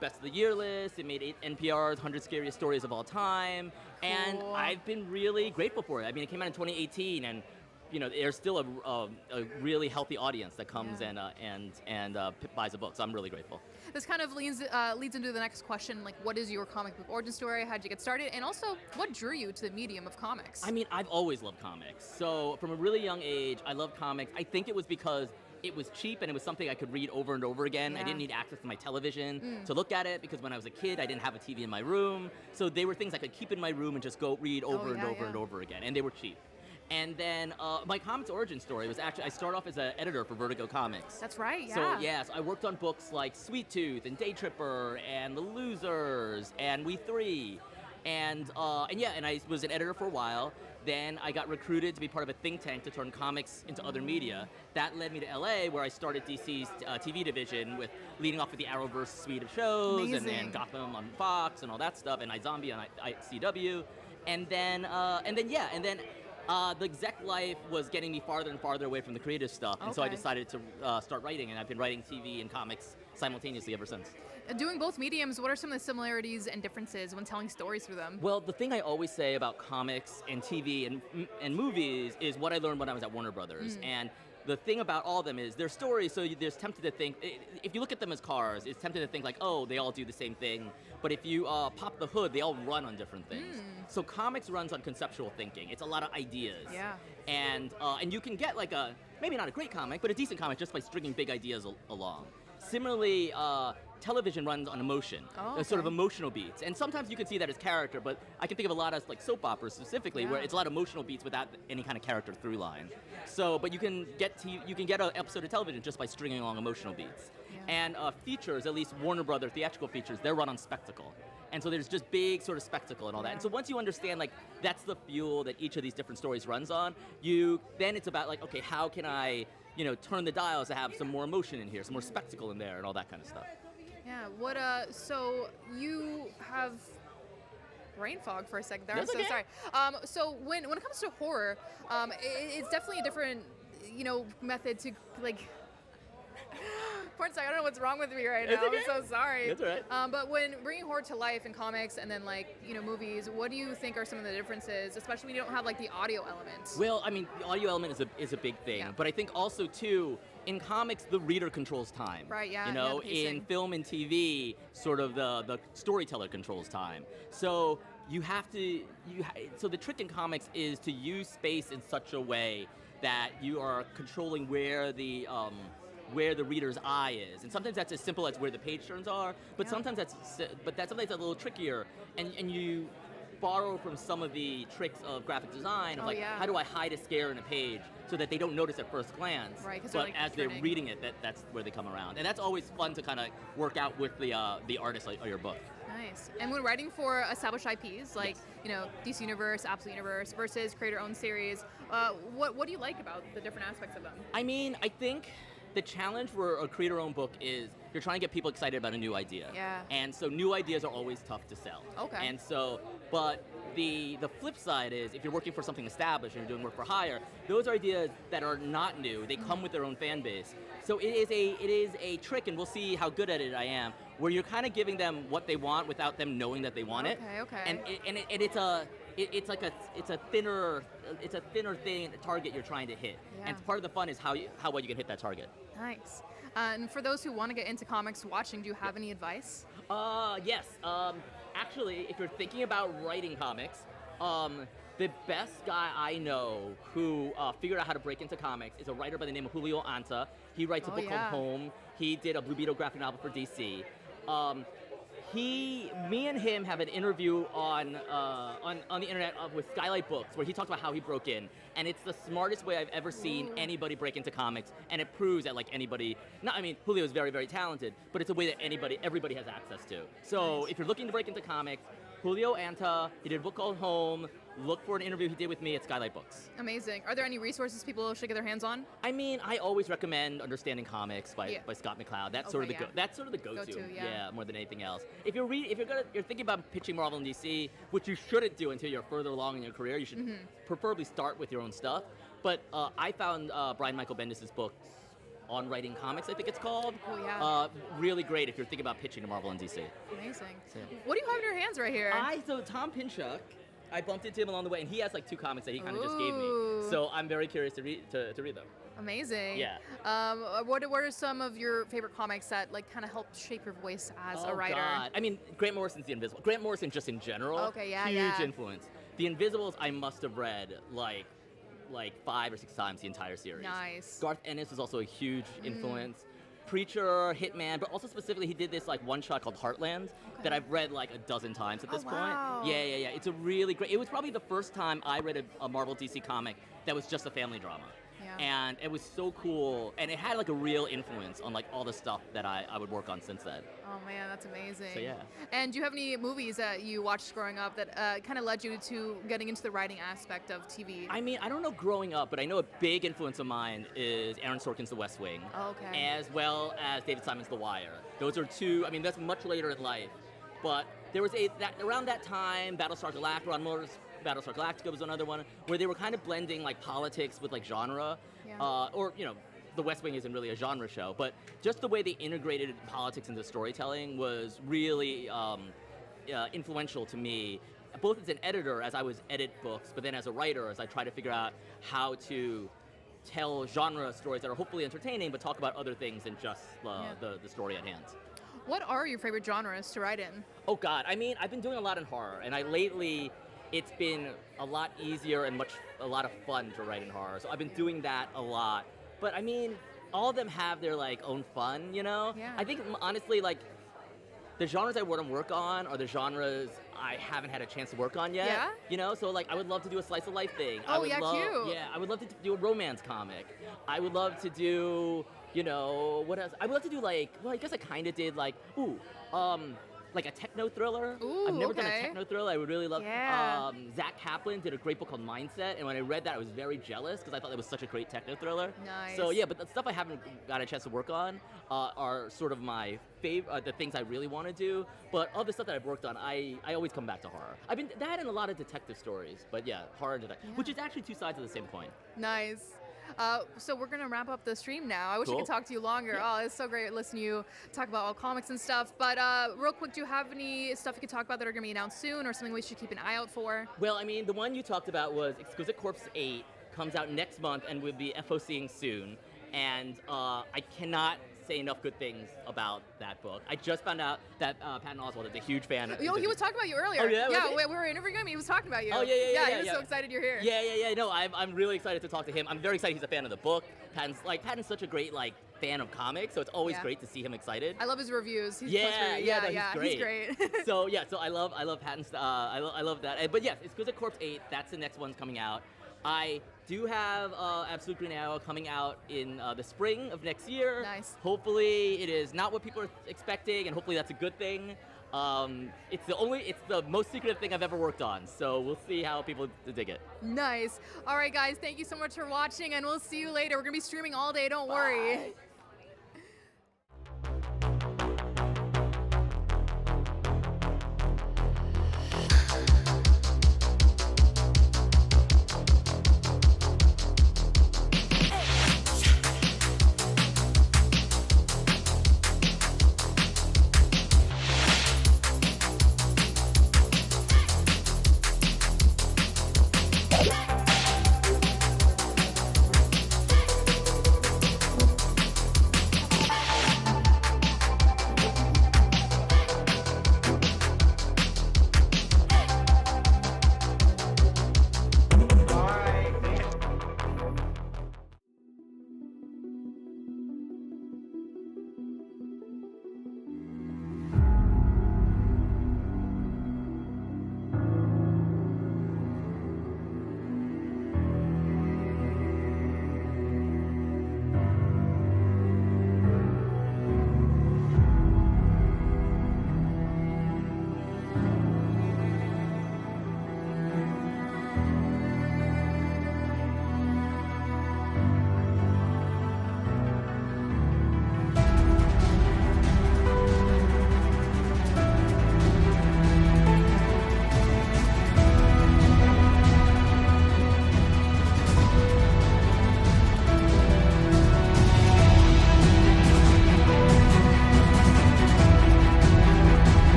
best of the year lists. It made NPR's 100 Scariest Stories of All Time. And I've been really grateful for it. I mean, it came out in 2018, and there's still a really healthy audience that comes and buys a book. So I'm really grateful. This kind of leads into the next question, like, what is your comic book origin story? How'd you get started? And also, what drew you to the medium of comics? I mean, I've always loved comics. So from a really young age, I loved comics. I think it was because it was cheap and it was something I could read over and over again. I didn't need access to my television to look at it, because when I was a kid, I didn't have a TV in my room. So they were things I could keep in my room and just go read over and over and over again. And they were cheap. And then my comics origin story was actually, I started off as an editor for Vertigo Comics. That's right, yeah. So yes, I worked on books like Sweet Tooth and Day Tripper and The Losers and We Three. And I was an editor for a while. Then I got recruited to be part of a think tank to turn comics into other media. That led me to LA, where I started DC's TV division, with leading off with the Arrowverse suite of shows and Gotham on Fox and all that stuff, and iZombie on CW. And then the exec life was getting me farther and farther away from the creative stuff, and so I decided to start writing, and I've been writing TV and comics simultaneously ever since. Doing both mediums, what are some of the similarities and differences when telling stories through them? Well, the thing I always say about comics and TV and movies is what I learned when I was at Warner Brothers. And the thing about all of them is they're stories, so there's tempted to think, if you look at them as cars, it's tempted to think like, oh, they all do the same thing. But if you pop the hood, they all run on different things. So comics runs on conceptual thinking. It's a lot of ideas. Yeah. And you can get like maybe not a great comic, but a decent comic just by stringing big ideas along. Similarly, television runs on emotion, sort of emotional beats. And sometimes you can see that as character, but I can think of a lot of like soap operas specifically, where it's a lot of emotional beats without any kind of character through line. So, but you can get an episode of television just by stringing along emotional beats. And features, at least Warner Brother theatrical features, they're run on spectacle. And so there's just big sort of spectacle and all that. And so once you understand, like, that's the fuel that each of these different stories runs on, then it's about like, okay, how can I, turn the dials to have some more emotion in here, some more spectacle in there, and all that kind of stuff. Yeah, so you have brain fog for a second there. That's I'm so okay. sorry. So when it comes to horror, it's definitely a different, method to, like, porn star, I don't know what's wrong with me right now. Okay. I'm so sorry. That's all right. But when bringing horror to life in comics and then, like, movies, what do you think are some of the differences, especially when you don't have, like, the audio element? Well, I mean, the audio element is a big thing, but I think also too, in comics, the reader controls time. Right, yeah. The pacing. In film and TV, sort of the storyteller controls time. So you have to, so the trick in comics is to use space in such a way that you are controlling where the reader's eye is, and sometimes that's as simple as where the page turns are, but sometimes that's a little trickier, and you borrow from some of the tricks of graphic design of how do I hide a scare in a page so that they don't notice at first glance, right, but like as they're reading it, that's where they come around, and that's always fun to kind of work out with the artist of your book. Nice. And when writing for established IPs, like, DC Universe, Absolute Universe, versus creator-owned series, what do you like about the different aspects of them? I mean, I think the challenge for a creator-owned book is you're trying to get people excited about a new idea. Yeah. And so new ideas are always tough to sell. Okay. And so, but the flip side is if you're working for something established and you're doing work for hire, those are ideas that are not new. They come with their own fan base. So it is a trick, and we'll see how good at it I am, where you're kind of giving them what they want without them knowing that they want it. Okay. And it's a thinner thing, target you're trying to hit. Yeah. And part of the fun is how well you can hit that target. Nice. And for those who want to get into comics watching, do you have any advice? Yes. Actually, if you're thinking about writing comics, the best guy I know who figured out how to break into comics is a writer by the name of Julio Anta. He writes a book called Home. He did a Blue Beetle graphic novel for DC. Me and him have an interview on the internet with Skylight Books where he talks about how he broke in, and it's the smartest way I've ever seen anybody break into comics, and it proves that Julio is very, very talented, but it's a way that everybody has access to. So if you're looking to break into comics, Julio Anta, he did a book called Home. look for an interview he did with me at Skylight Books. Amazing. Are there any resources people should get their hands on? I mean, I always recommend Understanding Comics by Scott McCloud. That's sort of Okay, that's sort of the go-to. Go-to, yeah. More than anything else. If you're thinking about pitching Marvel and DC, which you shouldn't do until you're further along in your career. You should preferably start with your own stuff. But I found Brian Michael Bendis' book On Writing Comics, I think it's called. Oh, yeah. Really great if you're thinking about pitching to Marvel and DC. Amazing. So, What do you have in your hands right here? So Tom Pinchuk, I bumped into him along the way, and he has like 2 comics that he kind of just gave me. Ooh. So I'm very curious to read them. Amazing. Yeah. What are some of your favorite comics that like kind of helped shape your voice as a writer? God. I mean, Grant Morrison's The Invisible. Grant Morrison just in general. Okay, yeah, huge yeah. influence. The Invisibles I must have read like 5 or 6 times the entire series. Nice. Garth Ennis was also a huge influence. Preacher, Hitman, but also specifically he did this like one-shot called Heartland that I've read like a dozen times at this wow. point. Yeah. It's a really great. It was probably the first time I read a Marvel DC comic that was just a family drama. Yeah. And it was so cool, and it had like a real influence on like all the stuff that I would work on since then. Oh man, that's amazing. So yeah. And do you have any movies that you watched growing up that kind of led you to getting into the writing aspect of TV? I mean, I don't know growing up, but I know a big influence of mine is Aaron Sorkin's The West Wing, Okay. as well as David Simon's The Wire. Those are 2. I mean, that's much later in life, but there was around that time, Battlestar Galactica, Ron Miller's Battlestar Galactica was another one where they were kind of blending like politics with like genre, or The West Wing isn't really a genre show, but just the way they integrated politics into storytelling was really influential to me, both as an editor, as I was edit books, but then as a writer, as I try to figure out how to tell genre stories that are hopefully entertaining, but talk about other things than just the story at hand. What are your favorite genres to write in? Oh God, I mean, I've been doing a lot in horror, and lately it's been a lot easier and a lot of fun to write in horror. So I've been doing that a lot. But I mean, all of them have their like own fun, you know? Yeah. I think honestly, like the genres I want to work on are the genres I haven't had a chance to work on yet. Yeah? You know, so like I would love to do a slice of life thing. Oh, yeah, cute. Yeah, I would love to do a romance comic. I would love to do, what else? I would love to do like, well, I guess I kind of did like, like a techno thriller. Ooh, I've never done a okay. techno thriller. I would really love. Yeah. Zach Kaplan did a great book called Mindset, and when I read that, I was very jealous because I thought it was such a great techno thriller. Nice. So yeah, but the stuff I haven't got a chance to work on are sort of my favorite, the things I really want to do. But all the stuff that I've worked on, I always come back to horror. I've been that and a lot of detective stories, but yeah, horror and detective, which is actually 2 sides of the same coin. Nice. So we're gonna wrap up the stream now. I wish I Cool. could talk to you longer. Oh, it's so great listening to you talk about all comics and stuff. But real quick, do you have any stuff you could talk about that are gonna be announced soon, or something we should keep an eye out for? Well, I mean, the one you talked about was Exquisite Corpse 8, comes out next month and will be FOCing soon. And I cannot say enough good things about that book. I just found out that Patton Oswalt is a huge fan. Yo, he was talking about you earlier. Oh, yeah? Was he? we were interviewing him. He was talking about you. Oh, yeah. He was so excited you're here. Yeah. No, I'm really excited to talk to him. I'm very excited he's a fan of the book. Patton's such a great fan of comics, so it's always Yeah. great to see him excited. I love his reviews. He's Yeah, he's great. So I love Patton's. I love that. But yes, Exquisite Corpse 8. That's the next one's coming out. I do have Absolute Green Arrow coming out in the spring of next year. Nice. Hopefully, it is not what people are expecting, and hopefully that's a good thing. It's the most secretive thing I've ever worked on, so we'll see how people dig it. Nice. All right, guys. Thank you so much for watching, and we'll see you later. We're gonna be streaming all day. Don't worry.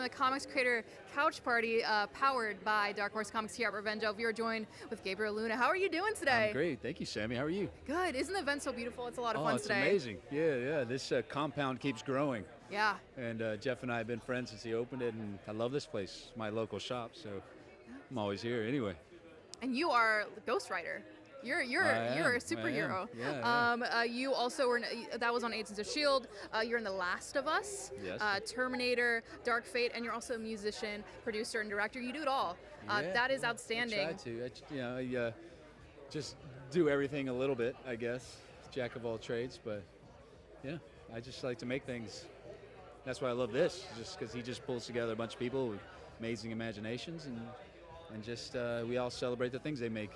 the Comics Creator Couch Party, powered by Dark Horse Comics here at Revenge of. You're joined with Gabriel Luna. How are you doing today? I'm great. Thank you, Sammy. How are you? Good. Isn't the event so beautiful? It's a lot of fun it's today. amazing. Yeah. This compound keeps growing. Yeah. And Jeff and I have been friends since he opened it, and I love this place. It's my local shop, so I'm always here anyway. And you are Ghost Rider. You're a superhero. Yeah. You also were that was on Agents of Shield. You're in The Last of Us, Yes. Terminator, Dark Fate, and you're also a musician, producer, and director. You do it all. Yeah, That is I outstanding. try to. I just do everything a little bit, I guess. Jack of all trades, but yeah, I just like to make things. That's why I love this, just because he just pulls together a bunch of people with amazing imaginations, and just we all celebrate the things they make.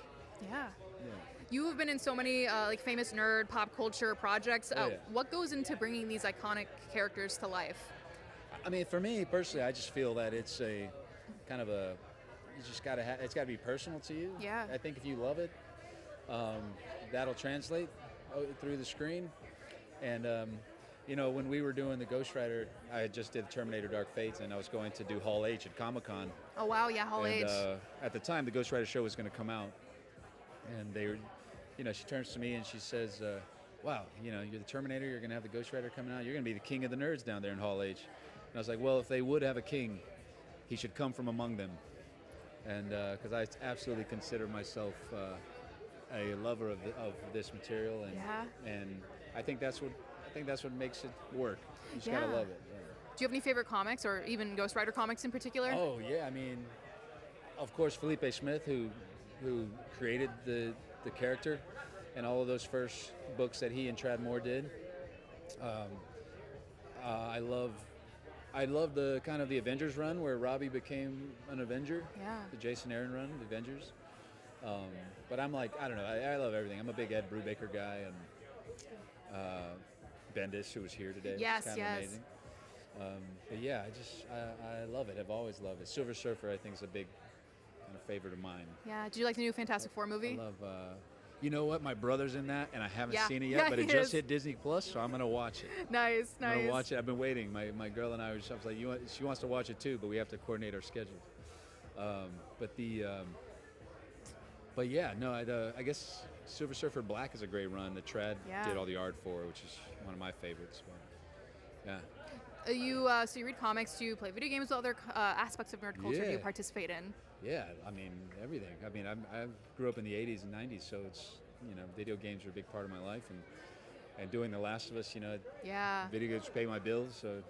Yeah. Yeah. You have been in so many like famous nerd pop culture projects. Oh, yeah. What goes into bringing these iconic characters to life? I mean, for me personally, I just feel that it's a kind of a, you just gotta it's gotta be personal to you. Yeah. I think if you love it, that'll translate through the screen. And when we were doing the Ghost Rider, I just did Terminator Dark Fate, and I was going to do Hall H at Comic-Con. Oh wow, yeah, Hall H. At the time, the Ghost Rider show was going to come out, and they were, she turns to me and she says, "Wow, you're the Terminator. You're going to have the Ghost Rider coming out. You're going to be the king of the nerds down there in Hall H." And I was like, "Well, if they would have a king, he should come from among them," and because I absolutely consider myself a lover of this material, and I think that's what makes it work. You just gotta love it. Yeah. Do you have any favorite comics, or even Ghost Rider comics in particular? Oh yeah, I mean, of course, Felipe Smith, who created the character, and all of those first books that he and Trad Moore did. I love the kind of the Avengers run where Robbie became an Avenger. Yeah. The Jason Aaron run, the Avengers. But I'm like, I don't know. I love everything. I'm a big Ed Brubaker guy, and Bendis, who was here today. Yes, which is kind of amazing. But yeah, I love it. I've always loved it. Silver Surfer, I think, is a big kind of favorite of mine. Yeah. Did you like the new Fantastic Four movie? I love. You know what? My brother's in that, and I haven't Yeah. seen it yet. Yeah, but it he just is. hit Disney Plus, so I'm gonna watch it. Nice. I'm gonna watch it. I've been waiting. My girl and I was like, she wants to watch it too, but we have to coordinate our schedules. But yeah, no, I guess Silver Surfer Black is a great run that Trad Yeah. did all the art for, which is one of my favorites. But, yeah. So you read comics? Do you play video games? What other aspects of nerd culture do you Yeah. participate in? Yeah, I mean everything. I mean I grew up in the '80s and '90s, so it's video games are a big part of my life, and doing The Last of Us, Yeah. video games pay my bills, so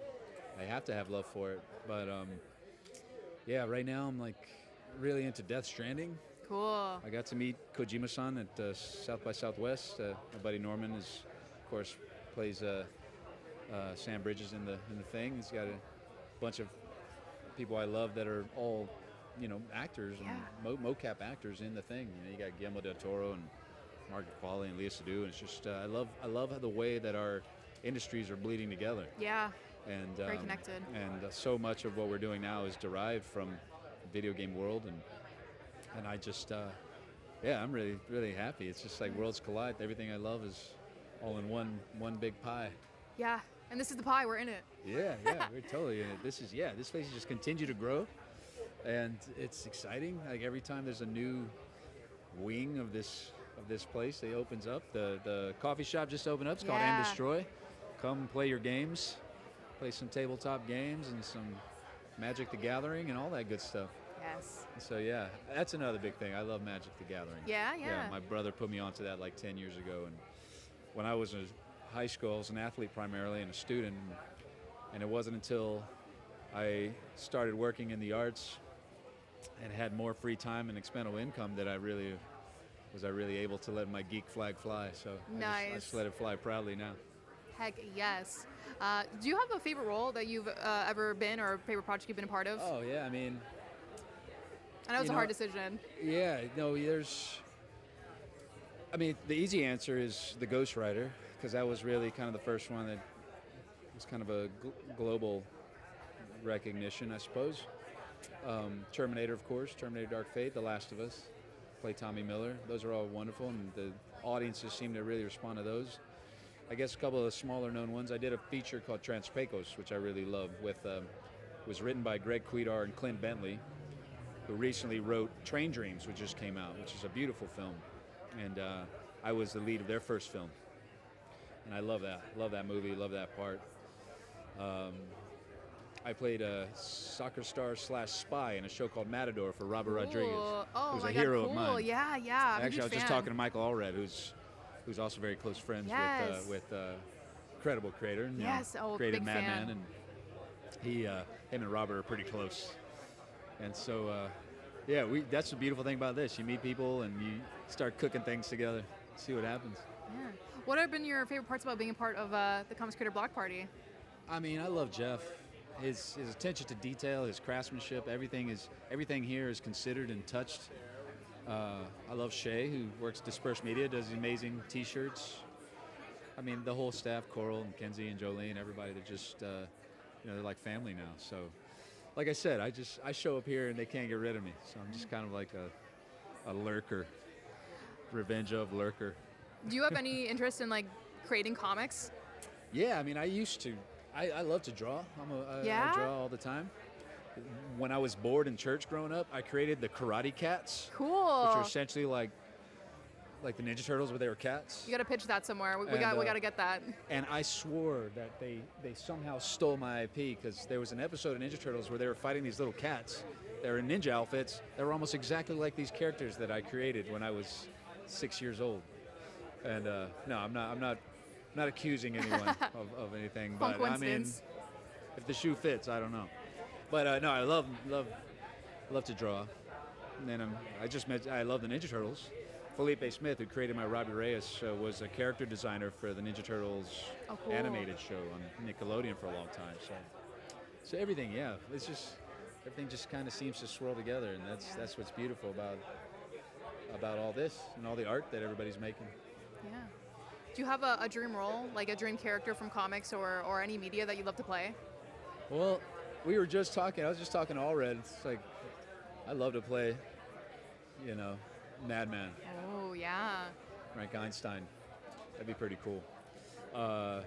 I have to have love for it. But yeah, right now I'm like really into Death Stranding. Cool. I got to meet Kojima-san at South by Southwest. My buddy Norman of course, plays Sam Bridges in the thing. He's got a bunch of people I love that are all, actors and mocap actors in the thing. You got Guillermo del Toro and Margaret Qualley and Lea Seydoux, and it's just I love the way that our industries are bleeding together. Yeah. And Very connected. And so much of what we're doing now is derived from the video game world, and I just I'm really, really happy. It's just like worlds collide. Everything I love is all in one big pie. Yeah. And this is the pie. We're in it. Yeah, we're totally in it. This place just continue to grow, and it's exciting. Like every time there's a new wing of this place, it opens up. The coffee shop just opened up. It's called And Destroy. Come play your games, play some tabletop games and some Magic the Gathering and all that good stuff. Yes. So yeah, that's another big thing. I love Magic the Gathering. Yeah. My brother put me onto that like 10 years ago, and when I was in high school, I was an athlete primarily and a student, and it wasn't until I started working in the arts and had more free time and expendable income that I really able to let my geek flag fly. So I just let it fly proudly now. Heck yes. Do you have a favorite role that you've ever been, or a favorite project you've been a part of? Oh yeah, I mean, I know it's a hard decision. Yeah, no, the easy answer is the Ghost Rider, because that was really kind of the first one that was kind of a global recognition, I suppose. Terminator, of course, Terminator Dark Fate, The Last of Us, play Tommy Miller. Those are all wonderful, and the audiences seem to really respond to those. I guess a couple of the smaller known ones. I did a feature called Transpecos, which I really love, with was written by Greg Quidar and Clint Bentley, who recently wrote Train Dreams, which just came out, which is a beautiful film. And I was the lead of their first film. And I love that movie, love that part. I played a soccer star / spy in a show called Matador for Robert Rodriguez, Oh who's my a God, hero cool. of mine. Yeah, yeah. I'm a Actually, I was huge just fan. talking to Michael Allred, who's also very close friends Yes. with incredible creator. You know, Yes, oh, created big Mad fan. Men, and him and Robert are pretty close. And so, yeah, that's the beautiful thing about this. You meet people and you start cooking things together, see what happens. Yeah. What have been your favorite parts about being a part of the Comics Creator Block Party? I mean, I love Jeff. His attention to detail, his craftsmanship, everything here is considered and touched. I love Shay, who works at Dispersed Media, does amazing T-shirts. I mean, the whole staff, Coral and Kenzie and Jolene, everybody, they're just, they're like family now. So, like I said, I show up here and they can't get rid of me. So I'm just kind of like a lurker, revenge of lurker. Do you have any interest in like creating comics? Yeah, I mean, I used to. I love to draw. Yeah? I draw all the time. When I was bored in church growing up, I created the Karate Cats. Cool. Which are essentially like the Ninja Turtles, but they were cats. You got to pitch that somewhere. We And, got to get that. And I swore that they somehow stole my IP, because there was an episode of Ninja Turtles where they were fighting these little cats. They were in ninja outfits. They were almost exactly like these characters that I created when I was 6 years old. And no, I'm not accusing anyone of anything, Fun but I mean, coincidence. if the shoe fits, I don't know. But no, I love to draw. And then I love the Ninja Turtles. Felipe Smith, who created my Robbie Reyes, was a character designer for the Ninja Turtles cool. animated show on Nickelodeon for a long time. So everything, yeah, it's just everything just kind of seems to swirl together, and that's what's beautiful about all this and all the art that everybody's making. Yeah. Do you have a dream role, like a dream character from comics or any media that you'd love to play? Well, I was just talking to Allred. It's like, I love to play, Madman, Oh, yeah. Frank Einstein. That'd be pretty cool. I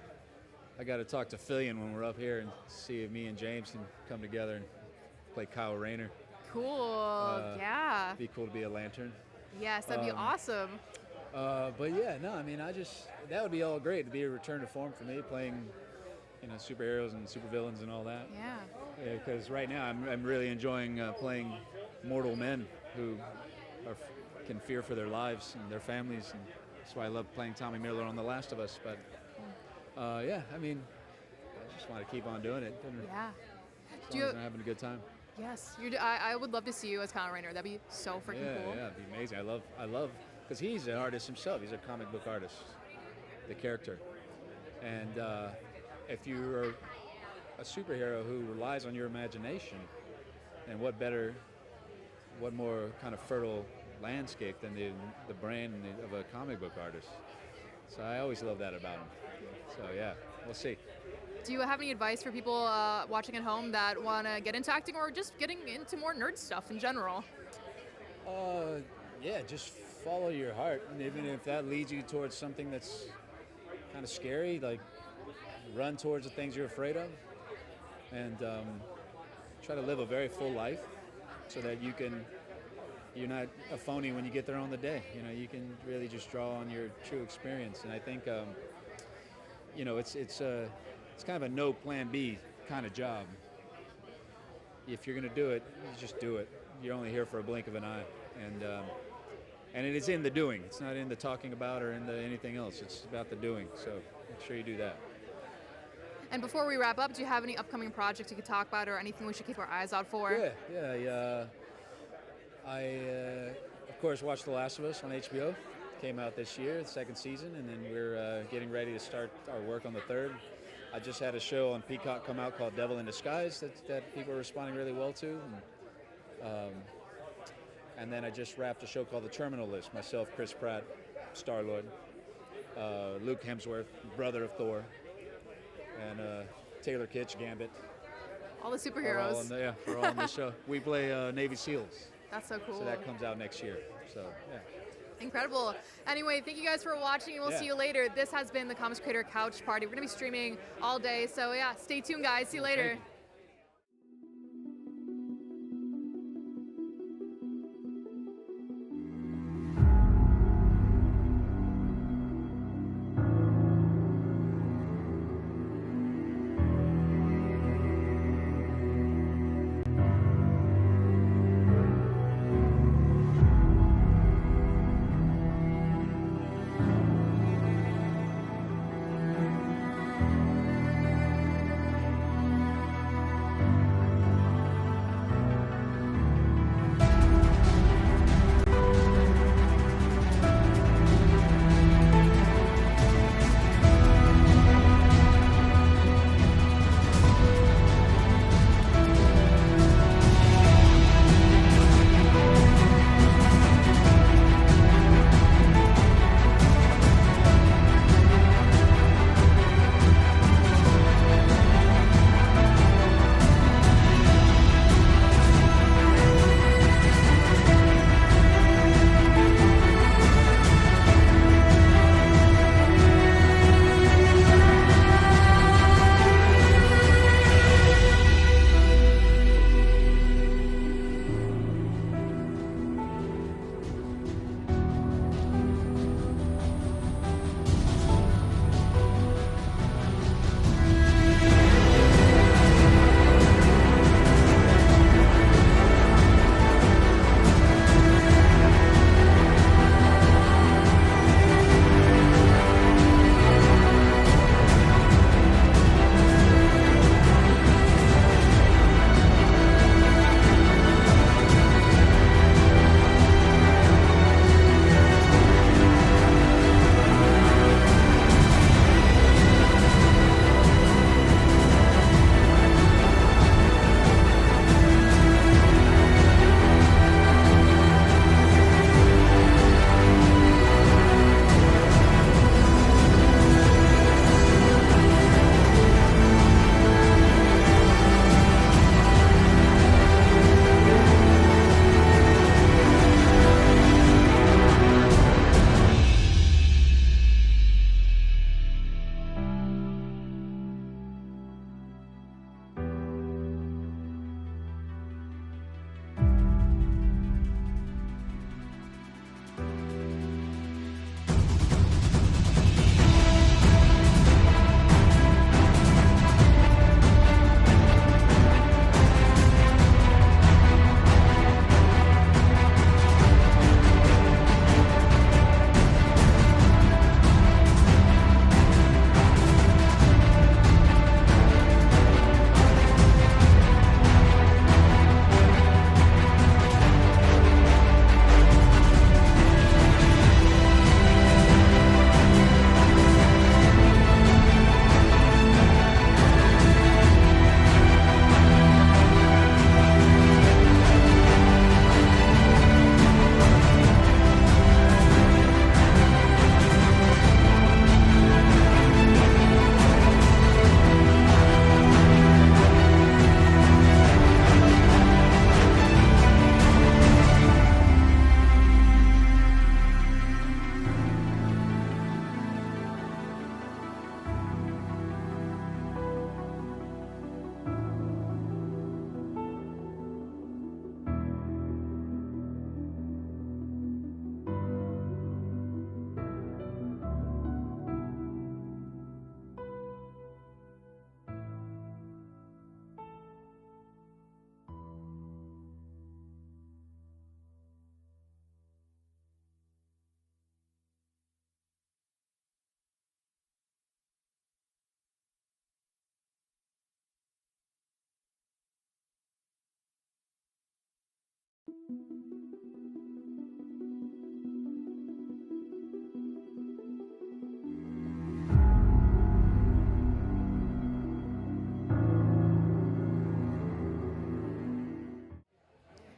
got to talk to Fillion when we're up here and see if me and James can come together and play Kyle Rayner. Cool. Yeah. Be cool to be a Lantern. Yes, that'd be awesome. But yeah, no, I mean, that would be all great to be a return to form for me, playing, superheroes and supervillains and all that. Yeah. Because right now I'm really enjoying playing mortal men who can fear for their lives and their families, and that's why I love playing Tommy Miller on The Last of Us. But yeah, I mean, I just want to keep on doing it. Yeah. As long as I'm having a good time. Yes. I would love to see you as Kyle Rayner. That'd be so freaking cool. Yeah, it'd be amazing. I love, because he's an artist himself. He's a comic book artist, the character. And if you're a superhero who relies on your imagination, then what more kind of fertile landscape than the brain of a comic book artist. So I always love that about him. So yeah, we'll see. Do you have any advice for people watching at home that want to get into acting or just getting into more nerd stuff in general? Yeah, just follow your heart, and even if that leads you towards something that's kind of scary, like run towards the things you're afraid of, and try to live a very full life, so that you're not a phony when you get there on the day. You can really just draw on your true experience, and I think it's kind of a no plan B kind of job. If you're going to do it, you just do it. You're only here for a blink of an eye, and it is in the doing. It's not in the talking about or in the anything else. It's about the doing. So make sure you do that. And before we wrap up, do you have any upcoming projects you could talk about or anything we should keep our eyes out for? Yeah. I of course watched The Last of Us on HBO. Came out this year, the second season, and then we're getting ready to start our work on the third. I just had a show on Peacock come out called Devil in Disguise that people are responding really well to. And then I just wrapped a show called The Terminal List. Myself, Chris Pratt, Star-Lord, Luke Hemsworth, brother of Thor, and Taylor Kitsch, Gambit. All the superheroes. We're all on the show. We play Navy SEALs. That's so cool. So that comes out next year. So, yeah. Incredible. Anyway, thank you guys for watching, and we'll see you later. This has been the Comics Creator Couch Party. We're going to be streaming all day. So, yeah, stay tuned, guys. See you later. Thank you.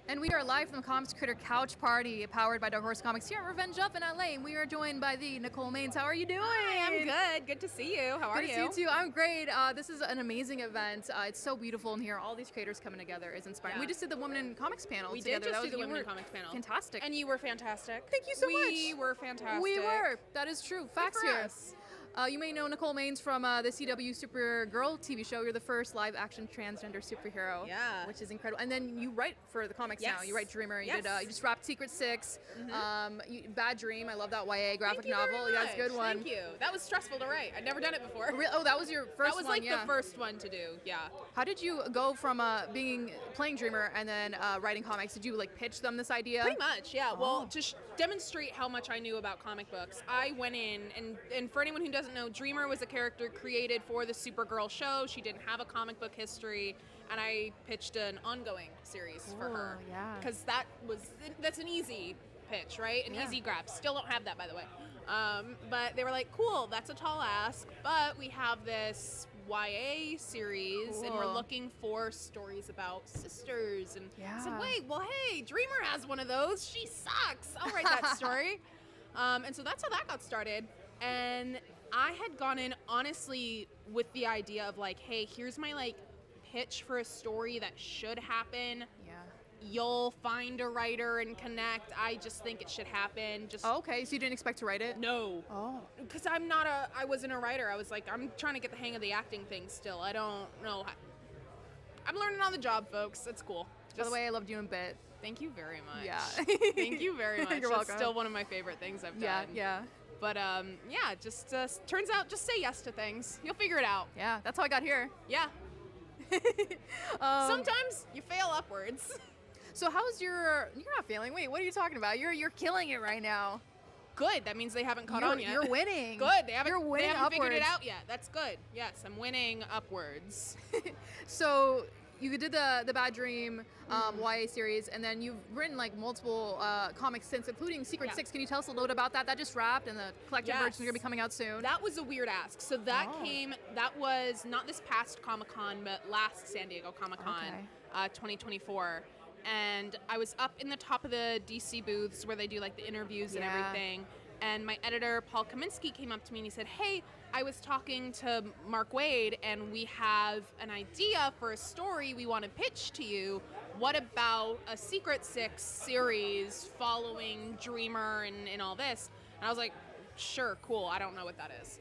And we are live from the Comics Critter Couch Party, powered by Dark Horse Comics here at Revenge Up in LA. And we are joined by the Nicole Maines. How are you doing? Hi, I'm good. Good to see you. How are you? Good to see you too. I'm great. This is an amazing event. It's so beautiful in here. All these creators coming together is inspiring. Yeah. We just did the Women in Comics panel We together. did just That do the was- you Women in were Comics panel. Fantastic. And you were fantastic. Thank you so much. We were fantastic. We were. That is true. Facts for here. us. You may know Nicole Maines from the CW Supergirl TV show. You're the first live-action transgender superhero. Yeah. Which is incredible. And then you write for the comics now. Yes. You write Dreamer. You Yes. did. You just wrapped Secret Six. Bad Dream. I love that YA graphic Thank you novel. very That's a good much. one. Thank you. That was stressful to write. I'd never done it before. Oh, that was your first That was one, like yeah. the first one to do. Yeah. How did you go from playing Dreamer and then writing comics? Did you like pitch them this idea? Pretty much, yeah. Oh. Well, to demonstrate how much I knew about comic books, I went in, and for anyone who doesn't know, Dreamer was a character created for the Supergirl show. She didn't have a comic book history, and I pitched an ongoing series for her. yeah. Because that's an easy pitch, right? An Yeah. easy grab. Still don't have that, by the way. But they were like, cool, that's a tall ask, but we have this YA series, and we're Cool. looking for stories about sisters. And I said, Yeah. wait, well, hey, Dreamer has one of those. She sucks. I'll write that story. And so that's how that got started. And I had gone in honestly with the idea of like, hey, here's my like pitch for a story that should happen. Yeah. You'll find a writer and connect. I just think it should happen. Just okay, so you didn't expect to write it? No. Oh. Because I wasn't a writer. I was like, I'm trying to get the hang of the acting thing still. I don't know. I'm learning on the job, folks. That's cool. By the way, I loved you in Bit. Thank you very much. Yeah. Thank you very much. You're That's welcome. still one of my favorite things I've Yeah, done. yeah. But yeah, just turns out just say yes to things. You'll figure it out. Yeah, that's how I got here. Yeah. Sometimes you fail upwards. So how's you're not failing. Wait, what are you talking about? You're killing it right now. Good. That means they haven't caught You're- on yet. you're winning. Good. They haven't, You're winning they haven't figured it upwards. out yet. That's good. Yes, I'm winning upwards. So you did the Bad Dream YA series, and then you've written like multiple comics since, including Secret Six. Can you tell us a little bit about that? That just wrapped, and the collected version is going to be coming out soon. That was a weird ask. So that that was not this past Comic-Con, but last San Diego Comic-Con, Okay. 2024. And I was up in the top of the DC booths where they do like the interviews and Yeah. everything. And my editor, Paul Kaminsky, came up to me and he said, hey, I was talking to Mark Waid and we have an idea for a story we want to pitch to you. What about a Secret Six series following Dreamer and all this? And I was like, sure, cool. I don't know what that is.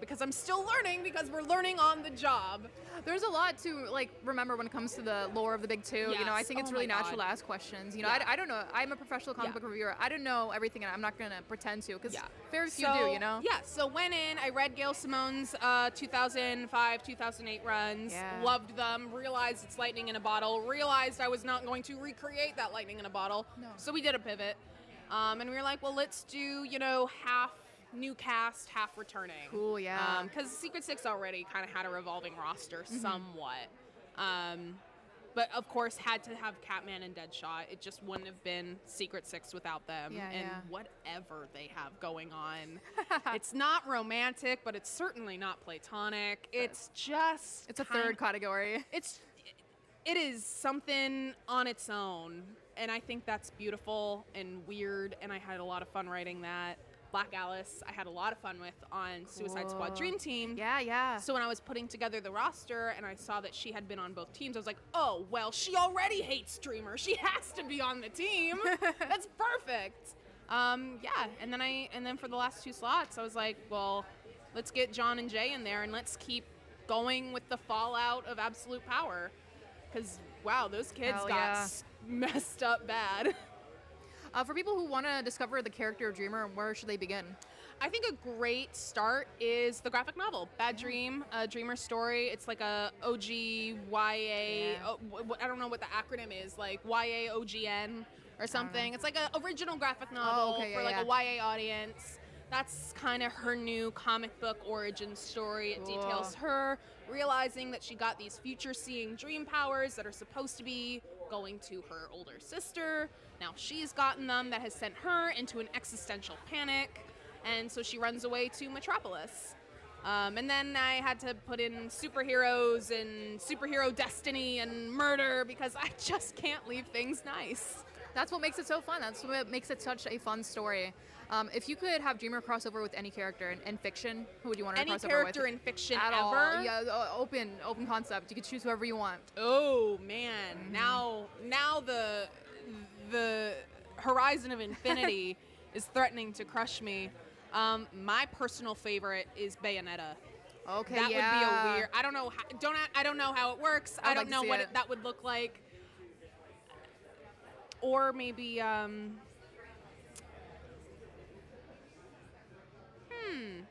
Because I'm still learning, because we're learning on the job. There's a lot to like remember when it comes to the lore of the big two. You know, I Yes. think it's Oh really my natural God. to ask questions. You know, Yeah. I don't know. I'm a professional comic Yeah. book reviewer. I don't know everything, and I'm not gonna pretend to, because very few So, do. You know. Yeah, so went in, I read Gail Simone's 2005, 2008 runs, Yeah. loved them, realized it's lightning in a bottle, realized I was not going to recreate that lightning in a bottle. No. So we did a pivot. And we were like, well, let's do, half new cast, half returning. Cool, yeah. Because Secret Six already kind of had a revolving roster Mhm. somewhat. But of course had to have Catman and Deadshot. It just wouldn't have been Secret Six without them. Yeah, and yeah. whatever they have going on. It's not romantic, but it's certainly not platonic. It's just It's a third category. It is something on its own. And I think that's beautiful and weird, and I had a lot of fun writing that. Black Alice, I had a lot of fun with on Suicide Squad Cool. Dream Team. Yeah. So when I was putting together the roster and I saw that she had been on both teams, I was like, oh, well, she already hates Dreamer. She has to be on the team. That's perfect. Yeah, and then for the last two slots, I was like, well, let's get John and Jay in there and let's keep going with the fallout of Absolute Power. Because, wow, those kids Hell got yeah. messed up bad. For people who want to discover the character of Dreamer, where should they begin? I think a great start is the graphic novel, Bad Dream, a Dreamer story. It's like a OG YA, I don't know what the acronym is, like YA OGN or something. It's like an original graphic novel okay, for yeah, like a YA audience. That's kind of her new comic book origin story. It details Cool. her realizing that she got these future-seeing dream powers that are supposed to be going to her older sister. Now she's gotten them. That has sent her into an existential panic. And so she runs away to Metropolis. And then I had to put in superheroes and superhero destiny and murder because I just can't leave things nice. That's what makes it so fun. That's what makes it such a fun story. If you could have Dreamer crossover with any character in fiction, who would you want to Any crossover with? character in fiction At ever? all. Yeah, open concept. You could choose whoever you want. Oh man, now the horizon of infinity is threatening to crush me. My personal favorite is Bayonetta. Okay, that would be yeah. a weird. I don't know. I don't know how it works. I I'd don't like to know see what it. that would look like. Or maybe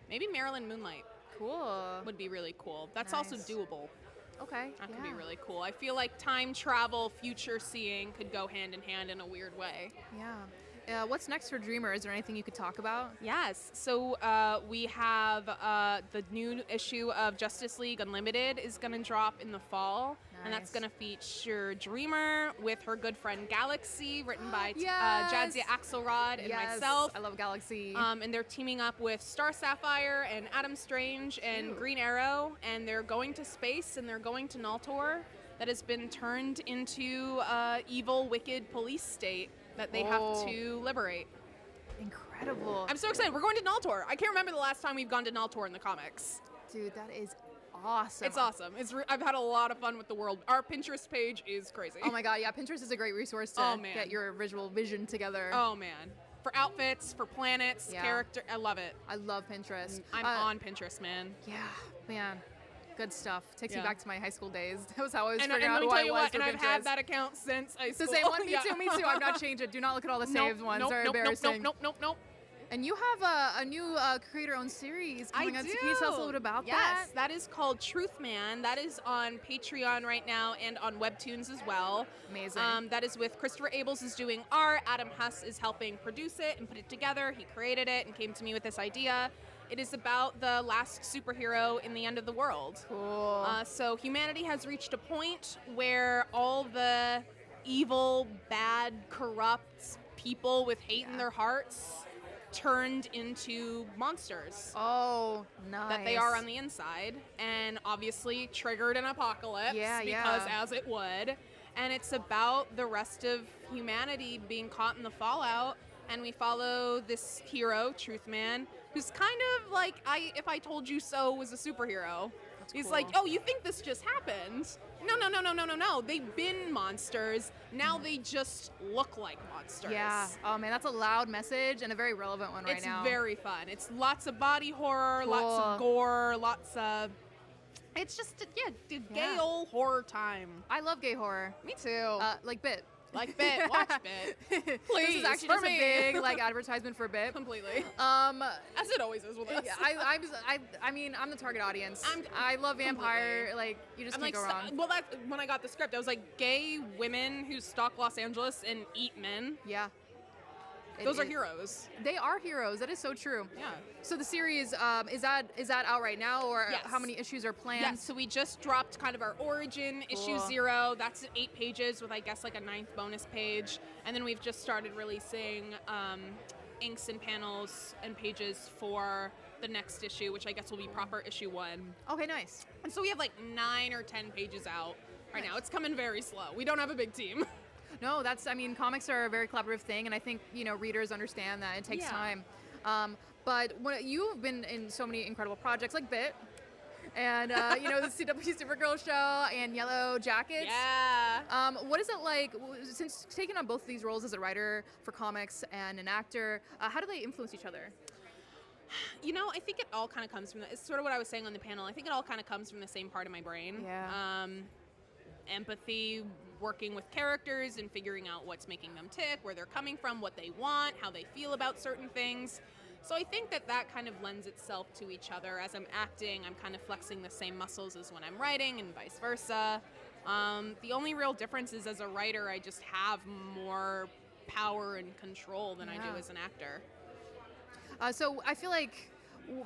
maybe Marilyn Moonlight. Cool. Would be really cool. That's also Nice. doable. Okay. That could be yeah. really cool. I feel like time travel, future seeing could go hand in hand in a weird way. Yeah. What's next for Dreamer? Is there anything you could talk about? Yes. So we have the new issue of Justice League Unlimited is going to drop in the fall. And that's Nice. going to feature Dreamer with her good friend Galaxy, written by Yes. Jadzia Axelrod and Yes, myself. I love Galaxy. And they're teaming up with Star Sapphire and Adam Strange and Cute. Green Arrow. And they're going to space and they're going to Naltor that has been turned into evil, wicked police state that they have Oh. to liberate. Incredible. I'm so excited. We're going to Naltor. I can't remember the last time we've gone to Naltor in the comics. Dude, that is awesome. It's awesome. I've had a lot of fun with the world. Our Pinterest page is crazy. Oh my god, yeah, Pinterest is a great resource to Oh, man. get your visual vision together. Oh man. For outfits, for planets, Yeah. character. I love it. I love Pinterest. I'm on Pinterest, man. Yeah, man. Good stuff. Takes Yeah. me back to my high school days. That was how I was And figuring let out me who tell I you was what, through and I've had Pinterest. that account since I It's the school. same one. Me Yeah. too. Me too. I've not changed it. Do not look at all the Nope, saved ones. nope, They're nope, nope, embarrassing. Nope. And you have a new creator-owned series coming I out. do. Can you tell us a little bit about yes, that is called Truth Man. That is on Patreon right now and on Webtoons as well. Amazing. That is with Christopher Abels is doing art. Adam Huss is helping produce it and put it together. He created it and came to me with this idea. It is about the last superhero in the end of the world. Cool. So humanity has reached a point where all the evil, bad, corrupt people with hate in their hearts turned into monsters. Oh, nice. That they are on the inside, and obviously triggered an apocalypse Yeah, because yeah. as it would. And it's about the rest of humanity being caught in the fallout. And we follow this hero, Truth Man, who's kind of like if I told you so was a superhero. He's cool. like, oh, you think this just happened? No. They've been monsters. Now they just look like monsters. Yeah. Oh man, that's a loud message and a very relevant one right It's now. very fun. It's lots of body horror, lots Cool. of gore, lots of. It's just gay Yeah. old horror time. I love gay horror. Me too. Like Bit. Like Bit, watch Bit. Please, This is actually for just me. a big like advertisement for Bit. Completely. As it always is with us. I mean, I'm the target audience. I love vampire. Like you just I'm can't like, go wrong. well, that's when I got the script. I was like, gay women who stalk Los Angeles and eat men. Yeah. Those are heroes. They are heroes. That is so true. Yeah. So the series is that out right now, or Yes. how many issues are planned? Yes, so we just dropped kind of our origin, issue Cool. 0. That's 8 pages with, I guess, like a 9th bonus page. And then we've just started releasing inks and panels and pages for the next issue, which I guess will be proper issue 1. Okay, nice. And so we have like 9 or 10 pages out right now. It's coming very slow. We don't have a big team. No, comics are a very collaborative thing, and I think, readers understand that it takes Yeah. time. But when you've been in so many incredible projects like Bit, and, the CW Supergirl show, and Yellow Jackets. Yeah. What is it like, since taking on both of these roles as a writer for comics and an actor, how do they influence each other? I think it all kind of comes from it's sort of what I was saying on the panel. I think it all kind of comes from the same part of my brain. Yeah. Empathy, working with characters and figuring out what's making them tick, where they're coming from, what they want, how they feel about certain things. So I think that kind of lends itself to each other. As I'm acting, I'm kind of flexing the same muscles as when I'm writing and vice versa. The only real difference is as a writer, I just have more power and control than I do Yeah. as an actor. So I feel like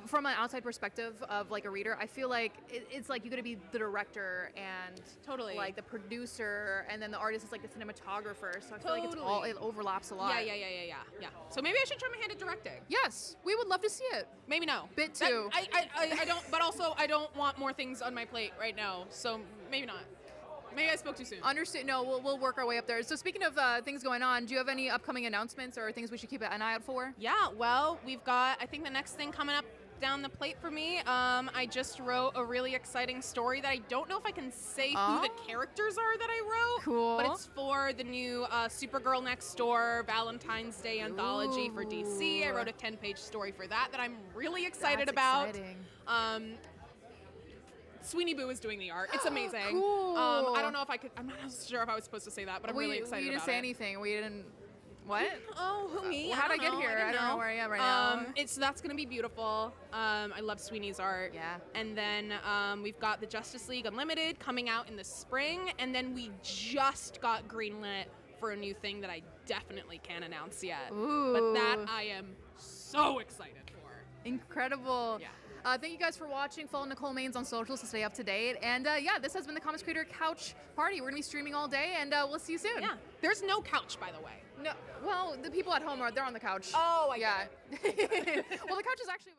from an outside perspective of like a reader, I feel like it's like you got to be the director and totally like the producer, and then the artist is like the cinematographer. So I feel like it overlaps a lot. Yeah. So maybe I should try my hand at directing. Yes, we would love to see it. Maybe no. Bit two. I don't. But also, I don't want more things on my plate right now. So maybe not. Maybe I spoke too soon. Understood. No, we'll work our way up there. So speaking of things going on, do you have any upcoming announcements or things we should keep an eye out for? Yeah, well, we've got, I think the next thing coming up down the plate for me, I just wrote a really exciting story that I don't know if I can say who the characters are that I wrote. Cool. But it's for the new Supergirl Next Door Valentine's Day anthology for DC. I wrote a 10-page story for that I'm really excited about. Exciting. Sweeney Boo is doing the art. It's amazing. Cool. I don't know if I could, I'm not sure if I was supposed to say that, but I'm really excited about it. We didn't say anything. We didn't, what? Oh, who me? How'd I get here? I don't know where I am right now. That's gonna be beautiful. I love Sweeney's art. Yeah. And then we've got the Justice League Unlimited coming out in the spring, and then we just got greenlit for a new thing that I definitely can't announce yet. Ooh. But that I am so excited for. Incredible. Yeah. Thank you guys for watching. Follow Nicole Maines on socials to stay up to date. And yeah, this has been the Comics Creator Couch Party. We're going to be streaming all day, and we'll see you soon. Yeah. There's no couch, by the way. No. Well, the people at home they're on the couch. Oh, yeah. Well, the couch is actually.